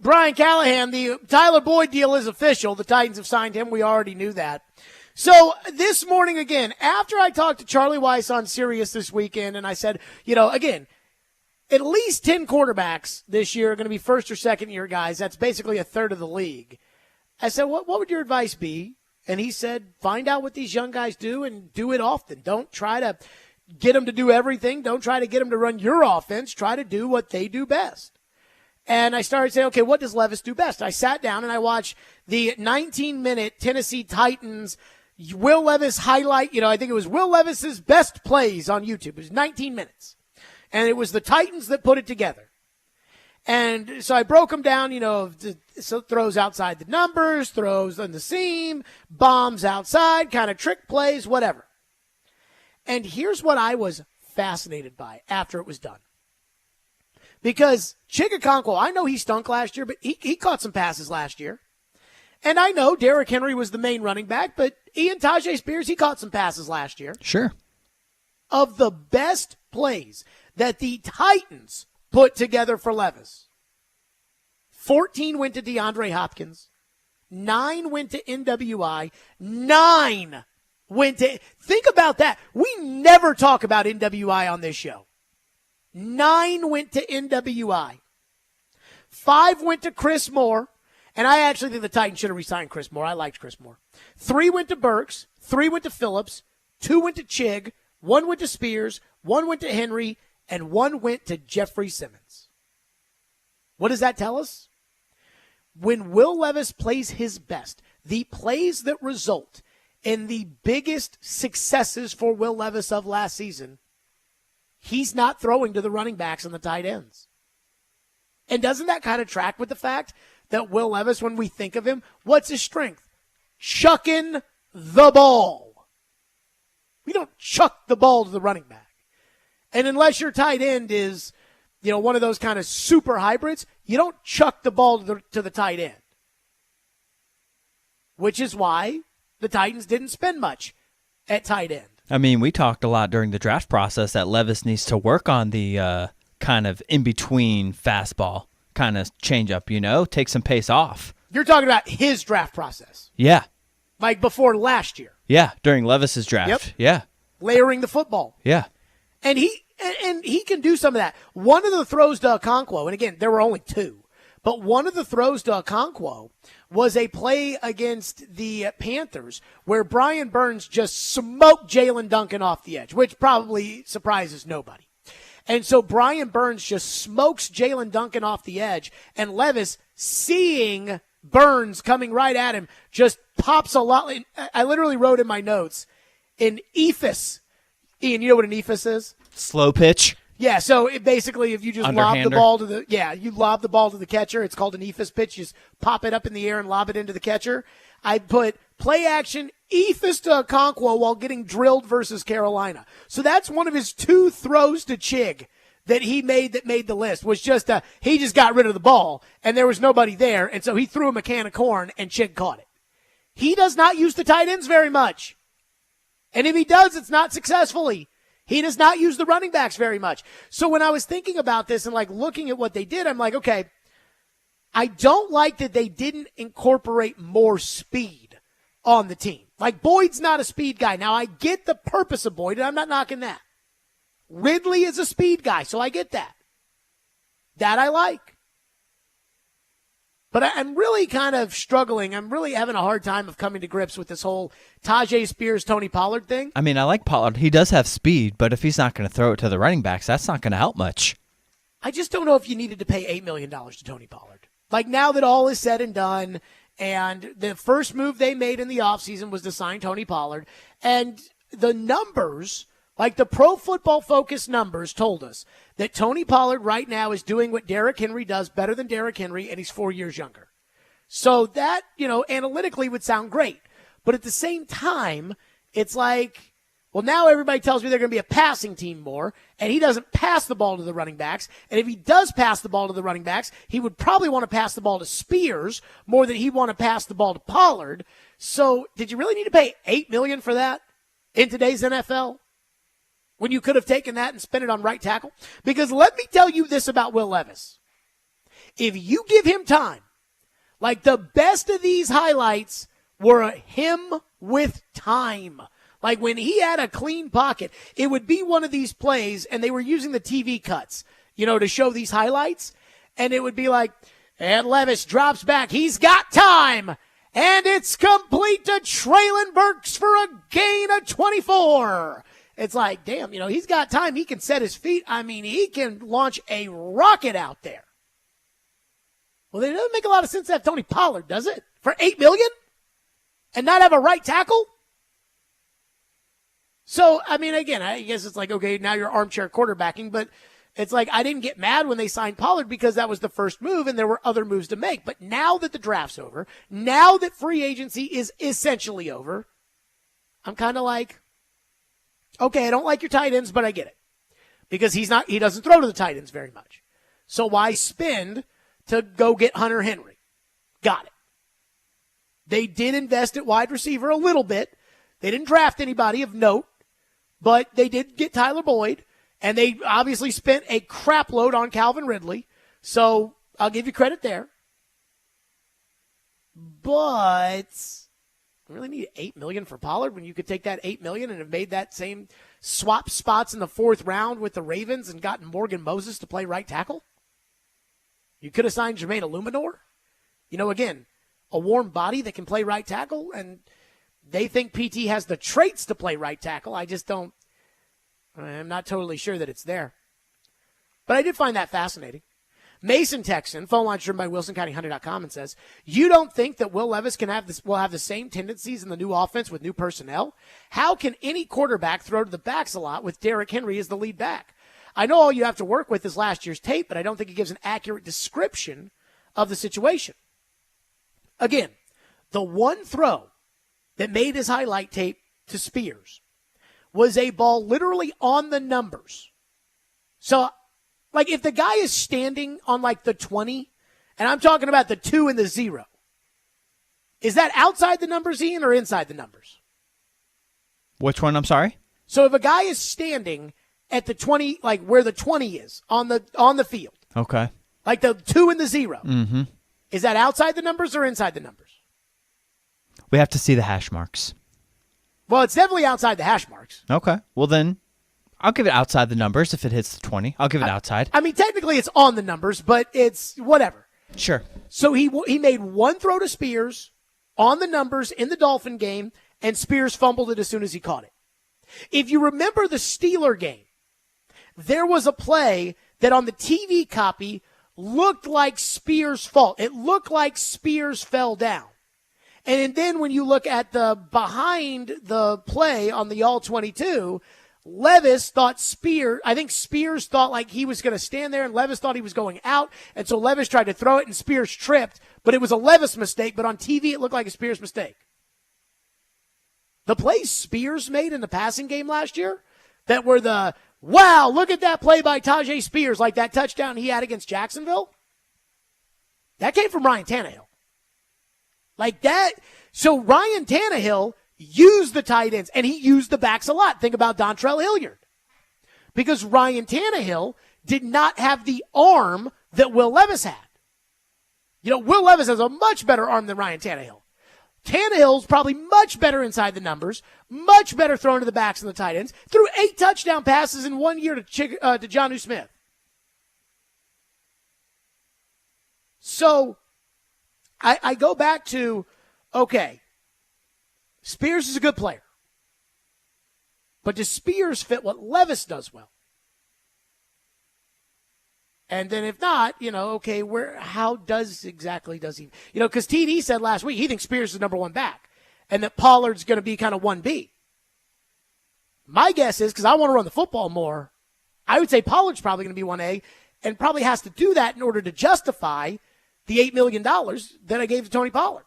Brian Callahan. The Tyler Boyd deal is official. The Titans have signed him. We already knew that. So this morning, again, after I talked to Charlie Weiss on Sirius this weekend, and I said, again, at least 10 quarterbacks this year are going to be first or second year guys. That's basically a third of the league. I said, what would your advice be? And he said, find out what these young guys do and do it often. Don't try to get them to do everything. Don't try to get them to run your offense. Try to do what they do best. And I started saying, okay, what does Levis do best? I sat down and I watched the 19-minute Tennessee Titans Will Levis highlight. I think it was Will Levis's best plays on YouTube. It was 19 minutes. And it was the Titans that put it together. And so I broke them down, so throws outside the numbers, throws on the seam, bombs outside, kind of trick plays, whatever. And here's what I was fascinated by after it was done. Because Chigakonkwo, I know he stunk last year, but he caught some passes last year. And I know Derrick Henry was the main running back, but Ian Tajay Spears, he caught some passes last year. Sure. Of the best plays that the Titans put together for Levis, 14 went to DeAndre Hopkins, 9 went to NWI, 9 went to, think about that. We never talk about NWI on this show. 9 went to NWI. 5 went to Chris Moore. And I actually think the Titans should have re-signed Chris Moore. I liked Chris Moore. 3 went to Burks. 3 went to Phillips. 2 went to Chig. 1 went to Spears. 1 went to Henry. And 1 went to Jeffrey Simmons. What does that tell us? When Will Levis plays his best, the plays that result in the biggest successes for Will Levis of last season, he's not throwing to the running backs and the tight ends. And doesn't that kind of track with the fact that Will Levis, when we think of him, what's his strength? Chucking the ball. We don't chuck the ball to the running back. And unless your tight end is, one of those kind of super hybrids, you don't chuck the ball to the tight end. Which is why the Titans didn't spend much at tight end. I mean, we talked a lot during the draft process that Levis needs to work on the kind of in-between fastball kind of changeup, take some pace off. You're talking about his draft process. Yeah. Like before last year. Yeah, during Levis's draft. Yep. Yeah. Layering the football. Yeah. And he can do some of that. One of the throws to Okonkwo, and again, there were only 2, but one of the throws to Okonkwo was a play against the Panthers where Brian Burns just smoked Jalen Duncan off the edge, which probably surprises nobody. And so Brian Burns just smokes Jalen Duncan off the edge, and Levis, seeing Burns coming right at him, just pops a lot. I literally wrote in my notes, an ephus. Ian, you know what an ephus is? Slow pitch. Yeah, so basically if you just lob the ball to the catcher, it's called an ephus pitch. You just pop it up in the air and lob it into the catcher. I put play action ephus to Okonkwo while getting drilled versus Carolina. So that's one of his 2 throws to Chig that he made that made the list, was just he just got rid of the ball and there was nobody there, and so he threw him a can of corn and Chig caught it. He does not use the tight ends very much. And if he does, it's not successfully. He does not use the running backs very much. So when I was thinking about this and looking at what they did, I'm like, okay, I don't like that they didn't incorporate more speed on the team. Boyd's not a speed guy. Now, I get the purpose of Boyd, and I'm not knocking that. Ridley is a speed guy, so I get that. That I like. But I'm really kind of struggling. I'm really having a hard time of coming to grips with this whole Tajay Spears, Tony Pollard thing. I mean, I like Pollard. He does have speed, but if he's not going to throw it to the running backs, that's not going to help much. I just don't know if you needed to pay $8 million to Tony Pollard. Now that all is said and done, and the first move they made in the offseason was to sign Tony Pollard, and the numbers, the Pro Football Focus numbers told us that Tony Pollard right now is doing what Derrick Henry does better than Derrick Henry, and he's 4 years younger. So that, analytically would sound great. But at the same time, it's Well, now everybody tells me they're going to be a passing team more, and he doesn't pass the ball to the running backs. And if he does pass the ball to the running backs, he would probably want to pass the ball to Spears more than he'd want to pass the ball to Pollard. So did you really need to pay $8 million for that in today's NFL when you could have taken that and spent it on right tackle? Because let me tell you this about Will Levis. If you give him time, like the best of these highlights were him with time. Like when he had a clean pocket, it would be one of these plays, and they were using the TV cuts, to show these highlights. And it would be like, and Levis drops back. He's got time. And it's complete to Traylon Burks for a gain of 24. It's like, damn, he's got time. He can set his feet. I mean, he can launch a rocket out there. Well, it doesn't make a lot of sense to have Tony Pollard, does it? For $8 million? And not have a right tackle? So, I mean, again, I guess it's like, okay, now you're armchair quarterbacking, but it's like I didn't get mad when they signed Pollard because that was the first move and there were other moves to make. But now that the draft's over, now that free agency is essentially over, I'm kind of like, okay, I don't like your tight ends, but I get it. Because he doesn't throw to the tight ends very much. So why spend to go get Hunter Henry? Got it. They did invest at wide receiver a little bit. They didn't draft anybody of note. But they did get Tyler Boyd, and they obviously spent a crap load on Calvin Ridley. So I'll give you credit there. But I really need $8 million for Pollard when you could take that $8 million and have made that same swap spots in the 4th round with the Ravens and gotten Morgan Moses to play right tackle. You could have signed Jermaine Illuminor. Again, a warm body that can play right tackle, and they think PT has the traits to play right tackle. I'm not totally sure that it's there. But I did find that fascinating. Mason Texan, phone line driven by WilsonCountyHunter.com, and says, you don't think that Will Levis will have the same tendencies in the new offense with new personnel? How can any quarterback throw to the backs a lot with Derrick Henry as the lead back? I know all you have to work with is last year's tape, but I don't think it gives an accurate description of the situation. Again, the one throw that made his highlight tape to Spears was a ball literally on the numbers. So, like, if the guy is standing on, like, the 20, and I'm talking about the 2 and the 0, is that outside the numbers, Ian, or inside the numbers? Which one? I'm sorry? So if a guy is standing at the 20, like where the 20 is on the field. Okay. Like the 2 and the 0. Mm-hmm. Is that outside the numbers or inside the numbers? We have to see the hash marks. Well, it's definitely outside the hash marks. Okay. Well, then I'll give it outside the numbers if it hits the 20. I'll give it outside. I mean, technically it's on the numbers, but it's whatever. Sure. So he made one throw to Spears on the numbers in the Dolphin game, and Spears fumbled it as soon as he caught it. If you remember the Steeler game, there was a play that on the TV copy looked like Spears' fault. It looked like Spears fell down. And then when you look at the behind the play on the All-22, Levis thought Spears thought like he was going to stand there, and Levis thought he was going out. And so Levis tried to throw it, and Spears tripped. But it was a Levis mistake, but on TV it looked like a Spears mistake. The plays Spears made in the passing game last year that were the, wow, look at that play by Tajay Spears, like that touchdown he had against Jacksonville. That came from Ryan Tannehill. Like that. So Ryan Tannehill used the tight ends, and he used the backs a lot. Think about Dontrell Hilliard. Because Ryan Tannehill did not have the arm that Will Levis had. Will Levis has a much better arm than Ryan Tannehill. Tannehill's probably much better inside the numbers, much better thrown to the backs and the tight ends, threw 8 touchdown passes in 1 year to Jonnu Smith. So I go back to, okay, Spears is a good player. But does Spears fit what Levis does well? And then if not, okay, how does he, because TD said last week he thinks Spears is the number 1 back and that Pollard's going to be kind of 1B. My guess is, because I want to run the football more, I would say Pollard's probably going to be 1A and probably has to do that in order to justify the $8 million that I gave to Tony Pollard.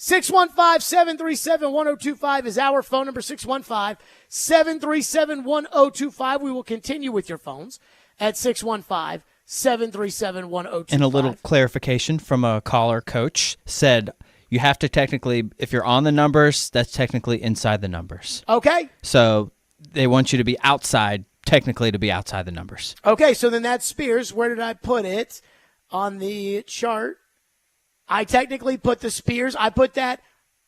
615-737-1025 is our phone number, 615-737-1025. We will continue with your phones at 615-737-1025. And a little clarification from a caller, Coach, said you have to technically, if you're on the numbers, that's technically inside the numbers. Okay. So they want you to be outside, technically to be outside the numbers. Okay, so then that's Spears. Where did I put it on the chart? I technically put the Spears. I put that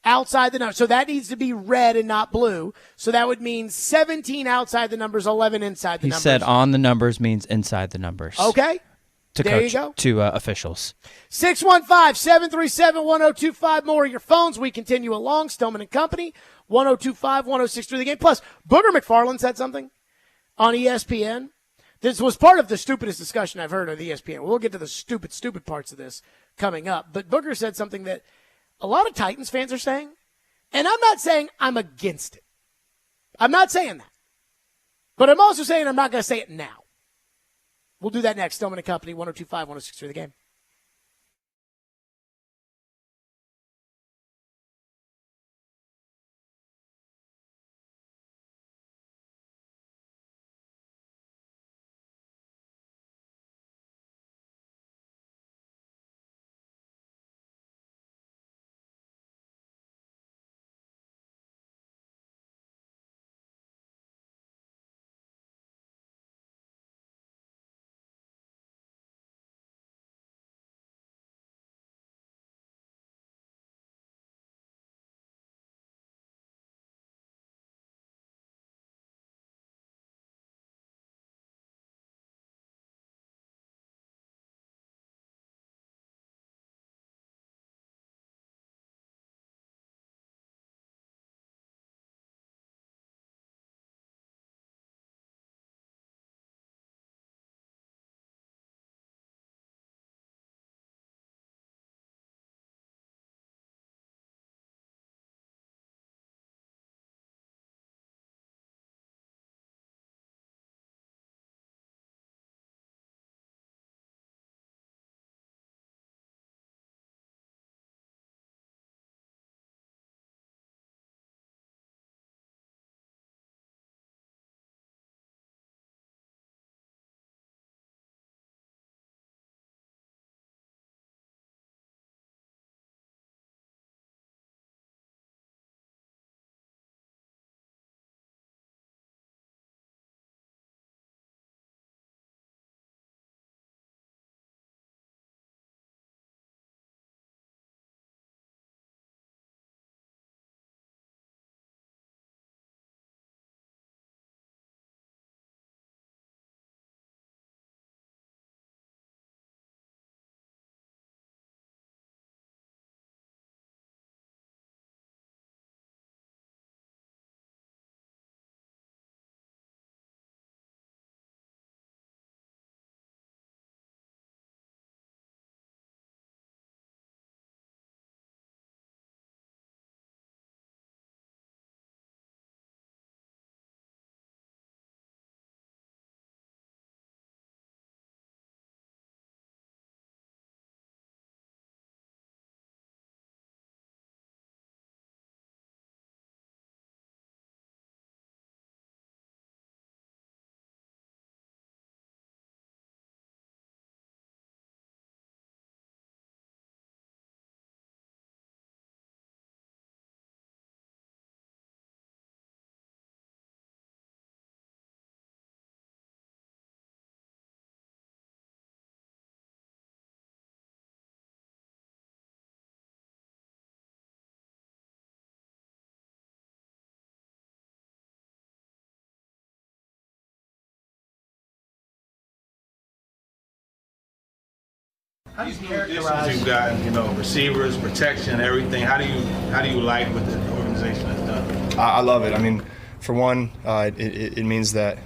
outside the numbers. So that needs to be red and not blue. So that would mean 17 outside the numbers, 11 inside the He numbers. said on the numbers means inside the numbers. Okay. To There coach, you go. to officials. 615-737-1025. More of your phones. We continue along. Stillman and Company, 1025, 1063 The Game. Plus, Booger McFarland said something on ESPN. This was part of the stupidest discussion I've heard on ESPN. We'll get to the stupid parts of this coming up. But Booger said something that a lot of Titans fans are saying, and I'm not saying I'm against it. I'm not saying that. But I'm also saying I'm not going to say it now. We'll do that next. Stillman and Company, 1025, 1063 The Game. These new additions you've got, receivers, protection, everything. How do you like what the organization has done? I love it. I mean, for one, it means that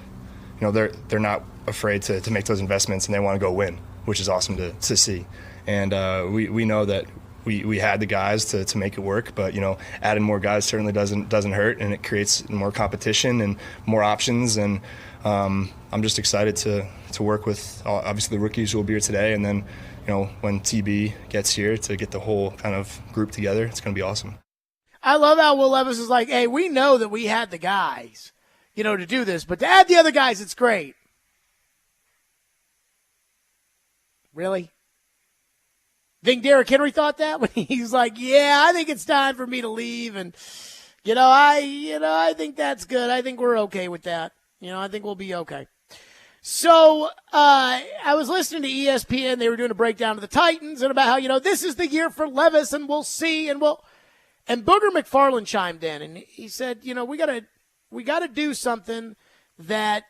they're not afraid to make those investments and they want to go win, which is awesome to see. And we know that we had the guys to make it work, but adding more guys certainly doesn't hurt, and it creates more competition and more options. And I'm just excited to work with obviously the rookies who will be here today, and then when TB gets here to get the whole kind of group together. It's going to be awesome. I love how Will Levis is like, hey, we know that we had the guys, to do this, but to add the other guys, it's great. Really? Think Derrick Henry thought that when he's like, yeah, I think it's time for me to leave, and I think that's good. I think we're okay with that. I think we'll be okay. So I was listening to ESPN. They were doing a breakdown of the Titans and about how this is the year for Levis, and we'll see, and Booger McFarland chimed in, and he said, we gotta do something that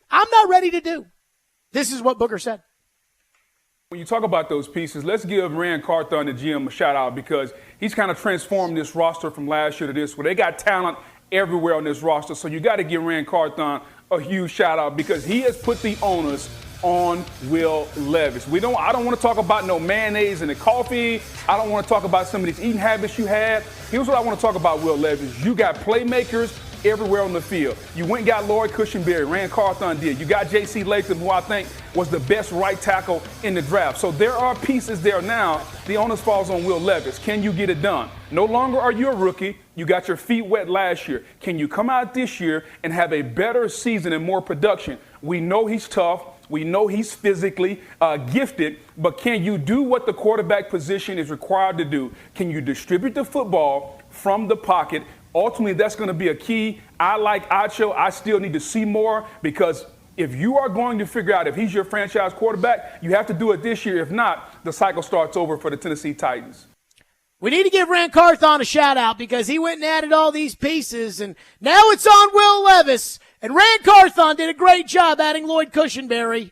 I'm not ready to do. This is what Booger said. When you talk about those pieces, let's give Rand Carthon, the GM, a shout out, because he's kind of transformed this roster from last year to this, where they got talent everywhere on this roster. So you got to give Rand Carthon a huge shout out, because he has put the onus on Will Levis. I don't want to talk about no mayonnaise in the coffee. I don't want to talk about some of these eating habits you had. Here's what I want to talk about, Will Levis. You got playmakers everywhere on the field. You went and got Lloyd Cushenberry. Rand Carthon did. You got J.C. Latham, who I think was the best right tackle in the draft. So there are pieces there now. The onus falls on Will Levis. Can you get it done? No longer are you a rookie. You got your feet wet last year. Can you come out this year and have a better season and more production? We know he's tough. We know he's physically gifted, but can you do what the quarterback position is required to do? Can you distribute the football from the pocket? Ultimately, that's going to be a key. I like Acho. I still need to see more, because if you are going to figure out if he's your franchise quarterback, you have to do it this year. If not, the cycle starts over for the Tennessee Titans. We need to give Rand Carthon a shout-out, because he went and added all these pieces, and now it's on Will Levis. And Rand Carthon did a great job adding Lloyd Cushenberry.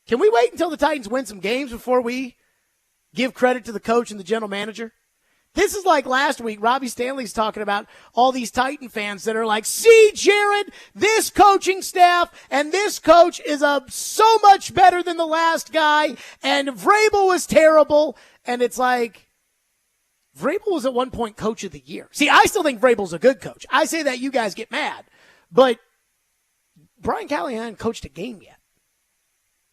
Can we wait until the Titans win some games before we give credit to the coach and the general manager? This is like last week. Robbie Stanley's talking about all these Titan fans that are like, see, Jared, this coaching staff and this coach is so much better than the last guy, and Vrabel was terrible. And it's like, Vrabel was at one point coach of the year. See, I still think Vrabel's a good coach. I say that, you guys get mad. But Brian Callahan hasn't coached a game yet.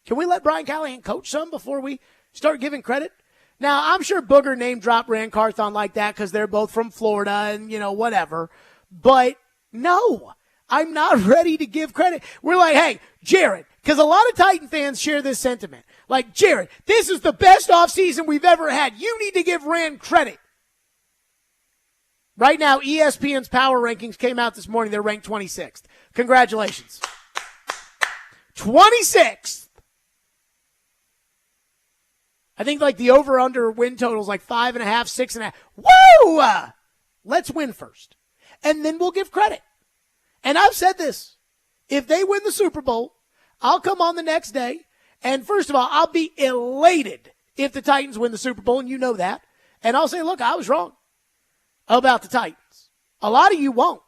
Can we let Brian Callahan coach some before we start giving credit? Now, I'm sure Booger name dropped Rand Carthon like that because they're both from Florida and, whatever. But no, I'm not ready to give credit. We're like, hey, Jared, because a lot of Titan fans share this sentiment. Like, Jared, this is the best offseason we've ever had. You need to give Rand credit. Right now, ESPN's power rankings came out this morning. They're ranked 26th. Congratulations. 26th. I think like the over-under win total is like 5.5, 6.5. Woo! Let's win first. And then we'll give credit. And I've said this. If they win the Super Bowl, I'll come on the next day. And first of all, I'll be elated if the Titans win the Super Bowl, and you know that. And I'll say, look, I was wrong about the Titans. A lot of you won't.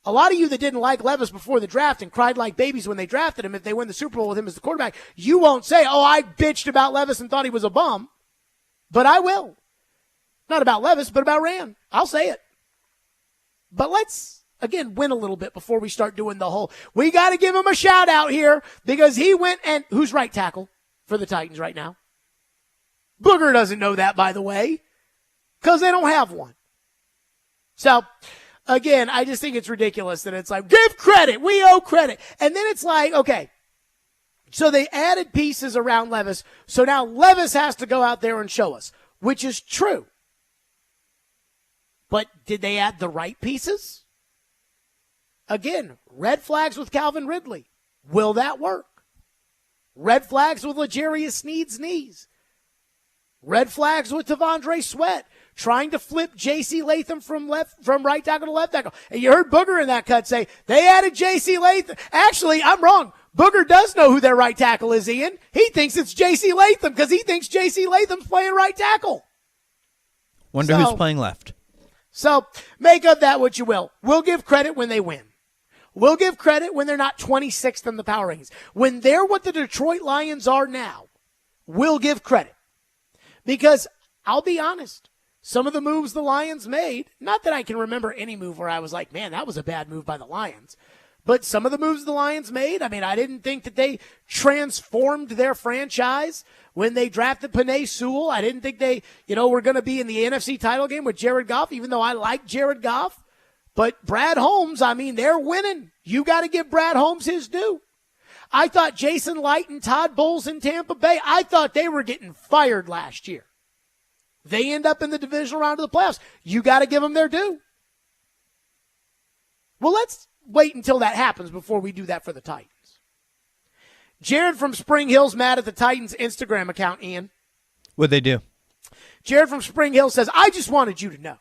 A lot of you that didn't like Levis before the draft and cried like babies when they drafted him, if they win the Super Bowl with him as the quarterback, you won't say, oh, I bitched about Levis and thought he was a bum. But I will. Not about Levis, but about Rand. I'll say it. But let's, again, win a little bit before we start doing the whole, we got to give him a shout out here because he went and, who's right tackle for the Titans right now? Booger doesn't know that, by the way, because they don't have one. So, again, I just think it's ridiculous that it's like, give credit. We owe credit. And then it's like, okay, so they added pieces around Levis. So now Levis has to go out there and show us, which is true. But did they add the right pieces? Again, red flags with Calvin Ridley. Will that work? Red flags with L'Jarius Sneed's knees. Red flags with T'Vondre Sweat. Trying to flip J.C. Latham from right tackle to left tackle. And you heard Booger in that cut say, they added J.C. Latham. Actually, I'm wrong. Booger does know who their right tackle is, Ian. He thinks it's J.C. Latham because he thinks J.C. Latham's playing right tackle. Wonder who's playing left. So make of that what you will. We'll give credit when they win. We'll give credit when they're not 26th in the power rankings. When they're what the Detroit Lions are now, we'll give credit. Because I'll be honest. Some of the moves the Lions made, not that I can remember any move where I was like, man, that was a bad move by the Lions. But some of the moves the Lions made, I mean, I didn't think that they transformed their franchise when they drafted Penei Sewell. I didn't think they, were going to be in the NFC title game with Jared Goff, even though I like Jared Goff. But Brad Holmes, I mean, they're winning. You got to give Brad Holmes his due. I thought Jason Light and Todd Bowles in Tampa Bay, I thought they were getting fired last year. They end up in the divisional round of the playoffs. You got to give them their due. Well, let's wait until that happens before we do that for the Titans. Jared from Spring Hill's mad at the Titans Instagram account, Ian. What'd they do? Jared from Spring Hill says, I just wanted you to know.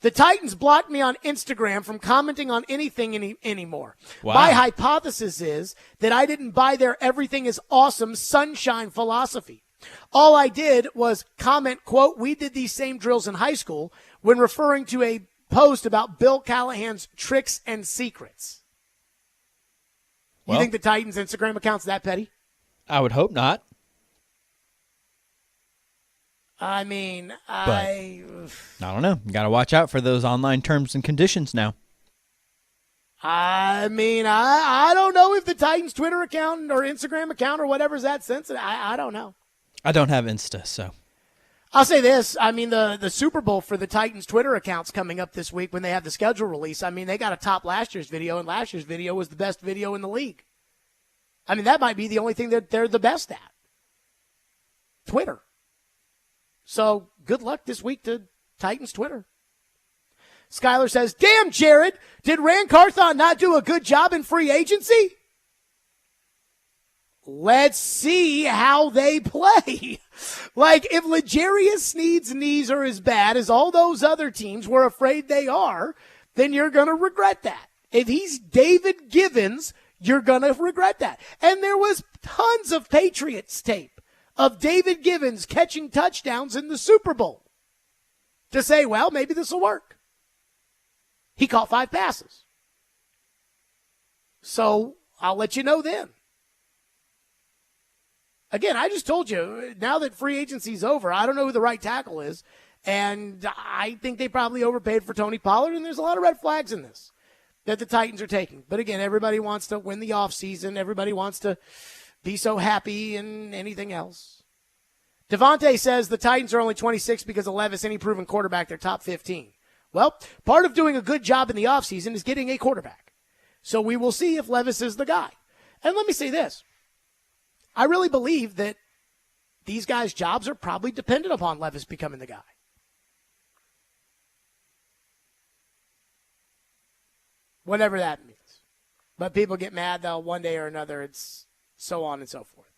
The Titans blocked me on Instagram from commenting on anything anymore. Wow. My hypothesis is that I didn't buy their everything is awesome sunshine philosophy. All I did was comment, quote, we did these same drills in high school when referring to a post about Bill Callahan's tricks and secrets. Well, you think the Titans Instagram account's that petty? I would hope not. I mean, I don't know. You got to watch out for those online terms and conditions now. I mean, I don't know if the Titans Twitter account or Instagram account or whatever's that sensitive. I don't know. I don't have Insta, so. I'll say this. I mean, the Super Bowl for the Titans Twitter account's coming up this week when they have the schedule release. I mean, they got to top last year's video, and last year's video was the best video in the league. I mean, that might be the only thing that they're the best at. Twitter. So good luck this week to Titans Twitter. Skylar says, damn, Jared, did Rand Carthon not do a good job in free agency? Let's see how they play. Like, if L'Jarius Sneed's knees are as bad as all those other teams were afraid they are, then you're going to regret that. If he's David Givens, you're going to regret that. And there was tons of Patriots tape of David Givens catching touchdowns in the Super Bowl to say, well, maybe this will work. He caught 5 passes. So I'll let you know then. Again, I just told you, now that free agency's over, I don't know who the right tackle is, and I think they probably overpaid for Tony Pollard, and there's a lot of red flags in this that the Titans are taking. But again, everybody wants to win the offseason. Everybody wants to be so happy and anything else. Devontae says the Titans are only 26 because of Levis. Any proven quarterback, they're top 15. Well, part of doing a good job in the offseason is getting a quarterback. So we will see if Levis is the guy. And let me say this. I really believe that these guys' jobs are probably dependent upon Levis becoming the guy. Whatever that means. But people get mad, though, one day or another. It's so on and so forth.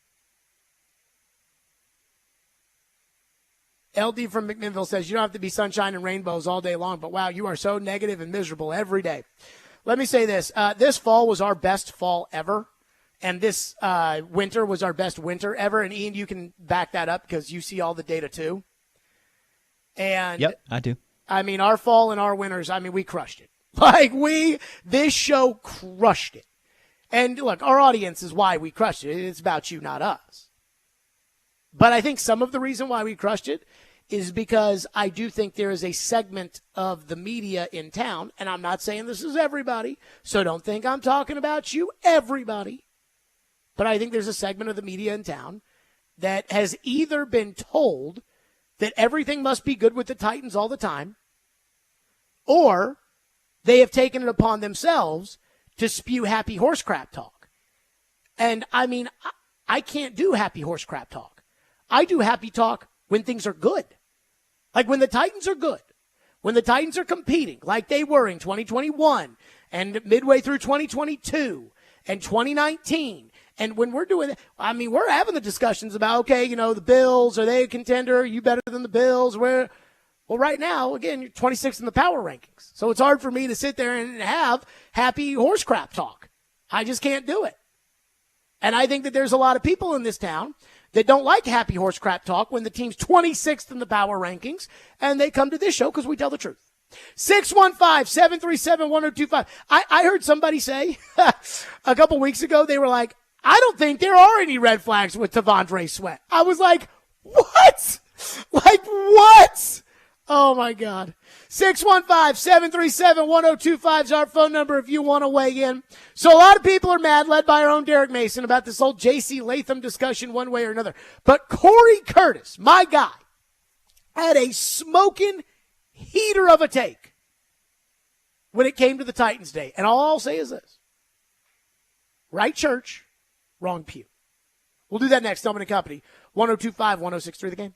LD from McMinnville says, you don't have to be sunshine and rainbows all day long, but wow, you are so negative and miserable every day. Let me say this. This fall was our best fall ever, and this winter was our best winter ever. And, Ian, you can back that up because you see all the data too. And yep, I do. I mean, our fall and our winters, I mean, we crushed it. Like, this show crushed it. And, look, our audience is why we crushed it. It's about you, not us. But I think some of the reason why we crushed it is because I do think there is a segment of the media in town, and I'm not saying this is everybody, so don't think I'm talking about you, everybody. But I think there's a segment of the media in town that has either been told that everything must be good with the Titans all the time, or they have taken it upon themselves to spew happy horse crap talk. And, I mean, I can't do happy horse crap talk. I do happy talk when things are good. Like when the Titans are good, when the Titans are competing like they were in 2021 and midway through 2022 and 2019. And when we're doing it, I mean, we're having the discussions about, okay, the Bills, are they a contender? Are you better than the Bills? Well, right now, again, you're 26th in the power rankings. So it's hard for me to sit there and have happy horse crap talk. I just can't do it. And I think that there's a lot of people in this town that don't like happy horse crap talk when the team's 26th in the power rankings, and they come to this show because we tell the truth. 615-737-1025. I heard somebody say a couple weeks ago, they were like, I don't think there are any red flags with T'Vondre Sweat. I was like, what? Like what? Oh, my God. 615-737-1025 is our phone number if you want to weigh in. So a lot of people are mad, led by our own Derek Mason, about this whole J.C. Latham discussion one way or another. But Corey Curtis, my guy, had a smoking heater of a take when it came to the Titans day. And all I'll say is this. Right church, wrong pew. We'll do that next. Stillman and Company, 102.5, 106.3 The Game.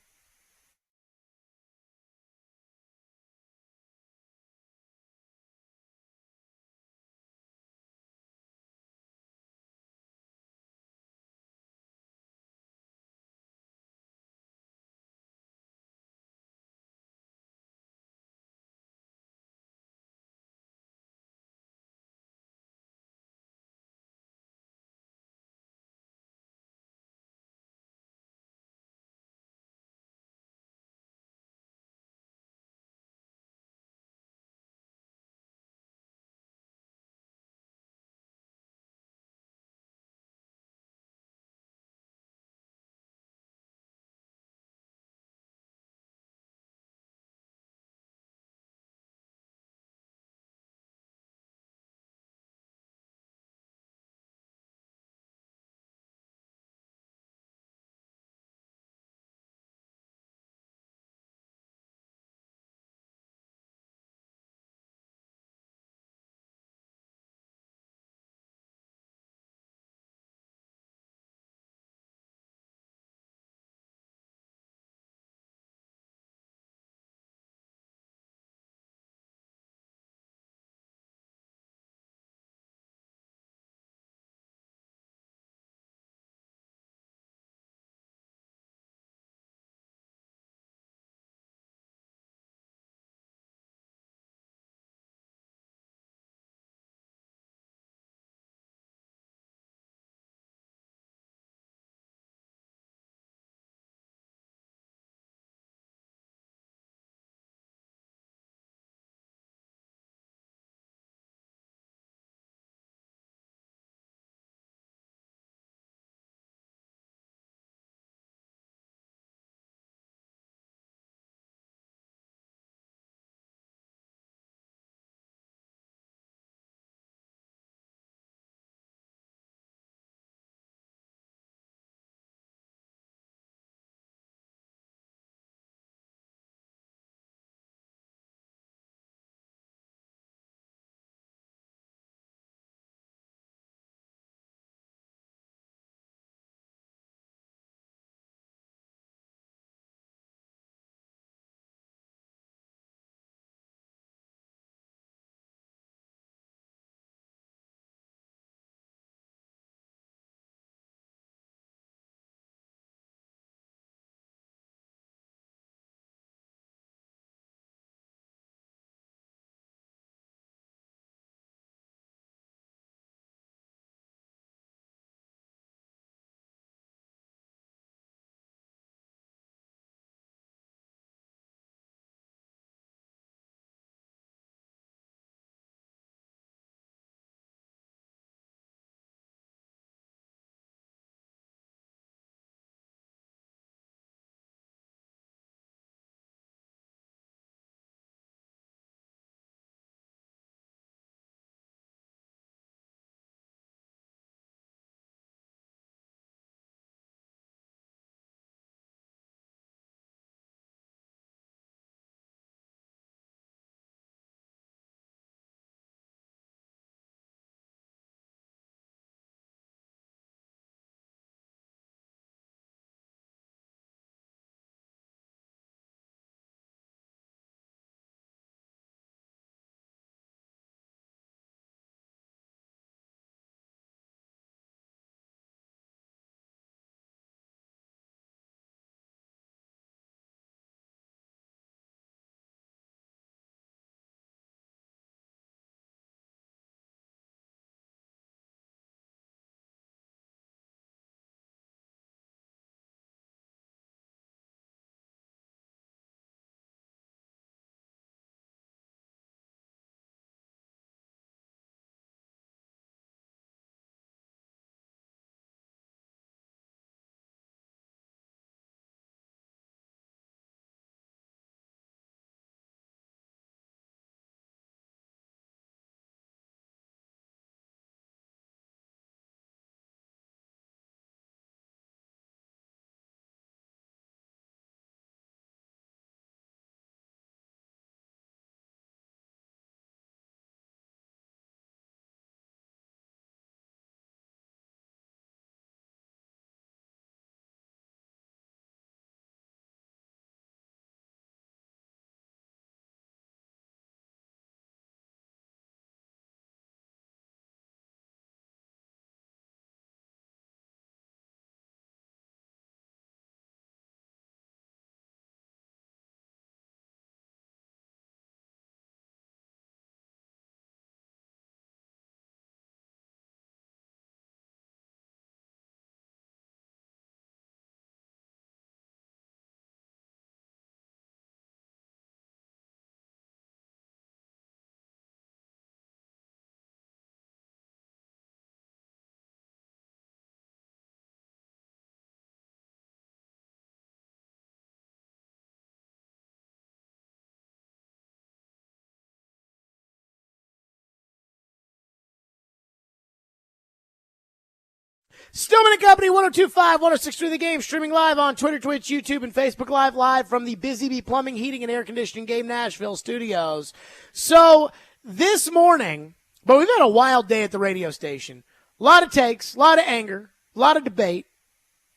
Stillman and Company, 102.5, 106.3 The Game, streaming live on Twitter, Twitch, YouTube, and Facebook live from the Busy Bee Plumbing, Heating, and Air Conditioning Game Nashville studios. So this morning, but we've had a wild day at the radio station. A lot of takes, a lot of anger, a lot of debate.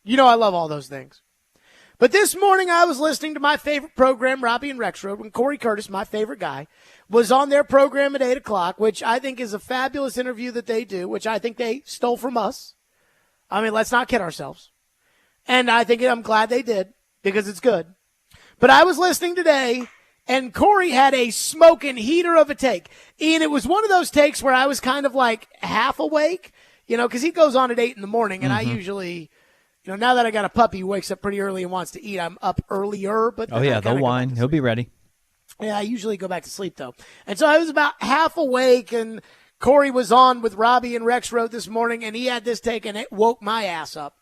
You know I love all those things. But this morning I was listening to my favorite program, Robbie and Rexroad, when Corey Curtis, my favorite guy, was on their program at 8 o'clock, which I think is a fabulous interview that they do, which I think they stole from us. I mean, let's not kid ourselves. And I'm glad they did, because it's good. But I was listening today, and Corey had a smoking heater of a take. Ian, it was one of those takes where I was kind of like half awake, because he goes on at 8 in the morning, and I usually... now that I got a puppy who wakes up pretty early and wants to eat, I'm up earlier. But they'll whine. He'll be ready. Yeah, I usually go back to sleep, though. And so I was about half awake, and Corey was on with Robbie and Rexroad this morning, and he had this take, and it woke my ass up.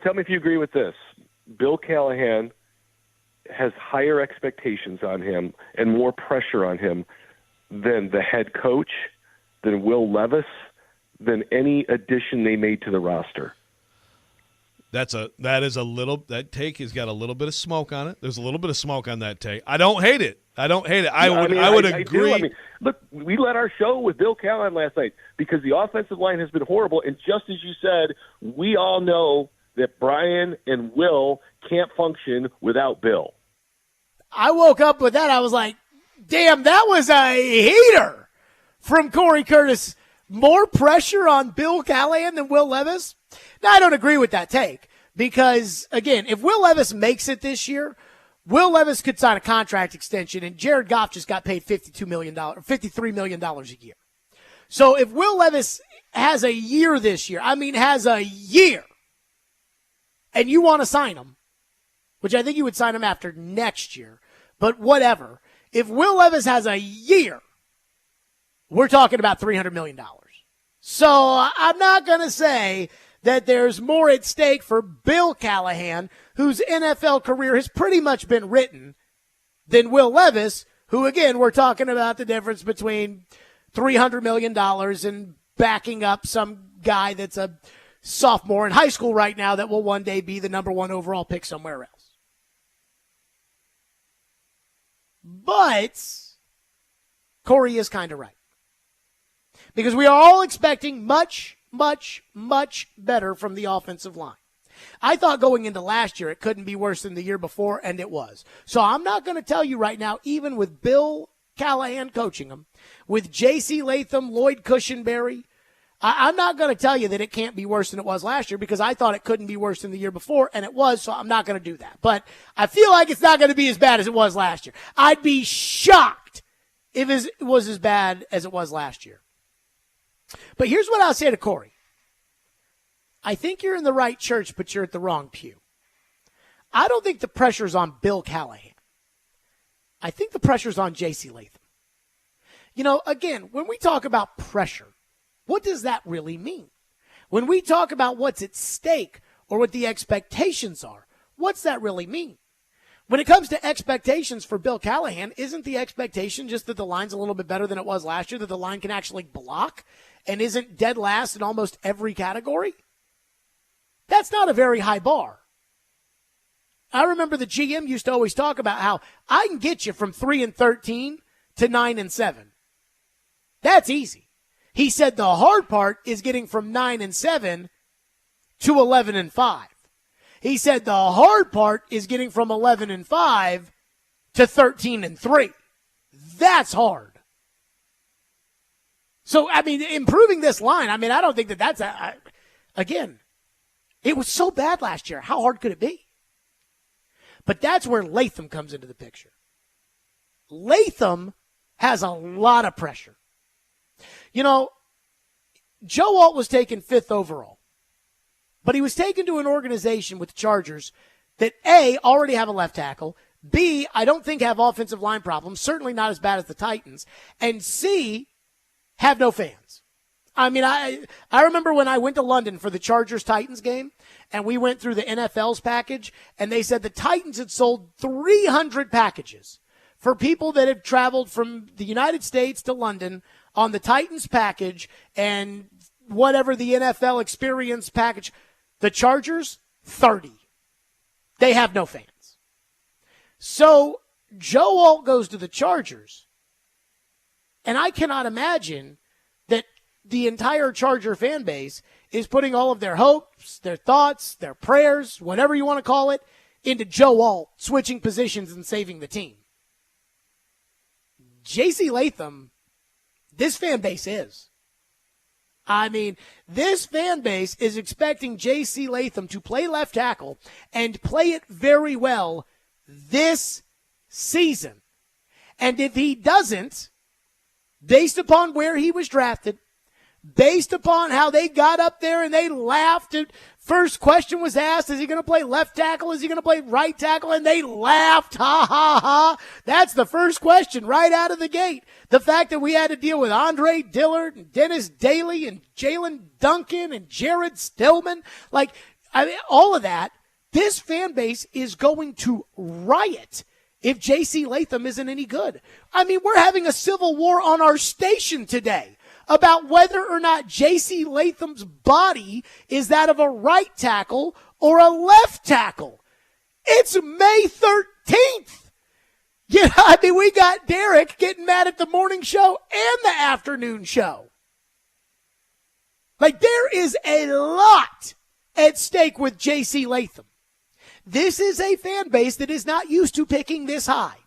Tell me if you agree with this. Bill Callahan has higher expectations on him and more pressure on him than the head coach, than Will Levis, than any addition they made to the roster. That take has got a little bit of smoke on it. There's a little bit of smoke on that take. I don't hate it. I would agree. I mean, look, we led our show with Bill Callahan last night because the offensive line has been horrible. And just as you said, we all know that Brian and Will can't function without Bill. I woke up with that. I was like, damn, that was a heater from Corey Curtis. More pressure on Bill Callahan than Will Levis? Now, I don't agree with that take because, again, if Will Levis makes it this year, Will Levis could sign a contract extension, and Jared Goff just got paid $53 million a year. So if Will Levis has a year this year, and you want to sign him, which I think you would sign him after next year, but whatever. If Will Levis has a year, we're talking about $300 million. So I'm not going to say that there's more at stake for Bill Callahan, whose NFL career has pretty much been written, than Will Levis, who, again, we're talking about the difference between $300 million and backing up some guy that's a sophomore in high school right now that will one day be the number 1 overall pick somewhere else. But Corey is kind of right. Because we are all expecting much, much, much better from the offensive line. I thought going into last year it couldn't be worse than the year before, and it was. So I'm not going to tell you right now, even with Bill Callahan coaching them, with J.C. Latham, Lloyd Cushenberry, I'm not going to tell you that it can't be worse than it was last year because I thought it couldn't be worse than the year before, and it was, so I'm not going to do that. But I feel like it's not going to be as bad as it was last year. I'd be shocked if it was as bad as it was last year. But here's what I'll say to Corey. I think you're in the right church, but you're at the wrong pew. I don't think the pressure's on Bill Callahan. I think the pressure's on J.C. Latham. Again, when we talk about pressure, what does that really mean? When we talk about what's at stake or what the expectations are, what's that really mean? When it comes to expectations for Bill Callahan, isn't the expectation just that the line's a little bit better than it was last year, that the line can actually block and isn't dead last in almost every category? That's not a very high bar. I remember the GM used to always talk about how I can get you from 3-13 to 9-7. That's easy. He said the hard part is getting from 9-7 to 11-5. He said the hard part is getting from 11-5 to 13-3. That's hard. So, improving this line, I don't think that's again, it was so bad last year. How hard could it be? But that's where Latham comes into the picture. Latham has a lot of pressure. Joe Alt was taken 5th overall, but he was taken to an organization with the Chargers that, A, already have a left tackle, B, I don't think have offensive line problems, certainly not as bad as the Titans, and C, have no fans. I remember when I went to London for the Chargers-Titans game, and we went through the NFL's package, and they said the Titans had sold 300 packages for people that have traveled from the United States to London on the Titans package, and whatever the NFL experience package. The Chargers, 30. They have no fans. So Joe Alt goes to the Chargers, and I cannot imagine that the entire Charger fan base is putting all of their hopes, their thoughts, their prayers, whatever you want to call it, into Joe Alt switching positions and saving the team. J.C. Latham, this fan base is. I mean, this fan base is expecting J.C. Latham to play left tackle and play it very well this season. And if he doesn't, based upon where he was drafted, based upon how they got up there and they laughed, first question was asked, is he going to play left tackle? Is he going to play right tackle? And they laughed, ha, ha, ha. That's the first question right out of the gate. The fact that we had to deal with Andre Dillard and Dennis Daly and Jalen Duncan and Jared Stillman, all of that, this fan base is going to riot if J.C. Latham isn't any good. I mean, we're having a civil war on our station today about whether or not J.C. Latham's body is that of a right tackle or a left tackle. It's May 13th. We got Derek getting mad at the morning show and the afternoon show. There is a lot at stake with J.C. Latham. This is a fan base that is not used to picking this high.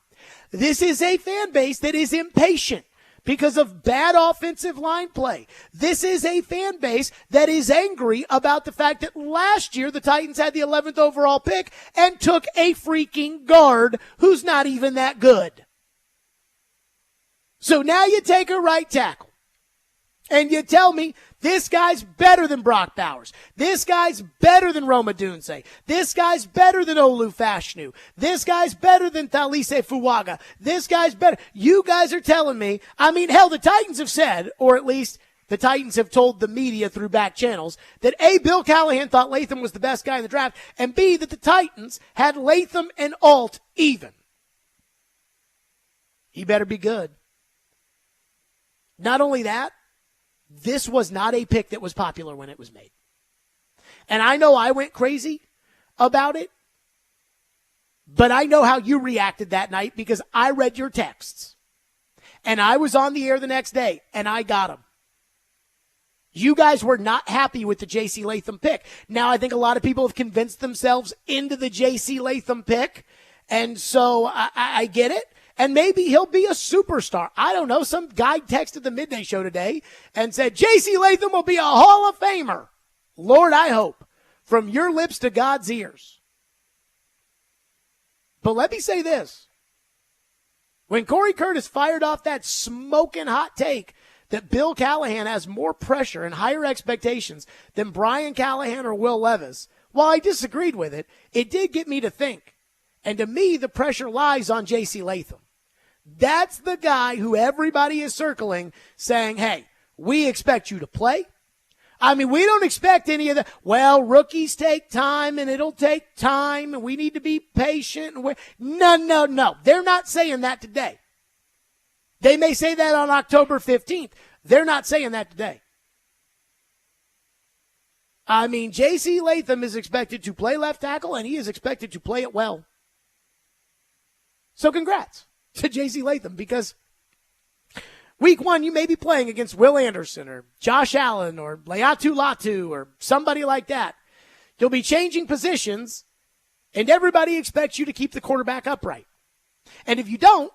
This is a fan base that is impatient because of bad offensive line play. This is a fan base that is angry about the fact that last year the Titans had the 11th overall pick and took a freaking guard who's not even that good. So now you take a right tackle and you tell me this guy's better than Brock Bowers. This guy's better than Roma Dunze. This guy's better than Olu Fashanu. This guy's better than Thalise Fuaga. This guy's better. You guys are telling me, hell, the Titans have said, or at least the Titans have told the media through back channels, that A, Bill Callahan thought Latham was the best guy in the draft, and B, that the Titans had Latham and Alt even. He better be good. Not only that, this was not a pick that was popular when it was made. And I know I went crazy about it, but I know how you reacted that night because I read your texts. And I was on the air the next day, and I got them. You guys were not happy with the J.C. Latham pick. Now, I think a lot of people have convinced themselves into the J.C. Latham pick, and so I get it. And maybe he'll be a superstar. I don't know. Some guy texted the Midday Show today and said, J.C. Latham will be a Hall of Famer. Lord, I hope. From your lips to God's ears. But let me say this. When Corey Curtis fired off that smoking hot take that Bill Callahan has more pressure and higher expectations than Brian Callahan or Will Levis, while I disagreed with it, it did get me to think. And to me, the pressure lies on J.C. Latham. That's the guy who everybody is circling saying, hey, we expect you to play. We don't expect any of that. Well, rookies take time and it'll take time and we need to be patient. No. They're not saying that today. They may say that on October 15th. They're not saying that today. J.C. Latham is expected to play left tackle and he is expected to play it well. So congrats to J.C. Latham because week one you may be playing against Will Anderson or Josh Allen or Leatu Latu or somebody like that. You'll be changing positions and everybody expects you to keep the quarterback upright. And if you don't,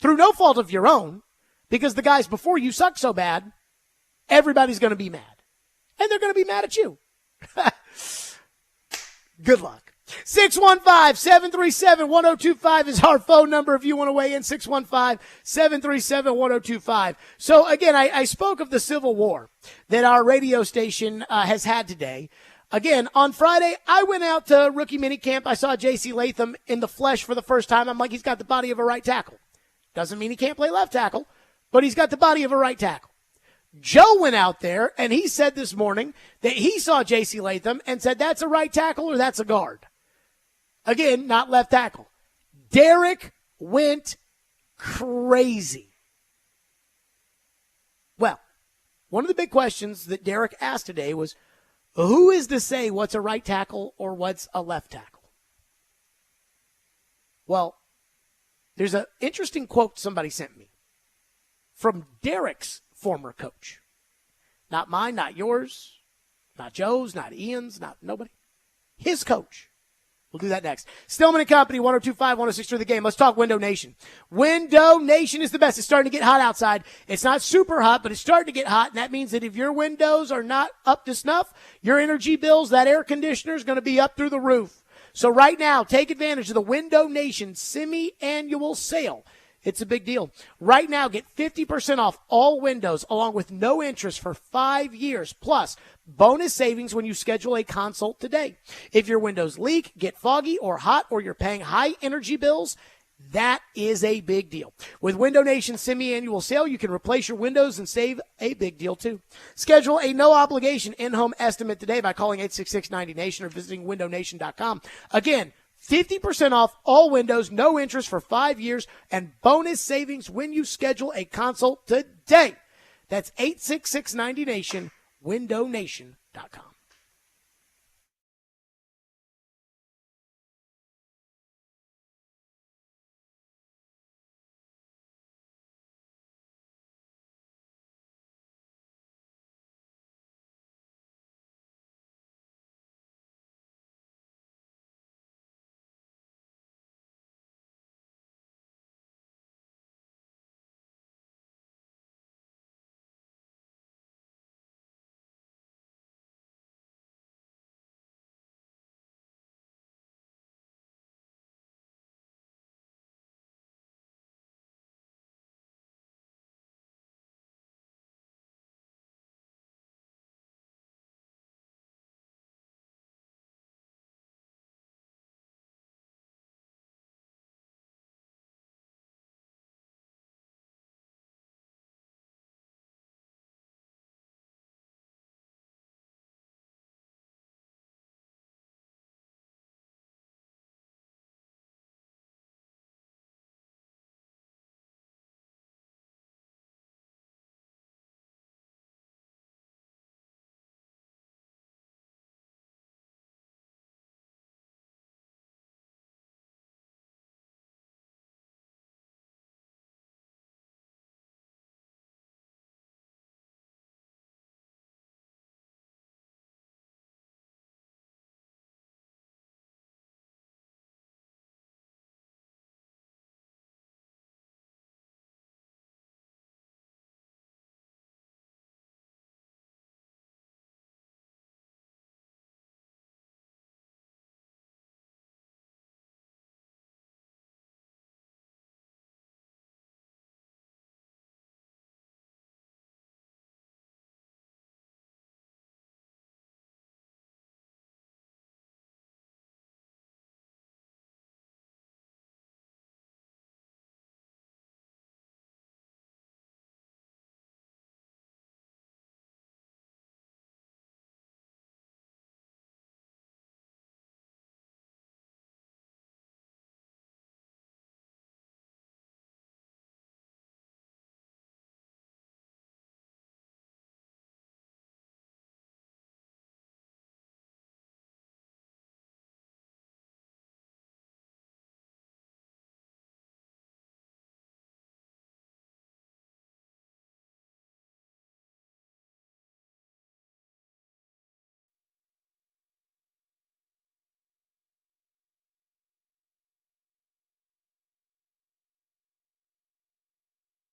through no fault of your own, because the guys before you suck so bad, everybody's going to be mad. And they're going to be mad at you. Good luck. 615-737-1025 is our phone number if you want to weigh in, 615-737-1025. So, again, I spoke of the civil war that our radio station has had today. Again, on Friday, I went out to rookie minicamp. I saw J.C. Latham in the flesh for the first time. I'm like, he's got the body of a right tackle. Doesn't mean he can't play left tackle, but he's got the body of a right tackle. Joe went out there, and he said this morning that he saw J.C. Latham and said that's a right tackle or that's a guard. Again, not left tackle. Derek went crazy. Well, one of the big questions that Derek asked today was, who is to say what's a right tackle or what's a left tackle? Well, there's an interesting quote somebody sent me from Derek's former coach. Not mine, not yours, not Joe's, not Ian's, not nobody. His coach. We'll do that next. Stillman and Company, 102.5, 106 The Game. Let's talk Window Nation. Window Nation is the best. It's starting to get hot outside. It's not super hot, but it's starting to get hot, and that means that if your windows are not up to snuff, your energy bills, that air conditioner is going to be up through the roof. So right now, take advantage of the Window Nation semi-annual sale. It's a big deal. Right now, get 50% off all windows along with no interest for 5 years, plus bonus savings when you schedule a consult today. If your windows leak, get foggy or hot, or you're paying high energy bills, that is a big deal. With Window Nation semi-annual sale, you can replace your windows and save a big deal too. Schedule a no-obligation in-home estimate today by calling 866-90NATION or visiting windownation.com. Again, 50% off all windows, no interest for 5 years, and bonus savings when you schedule a consult today. That's 866-90NATION, windownation.com.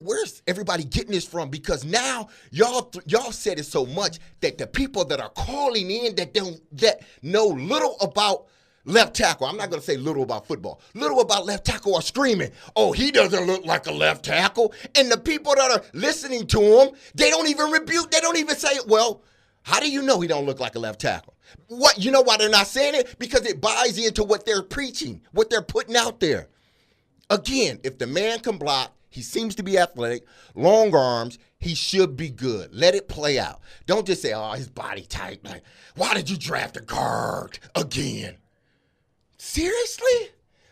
Where's everybody getting this from? Because now y'all said it so much that the people that are calling in that know little about left tackle, I'm not going to say little about football, little about left tackle are screaming, oh, he doesn't look like a left tackle. And the people that are listening to him, they don't even rebuke, they don't even say, well, how do you know he don't look like a left tackle? What, you know why they're not saying it? Because it buys into what they're preaching, what they're putting out there. Again, if the man can block, he seems to be athletic, long arms, he should be good. Let it play out. Don't just say, oh, his body type. Like, why did you draft a guard again? Seriously?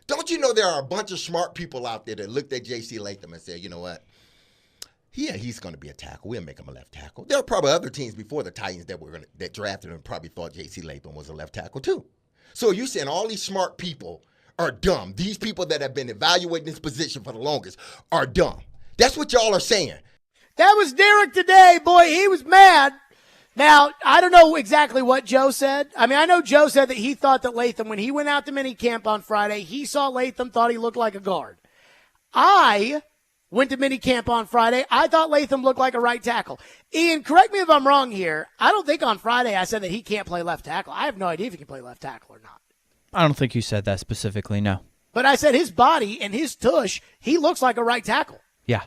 Don't you know there are a bunch of smart people out there that looked at J.C. Latham and said, you know what? Yeah, he's going to be a tackle. We'll make him a left tackle. There are probably other teams before the Titans that drafted him probably thought J.C. Latham was a left tackle too. So you're saying all these smart people are dumb. These people that have been evaluating this position for the longest are dumb. That's what y'all are saying. That was Derek today, boy. He was mad. Now, I don't know exactly what Joe said. I mean, I know Joe said that he thought that Latham, when he went out to minicamp on Friday, he saw Latham, thought he looked like a guard. I went to minicamp on Friday. I thought Latham looked like a right tackle. Ian, correct me if I'm wrong here. I don't think on Friday I said that he can't play left tackle. I have no idea if he can play left tackle or not. I don't think you said that specifically, no. But I said his body and his tush, he looks like a right tackle. Yeah.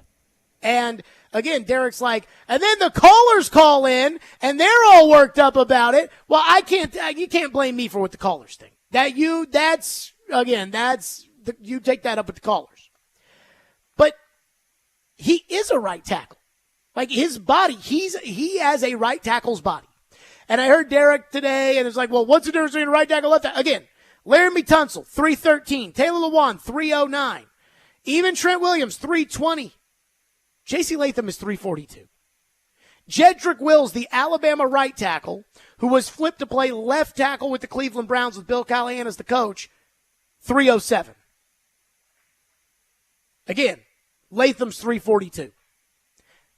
And again, Derek's like, and then the callers call in and they're all worked up about it. Well, you can't blame me for what the callers think. You take that up with the callers. But he is a right tackle. Like his body, he has a right tackle's body. And I heard Derek today and it's like, well, what's the difference between a right tackle and left tackle? Again, Laramie Tunsil, 313. Taylor Lewan, 309. Even Trent Williams, 320. J.C. Latham is 342. Jedrick Wills, the Alabama right tackle, who was flipped to play left tackle with the Cleveland Browns with Bill Callahan as the coach, 307. Again, Latham's 342.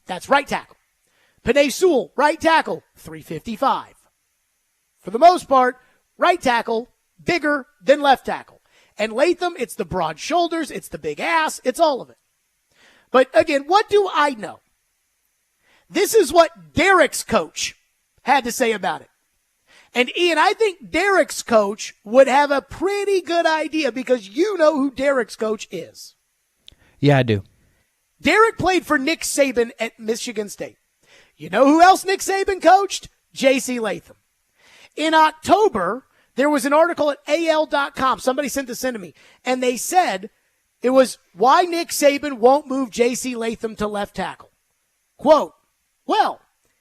That's right tackle. Penei Sewell, right tackle, 355. For the most part, right tackle, bigger than left tackle. And Latham, it's the broad shoulders, it's the big ass, it's all of it. But again, what do I know? This is what Derek's coach had to say about it. And Ian, I think Derek's coach would have a pretty good idea because you know who Derek's coach is. Yeah, I do. Derek played for Nick Sabin at Michigan State. You know who else Nick Sabin coached? J.C. Latham. In October, there was an article at AL.com. Somebody sent this in to me. And they said it was why Nick Sabin won't move J.C. Latham to left tackle. Quote, well,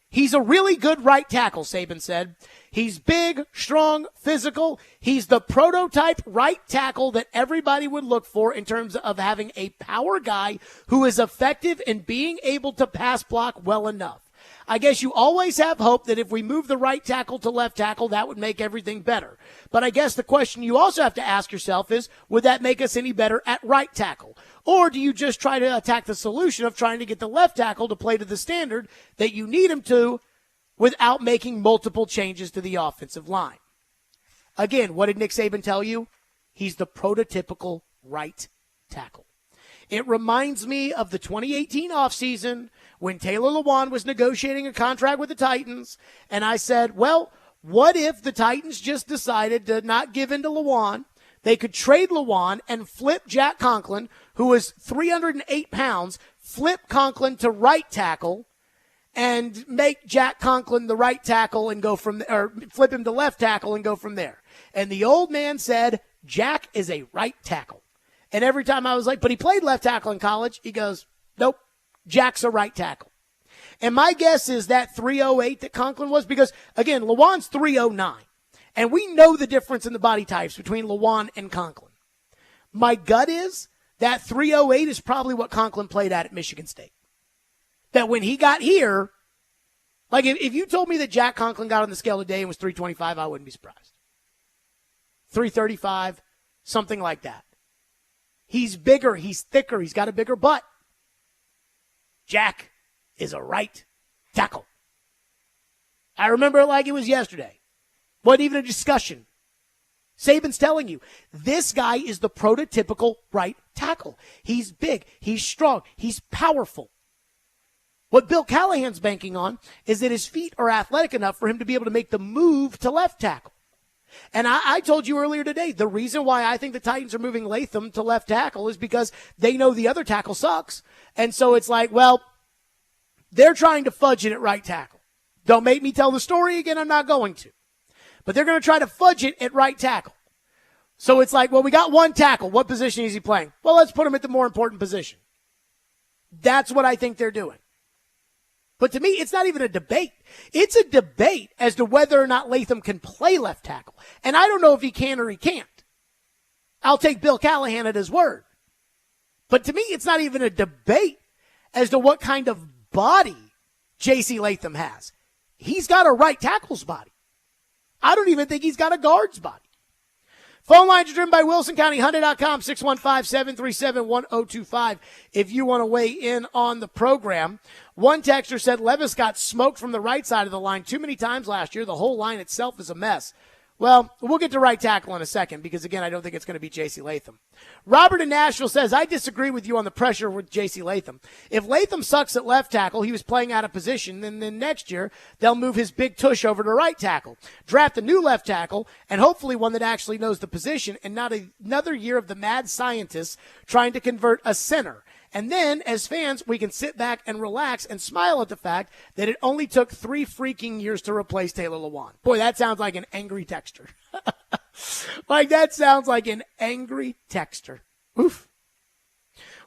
he's a really good right tackle, Sabin said. He's big, strong, physical. He's the prototype right tackle that everybody would look for in terms of having a power guy who is effective in being able to pass block well enough. I guess you always have hope that if we move the right tackle to left tackle, that would make everything better. But I guess the question you also have to ask yourself is, would that make us any better at right tackle? Or do you just try to attack the solution of trying to get the left tackle to play to the standard that you need him to without making multiple changes to the offensive line? Again, what did Nick Sabin tell you? He's the prototypical right tackle. It reminds me of the 2018 offseason when Taylor Lewan was negotiating a contract with the Titans, and I said, well, what if the Titans just decided to not give in to Lewan? They could trade Lewan and flip Jack Conklin, who was 308 pounds, flip Conklin to right tackle, and make Jack Conklin the right tackle and go from there, or flip him to left tackle and go from there. And the old man said, Jack is a right tackle. And every time I was like, but he played left tackle in college, he goes, nope, Jack's a right tackle. And my guess is that 308 that Conklin was, because, again, Lewan's 309. And we know the difference in the body types between Lewan and Conklin. My gut is that 308 is probably what Conklin played at Michigan State. That when he got here, like if you told me that Jack Conklin got on the scale today and was 325, I wouldn't be surprised. 335, something like that. He's bigger, he's thicker, he's got a bigger butt. Jack is a right tackle. I remember it like it was yesterday. Wasn't even a discussion. Sabin's telling you, this guy is the prototypical right tackle. He's big, he's strong, he's powerful. What Bill Callahan's banking on is that his feet are athletic enough for him to be able to make the move to left tackle. And I told you earlier today, the reason why I think the Titans are moving Latham to left tackle is because they know the other tackle sucks. And so it's like, well, they're trying to fudge it at right tackle. Don't make me tell the story again, I'm not going to. But they're going to try to fudge it at right tackle. So it's like, well, we got one tackle. What position is he playing? Well, let's put him at the more important position. That's what I think they're doing. But to me, it's not even a debate. It's a debate as to whether or not Latham can play left tackle. And I don't know if he can or he can't. I'll take Bill Callahan at his word. But to me, it's not even a debate as to what kind of body J.C. Latham has. He's got a right tackle's body. I don't even think he's got a guard's body. Phone lines are driven by WilsonCountyHyundai.com, 615-737-1025 if you want to weigh in on the program. One texter said Levis got smoked from the right side of the line too many times last year. The whole line itself is a mess. Well, we'll get to right tackle in a second because, again, I don't think it's going to be J.C. Latham. Robert in Nashville says, I disagree with you on the pressure with J.C. Latham. If Latham sucks at left tackle, he was playing out of position, then next year they'll move his big tush over to right tackle, draft a new left tackle, and hopefully one that actually knows the position and not another year of the mad scientists trying to convert a center. And then, as fans, we can sit back and relax and smile at the fact that it only took 3 freaking years to replace Taylor Lewan. Boy, that sounds like an angry texter. Like, that sounds like an angry texter. Oof.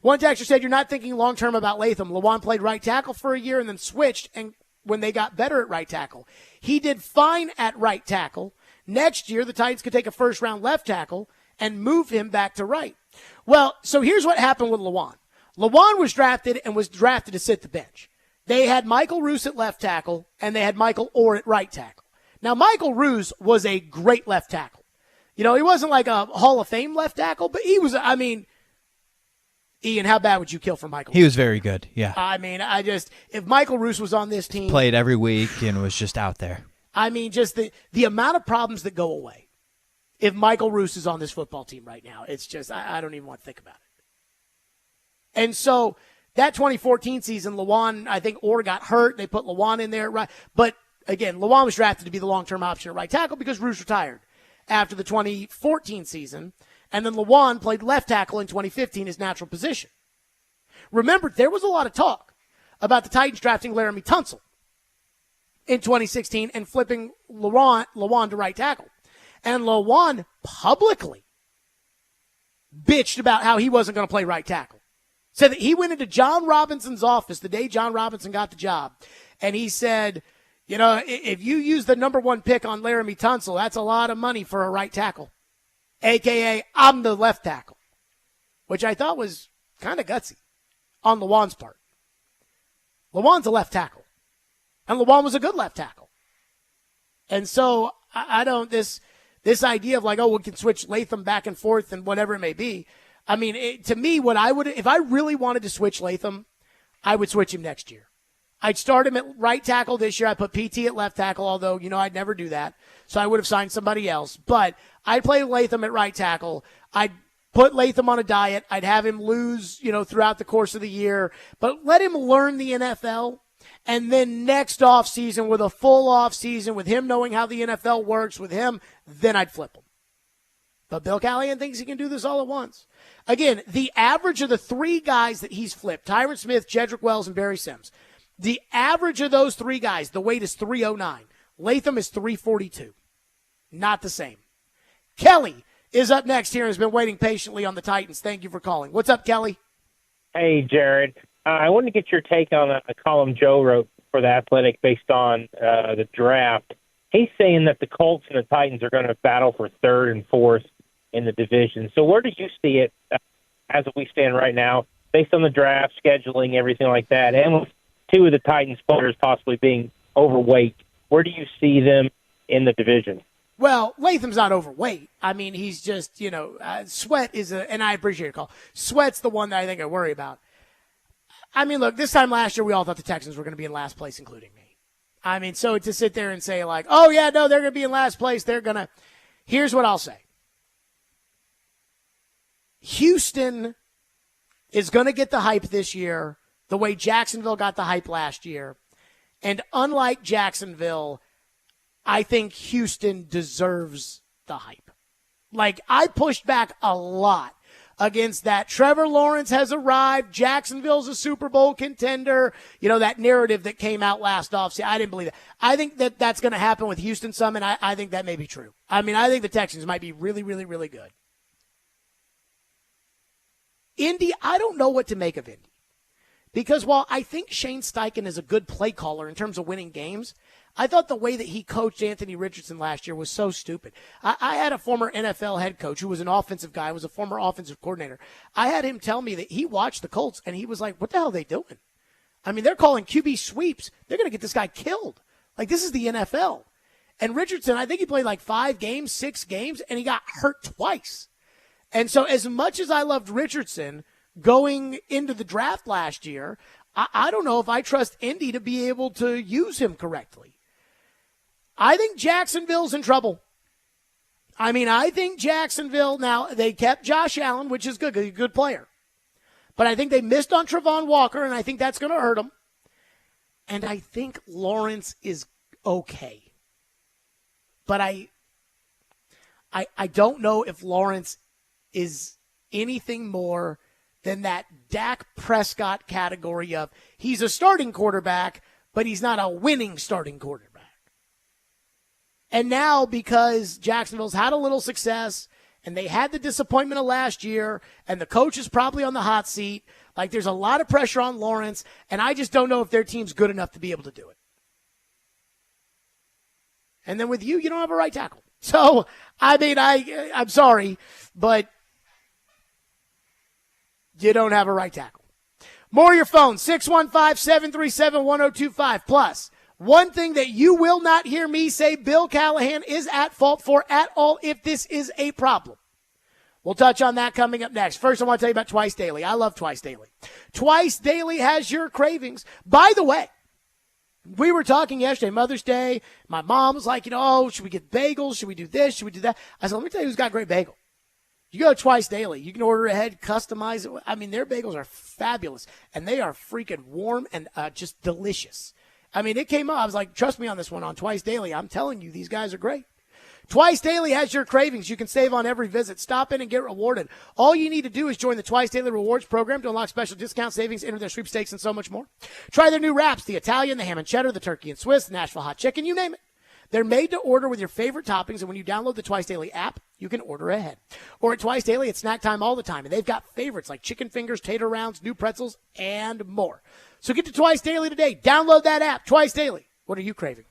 One texter said, you're not thinking long-term about Latham. Lewan played right tackle for a year and then switched and when they got better at right tackle. He did fine at right tackle. Next year, the Titans could take a first-round left tackle and move him back to right. Well, so here's what happened with Lewan. Lewan was drafted to sit the bench. They had Michael Roos at left tackle, and they had Michael Orr at right tackle. Now, Michael Roos was a great left tackle. You know, he wasn't like a Hall of Fame left tackle, but he was, I mean, Ian, how bad would you kill for Michael Roos? He was very good, yeah. I mean, if Michael Roos was on this team. Played every week and was just out there. I mean, just the amount of problems that go away if Michael Roos is on this football team right now. It's just, I don't even want to think about it. And so that 2014 season, Lewan, I think Orr got hurt. They put Lewan in there. Right. But, again, Lewan was drafted to be the long-term option at right tackle because Roos retired after the 2014 season. And then Lewan played left tackle in 2015, his natural position. Remember, there was a lot of talk about the Titans drafting Laramie Tunsil in 2016 and flipping Lewan to right tackle. And Lewan publicly bitched about how he wasn't going to play right tackle. Said that he went into John Robinson's office the day John Robinson got the job, and he said, you know, if you use the number 1 pick on Laramie Tunsil, that's a lot of money for a right tackle, a.k.a. I'm the left tackle, which I thought was kind of gutsy on Lewan's part. Lewan's a left tackle, and Lewan was a good left tackle. And so I don't, this idea of like, oh, we can switch Latham back and forth and whatever it may be, I mean, to me, what I would, if I really wanted to switch Latham, I would switch him next year. I'd start him at right tackle this year. I'd put PT at left tackle, although, you know, I'd never do that. So I would have signed somebody else. But I'd play Latham at right tackle. I'd put Latham on a diet. I'd have him lose, you know, throughout the course of the year. But let him learn the NFL. And then next offseason, with a full offseason, with him knowing how the NFL works, with him, then I'd flip him. But Bill Callahan thinks he can do this all at once. Again, the average of the 3 guys that he's flipped, Tyron Smith, Jedrick Wells, and Barry Sims, the average of those 3 guys, the weight is 309. Latham is 342. Not the same. Kelly is up next here and has been waiting patiently on the Titans. Thank you for calling. What's up, Kelly? Hey, Jared. I wanted to get your take on a column Joe wrote for The Athletic based on the draft. He's saying that the Colts and the Titans are going to battle for 3rd and 4th in the division. So where do you see it as we stand right now, based on the draft, scheduling, everything like that, and with 2 of the Titans players possibly being overweight, where do you see them in the division? Well, Latham's not overweight. I mean, he's just, you know, Sweat is and I appreciate your call. Sweat's the one that I think I worry about. I mean, look, this time last year we all thought the Texans were going to be in last place, including me. I mean, so to sit there and say like, oh, yeah, no, they're going to be in last place. Here's what I'll say. Houston is going to get the hype this year the way Jacksonville got the hype last year. And unlike Jacksonville, I think Houston deserves the hype. Like, I pushed back a lot against that. Trevor Lawrence has arrived. Jacksonville's a Super Bowl contender. You know, that narrative that came out last offseason. I didn't believe it. I think that that's going to happen with Houston some, and I think that may be true. I mean, I think the Texans might be really, really, really good. Indy, I don't know what to make of Indy. Because while I think Shane Steichen is a good play caller in terms of winning games, I thought the way that he coached Anthony Richardson last year was so stupid. I had a former NFL head coach who was an offensive guy, was a former offensive coordinator. I had him tell me that he watched the Colts, and he was like, what the hell are they doing? I mean, they're calling QB sweeps. They're going to get this guy killed. Like, this is the NFL. And Richardson, I think he played like 5 games, 6 games, and he got hurt twice. And so as much as I loved Richardson going into the draft last year, I don't know if I trust Indy to be able to use him correctly. I think Jacksonville's in trouble. I mean, I think Jacksonville, now they kept Josh Allen, which is good because he's a good player. But I think they missed on Travon Walker, and I think that's going to hurt them. And I think Lawrence is okay. But I don't know if Lawrence is anything more than that Dak Prescott category of he's a starting quarterback, but he's not a winning starting quarterback. And now because Jacksonville's had a little success and they had the disappointment of last year and the coach is probably on the hot seat, like there's a lot of pressure on Lawrence, and I just don't know if their team's good enough to be able to do it. And then with you don't have a right tackle. So, I mean, I'm sorry, but you don't have a right tackle. More your phone, 615-737-1025. Plus, one thing that you will not hear me say Bill Callahan is at fault for at all if this is a problem. We'll touch on that coming up next. First, I want to tell you about Twice Daily. I love Twice Daily. Twice Daily has your cravings. By the way, we were talking yesterday, Mother's Day. My mom was like, should we get bagels? Should we do this? Should we do that? I said, let me tell you who's got great bagel. You go to Twice Daily. You can order ahead, customize it. I mean, their bagels are fabulous, and they are freaking warm and just delicious. I mean, it came up. I was like, trust me on this one on Twice Daily. I'm telling you, these guys are great. Twice Daily has your cravings. You can save on every visit. Stop in and get rewarded. All you need to do is join the Twice Daily Rewards program to unlock special discount savings, enter their sweepstakes, and so much more. Try their new wraps, the Italian, the ham and cheddar, the turkey and Swiss, the Nashville hot chicken, you name it. They're made to order with your favorite toppings, and when you download the Twice Daily app, you can order ahead. Or at Twice Daily, it's snack time all the time, and they've got favorites like chicken fingers, tater rounds, new pretzels, and more. So get to Twice Daily today. Download that app, Twice Daily. What are you craving?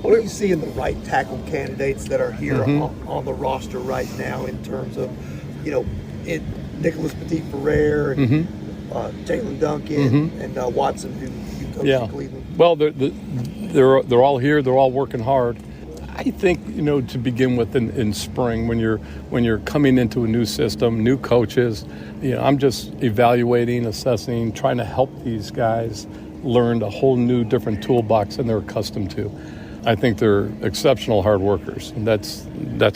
What are you seeing the right tackle candidates that are here on the roster right now in terms of, Nicholas Petit-Ferrer and Jalen Duncan and Watson, who coached in Cleveland? Well, they're all here. They're all working hard. I think, to begin with in spring, when you're coming into a new system, new coaches, I'm just evaluating, assessing, trying to help these guys learn a whole new different toolbox than they're accustomed to. I think they're exceptional hard workers, and that's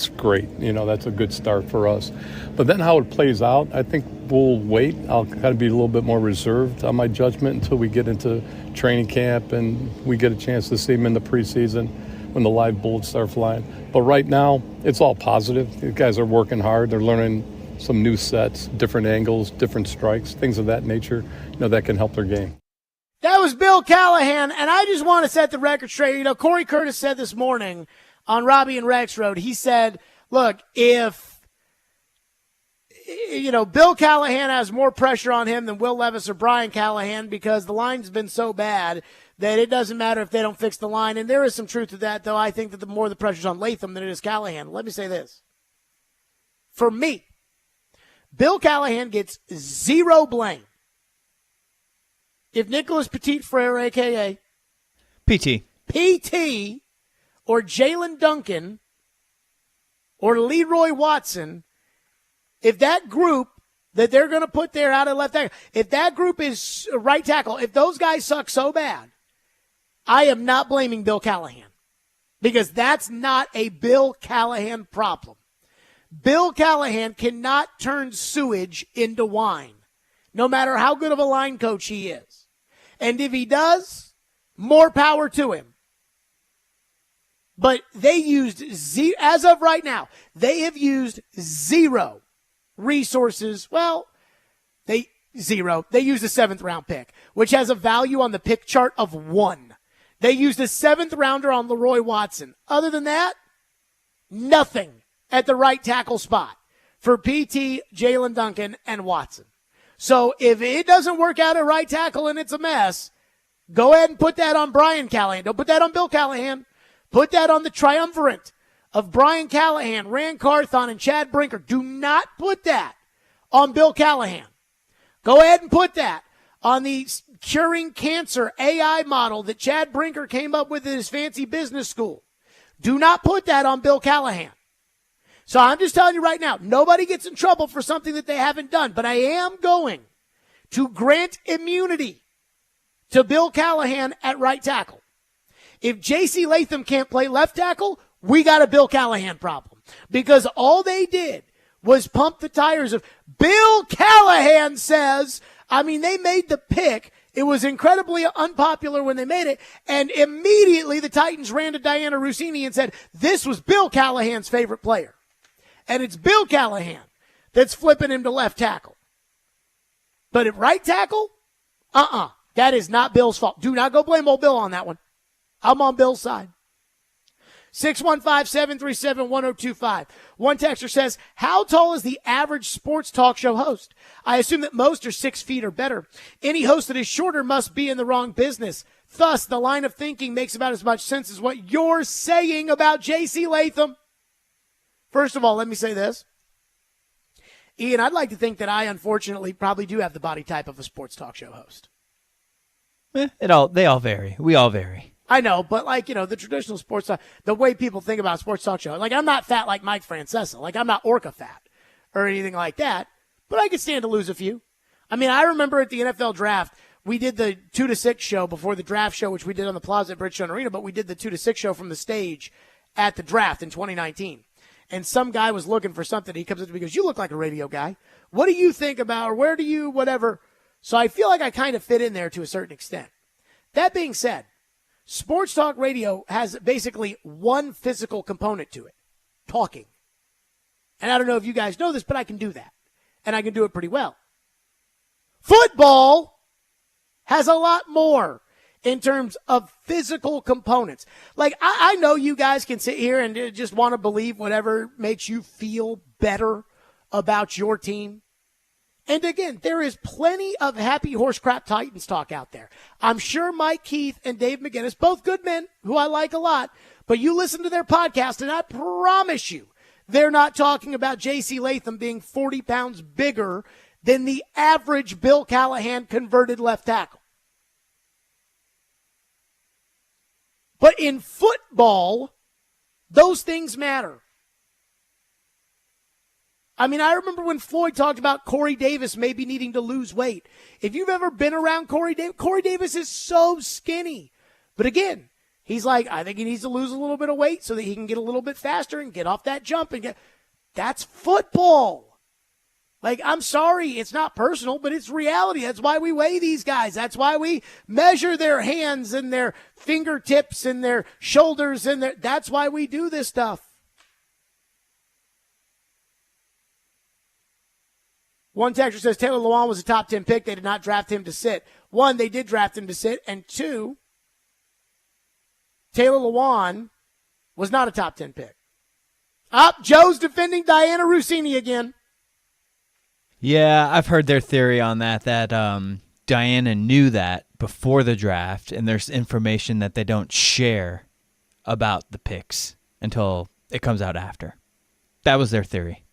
great. That's a good start for us. But then how it plays out, I think we'll wait. I'll kind of be a little bit more reserved on my judgment until we get into training camp and we get a chance to see them in the preseason when the live bullets start flying. But right now, it's all positive. These guys are working hard. They're learning some new sets, different angles, different strikes, things of that nature, that can help their game. That was Bill Callahan, and I just want to set the record straight. Corey Curtis said this morning on Robbie and Rex Road, he said, look, if, Bill Callahan has more pressure on him than Will Levis or Brian Callahan because the line's been so bad that it doesn't matter if they don't fix the line. And there is some truth to that, though. I think that the more the pressure's on Latham than it is Callahan. Let me say this. For me, Bill Callahan gets zero blame if Nicholas Petit-Frere, a.k.a. PT, or Jalen Duncan, or Leroy Watson, if that group that they're going to put there out of left tackle, if that group is right tackle, if those guys suck so bad, I am not blaming Bill Callahan because that's not a Bill Callahan problem. Bill Callahan cannot turn sewage into wine, no matter how good of a line coach he is. And if he does, more power to him. But they used, as of right now, they have used zero resources. Well, they used a 7th round pick, which has a value on the pick chart of 1. They used a 7th rounder on Leroy Watson. Other than that, nothing at the right tackle spot for PT, Jalen Duncan, and Watson. So if it doesn't work out at right tackle and it's a mess, go ahead and put that on Brian Callahan. Don't put that on Bill Callahan. Put that on the triumvirate of Brian Callahan, Rand Carthon, and Chad Brinker. Do not put that on Bill Callahan. Go ahead and put that on the curing cancer AI model that Chad Brinker came up with at his fancy business school. Do not put that on Bill Callahan. So I'm just telling you right now, nobody gets in trouble for something that they haven't done. But I am going to grant immunity to Bill Callahan at right tackle. If J.C. Latham can't play left tackle, we got a Bill Callahan problem. Because all they did was pump the tires of Bill Callahan says, they made the pick. It was incredibly unpopular when they made it. And immediately the Titans ran to Diana Rossini and said, this was Bill Callahan's favorite player. And it's Bill Callahan that's flipping him to left tackle. But at right tackle, that is not Bill's fault. Do not go blame old Bill on that one. I'm on Bill's side. 615-737-1025. One texter says, how tall is the average sports talk show host? I assume that most are 6 feet or better. Any host that is shorter must be in the wrong business. Thus, the line of thinking makes about as much sense as what you're saying about J.C. Latham. First of all, let me say this. Ian, I'd like to think that I, unfortunately, probably do have the body type of a sports talk show host. They all vary. We all vary. I know, but the traditional sports talk, the way people think about sports talk show, I'm not fat like Mike Francesa. I'm not orca fat or anything like that, but I could stand to lose a few. I remember at the NFL draft, we did the 2 to 6 show before the draft show, which we did on the Plaza at Bridgestone Arena, but we did the 2 to 6 show from the stage at the draft in 2019. And some guy was looking for something. He comes up to me and goes, you look like a radio guy. What do you think about, or where do you, whatever. So I feel like I kind of fit in there to a certain extent. That being said, sports talk radio has basically one physical component to it, talking. And I don't know if you guys know this, but I can do that. And I can do it pretty well. Football has a lot more in terms of physical components. I know you guys can sit here and just want to believe whatever makes you feel better about your team. And again, there is plenty of happy horse crap Titans talk out there. I'm sure Mike Keith and Dave McGinnis, both good men who I like a lot, But you listen to their podcast, and I promise you, they're not talking about J.C. Latham being 40 pounds bigger than the average Bill Callahan converted left tackle. But in football, those things matter. I mean, I remember when Floyd talked about Corey Davis maybe needing to lose weight. If you've ever been around Corey Davis is so skinny. But again, he's like, I think he needs to lose a little bit of weight so that he can get a little bit faster and get off that jump. That's football. Like, I'm sorry, it's not personal, but it's reality. That's why we weigh these guys. That's why we measure their hands and their fingertips and their shoulders. That's why we do this stuff. One texter says Taylor Lewan was a top 10 pick. They did not draft him to sit. One, they did draft him to sit. And two, Taylor Lewan was not a top 10 pick. Joe's defending Diana Rossini again. Yeah, I've heard their theory on that Diana knew that before the draft, and there's information that they don't share about the picks until it comes out after. That was their theory.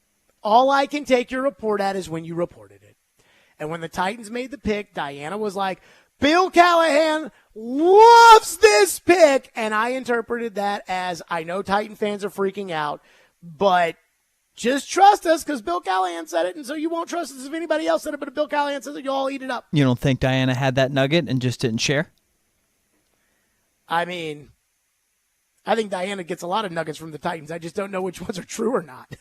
All I can take your report at is when you reported it. And when the Titans made the pick, Diana was like, Bill Callahan loves this pick. And I interpreted that as, I know Titan fans are freaking out, but just trust us because Bill Callahan said it, and so you won't trust us if anybody else said it, but if Bill Callahan says it, you'll all eat it up. You don't think Diana had that nugget and just didn't share? I mean, I think Diana gets a lot of nuggets from the Titans. I just don't know which ones are true or not.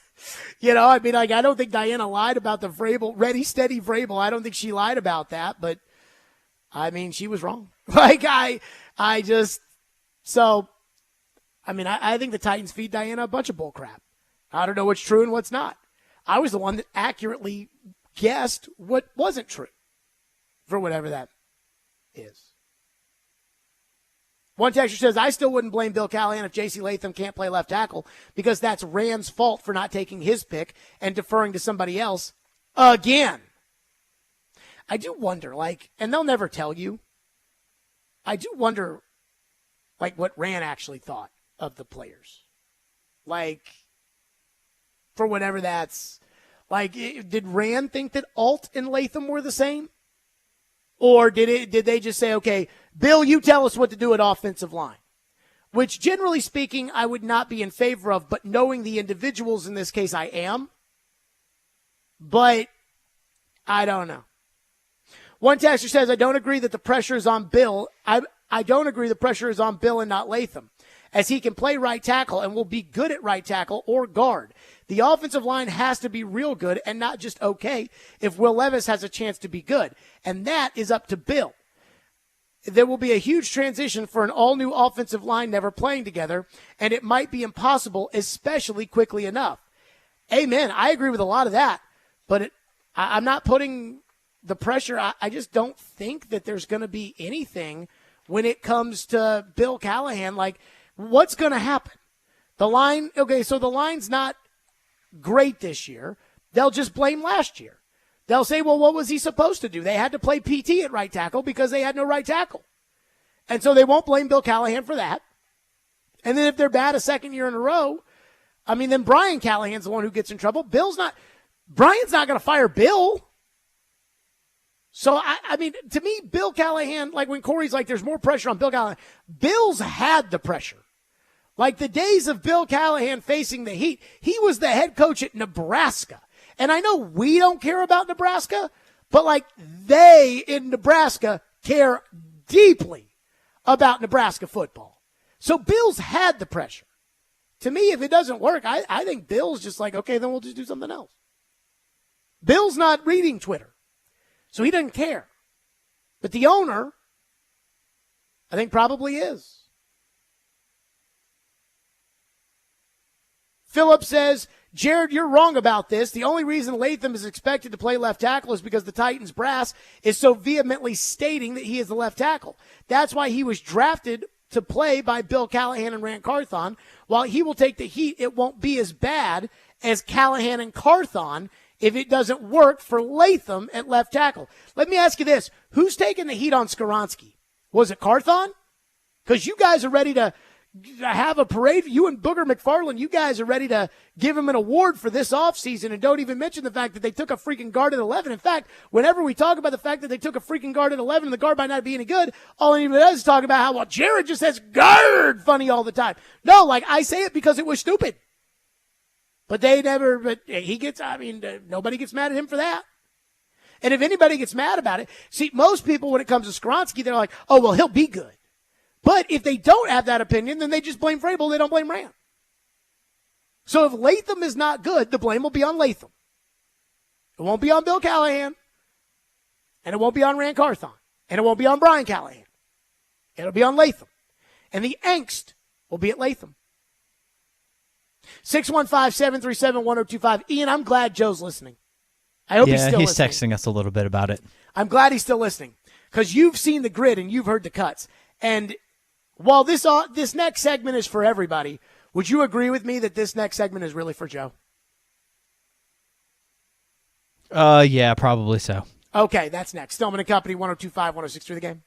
I don't think Diana lied about the Vrabel, ready, steady Vrabel. I don't think she lied about that, but I mean, she was wrong. I think the Titans feed Diana a bunch of bull crap. I don't know what's true and what's not. I was the one that accurately guessed what wasn't true, for whatever that is. One texter says, I still wouldn't blame Bill Callahan if J.C. Latham can't play left tackle because that's Rand's fault for not taking his pick and deferring to somebody else again. I do wonder, and they'll never tell you, I do wonder, what Rand actually thought of the players. For whatever that's, did Rand think that Alt and Latham were the same? Or did they just say, okay, Bill, you tell us what to do at offensive line? Which, generally speaking, I would not be in favor of, but knowing the individuals in this case, I am. But I don't know. One texter says, I don't agree that the pressure is on Bill. I don't agree the pressure is on Bill and not Latham, as he can play right tackle and will be good at right tackle or guard. The offensive line has to be real good and not just okay if Will Levis has a chance to be good. And that is up to Bill. There will be a huge transition for an all-new offensive line never playing together, and it might be impossible, especially quickly enough. Amen. I agree with a lot of that, but I'm not putting the pressure. I just don't think that there's going to be anything when it comes to Bill Callahan. What's going to happen? The line, okay, so the line's not great this year. They'll just blame last year. They'll say, well, what was he supposed to do? They had to play PT at right tackle because they had no right tackle. And so they won't blame Bill Callahan for that. And then if they're bad a second year in a row, then Brian Callahan's the one who gets in trouble. Brian's not going to fire Bill. So, to me, Bill Callahan, when Corey's there's more pressure on Bill Callahan, Bill's had the pressure. The days of Bill Callahan facing the heat, he was the head coach at Nebraska. And I know we don't care about Nebraska, but they in Nebraska care deeply about Nebraska football. So Bill's had the pressure. To me, if it doesn't work, I think Bill's just okay, then we'll just do something else. Bill's not reading Twitter, so he doesn't care. But the owner, I think, probably is. Philip says, Jared, you're wrong about this. The only reason Latham is expected to play left tackle is because the Titans brass is so vehemently stating that he is the left tackle. That's why he was drafted to play by Bill Callahan and Rand Carthon. While he will take the heat, it won't be as bad as Callahan and Carthon if it doesn't work for Latham at left tackle. Let me ask you this. Who's taking the heat on Skoronski? Was it Carthon? Because you guys are ready to have a parade. You and Booger McFarland, you guys are ready to give him an award for this offseason, and don't even mention the fact that they took a freaking guard at 11. In fact, whenever we talk about the fact that they took a freaking guard at 11 and the guard might not be any good, all anybody does is talk about how, well, Jared just says guard funny all the time. No, like, I say it because it was stupid. But nobody gets mad at him for that. And if anybody gets mad about it, see, most people, when it comes to Skronsky, they're like, oh, well, he'll be good. But if they don't have that opinion, then they just blame Vrabel. They don't blame Rand. So if Latham is not good, the blame will be on Latham. It won't be on Bill Callahan. And it won't be on Rand Carthon. And it won't be on Brian Callahan. It'll be on Latham. And the angst will be at Latham. 615-737-1025. Ian, I'm glad Joe's listening. I hope he's still listening. Texting us a little bit about it. I'm glad he's still listening because you've seen the grid and you've heard the cuts. And while this next segment is for everybody, would you agree with me that this next segment is really for Joe? Yeah, probably so. Okay, that's next. Stillman and Company, 102.5, 106.3 The Game.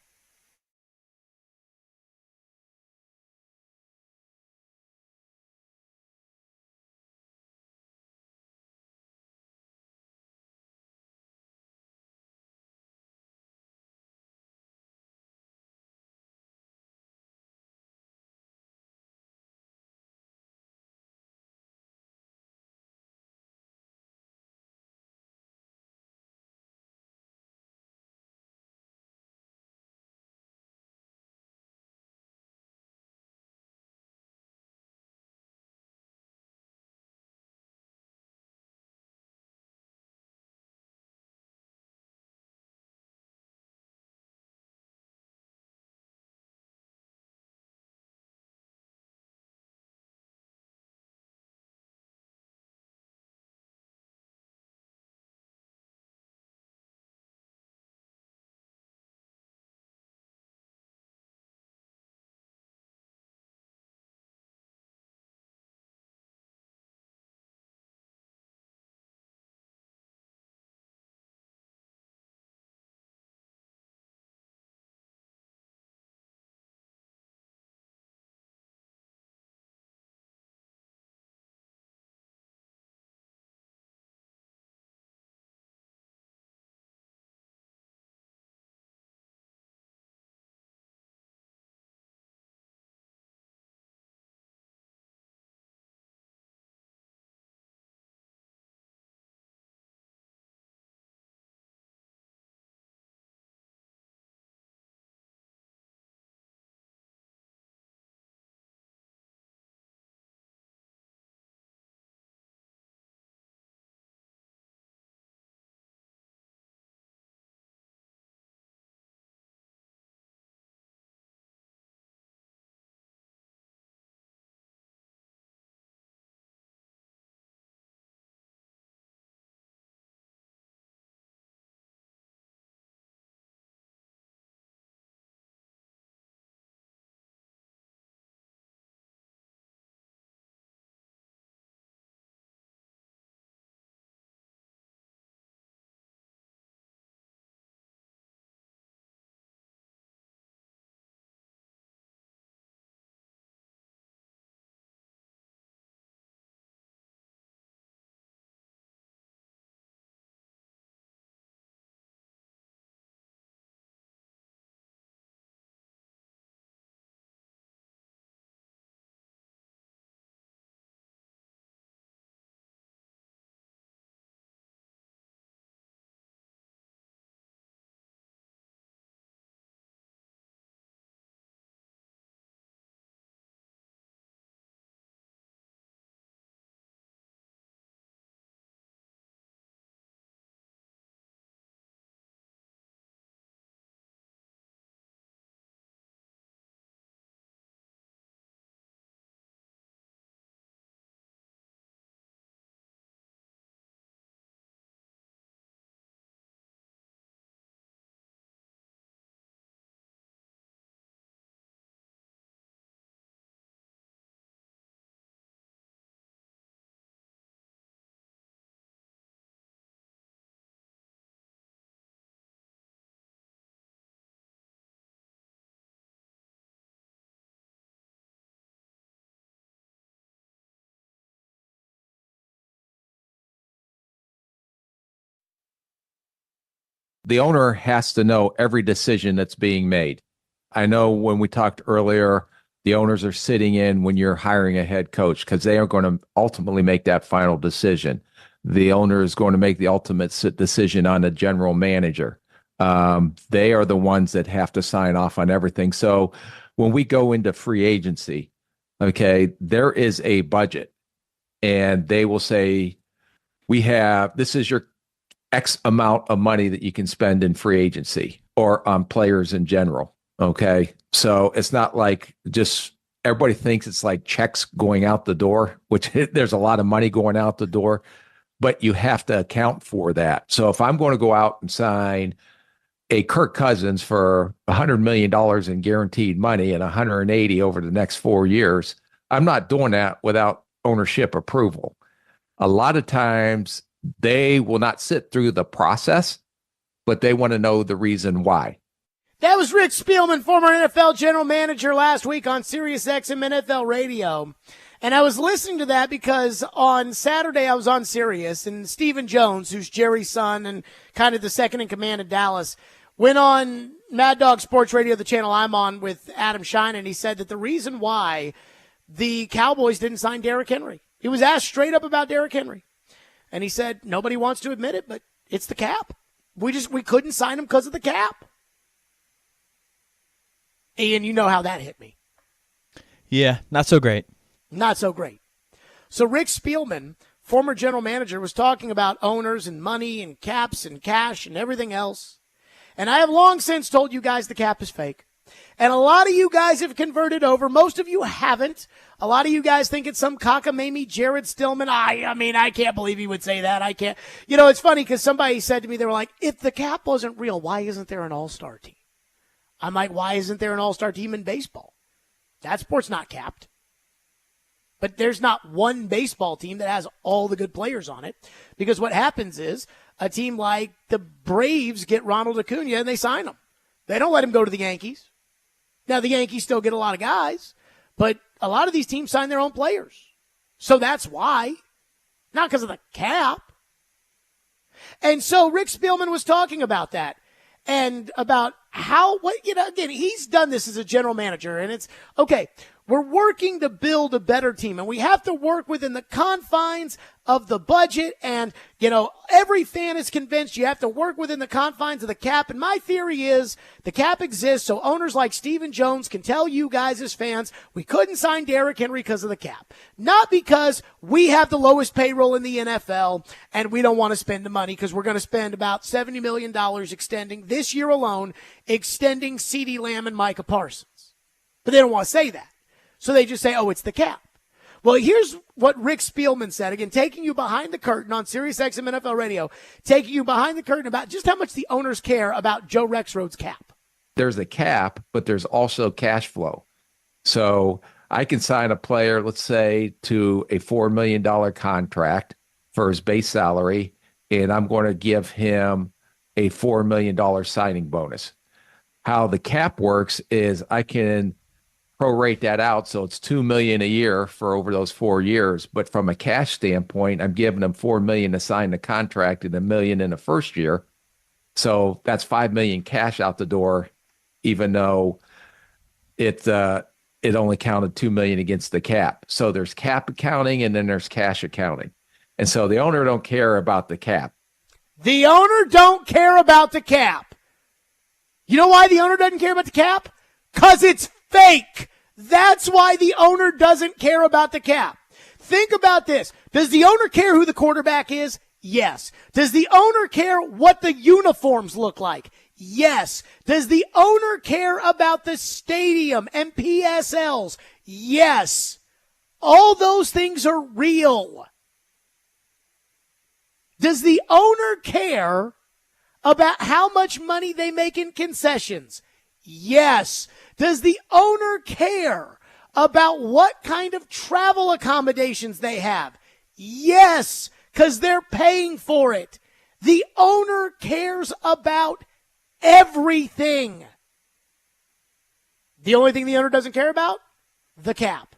the owner has to know every decision that's being made. I know when we talked earlier, the owners are sitting in when you're hiring a head coach because they are going to ultimately make that final decision. The owner is going to make the ultimate decision on the general manager. They are the ones that have to sign off on everything. So when we go into free agency, okay, there is a budget and they will say, this is your X amount of money that you can spend in free agency or on players in general. Okay. So it's not like just everybody thinks it's like checks going out the door, which there's a lot of money going out the door, but you have to account for that. So if I'm going to go out and sign a Kirk Cousins for $100 million in guaranteed money and 180 over the next 4 years, I'm not doing that without ownership approval. A lot of times they will not sit through the process, but they want to know the reason why. That was Rick Spielman, former NFL general manager, last week on Sirius XM NFL Radio. And I was listening to that because on Saturday I was on Sirius, and Stephen Jones, who's Jerry's son and kind of the second in command of Dallas, went on Mad Dog Sports Radio, the channel I'm on, with Adam Shine, and he said that the reason why the Cowboys didn't sign Derrick Henry, he was asked straight up about Derrick Henry, and he said nobody wants to admit it, but it's the cap. We couldn't sign him because of the cap. Ian, you know how that hit me. Yeah, not so great. Not so great. So Rick Spielman, former general manager, was talking about owners and money and caps and cash and everything else. And I have long since told you guys the cap is fake. And a lot of you guys have converted over. Most of you haven't. A lot of you guys think it's some cockamamie Jared Stillman. I mean, I can't believe he would say that. I can't. You know, it's funny because somebody said to me, they were like, if the cap wasn't real, why isn't there an all-star team? I'm like, why isn't there an all-star team in baseball? That sport's not capped. But there's not one baseball team that has all the good players on it, because what happens is a team like the Braves get Ronald Acuna and they sign him. They don't let him go to the Yankees. Now, the Yankees still get a lot of guys, but a lot of these teams sign their own players. So that's why, not because of the cap. And so Rick Spielman was talking about that and about again, he's done this as a general manager, and it's, okay, we're working to build a better team, and we have to work within the confines of the budget, and, every fan is convinced you have to work within the confines of the cap, and my theory is the cap exists so owners like Stephen Jones can tell you guys as fans, we couldn't sign Derrick Henry because of the cap. Not because we have the lowest payroll in the NFL, and we don't want to spend the money because we're going to spend about $70 million extending, this year alone, extending CeeDee Lamb and Micah Parsons. But they don't want to say that. So they just say, oh, it's the cap. Well, here's what Rick Spielman said. Again, taking you behind the curtain on Sirius XM NFL Radio, taking you behind the curtain about just how much the owners care about Joe Rexrode's cap. There's a cap, but there's also cash flow. So I can sign a player, let's say, to a $4 million contract for his base salary, and I'm going to give him a $4 million signing bonus. How the cap works is I can prorate that out, so it's $2 million a year for over those 4 years. But from a cash standpoint, I'm giving them $4 million to sign the contract and $1 million in the first year. So that's $5 million cash out the door, even though it only counted $2 million against the cap. So there's cap accounting and then there's cash accounting, and so the owner don't care about the cap. The owner don't care about the cap. You know why the owner doesn't care about the cap? Because it's fake. That's why the owner doesn't care about the cap. Think about this. Does the owner care who the quarterback is? Yes. Does the owner care what the uniforms look like? Yes. Does the owner care about the stadium and PSLs? Yes. All those things are real. Does the owner care about how much money they make in concessions? Yes. Does the owner care about what kind of travel accommodations they have? Yes, because they're paying for it. The owner cares about everything. The only thing the owner doesn't care about? The cap.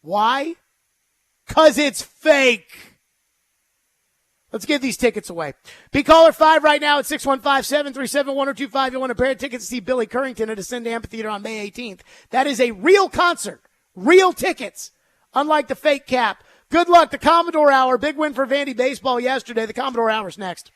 Why? Because it's fake. Let's give these tickets away. Be caller 5 right now at 615-737-1025. You want a pair of tickets to see Billy Currington at Ascend Amphitheater on May 18th. That is a real concert. Real tickets. Unlike the fake cap. Good luck. The Commodore Hour. Big win for Vandy baseball yesterday. The Commodore Hour's next.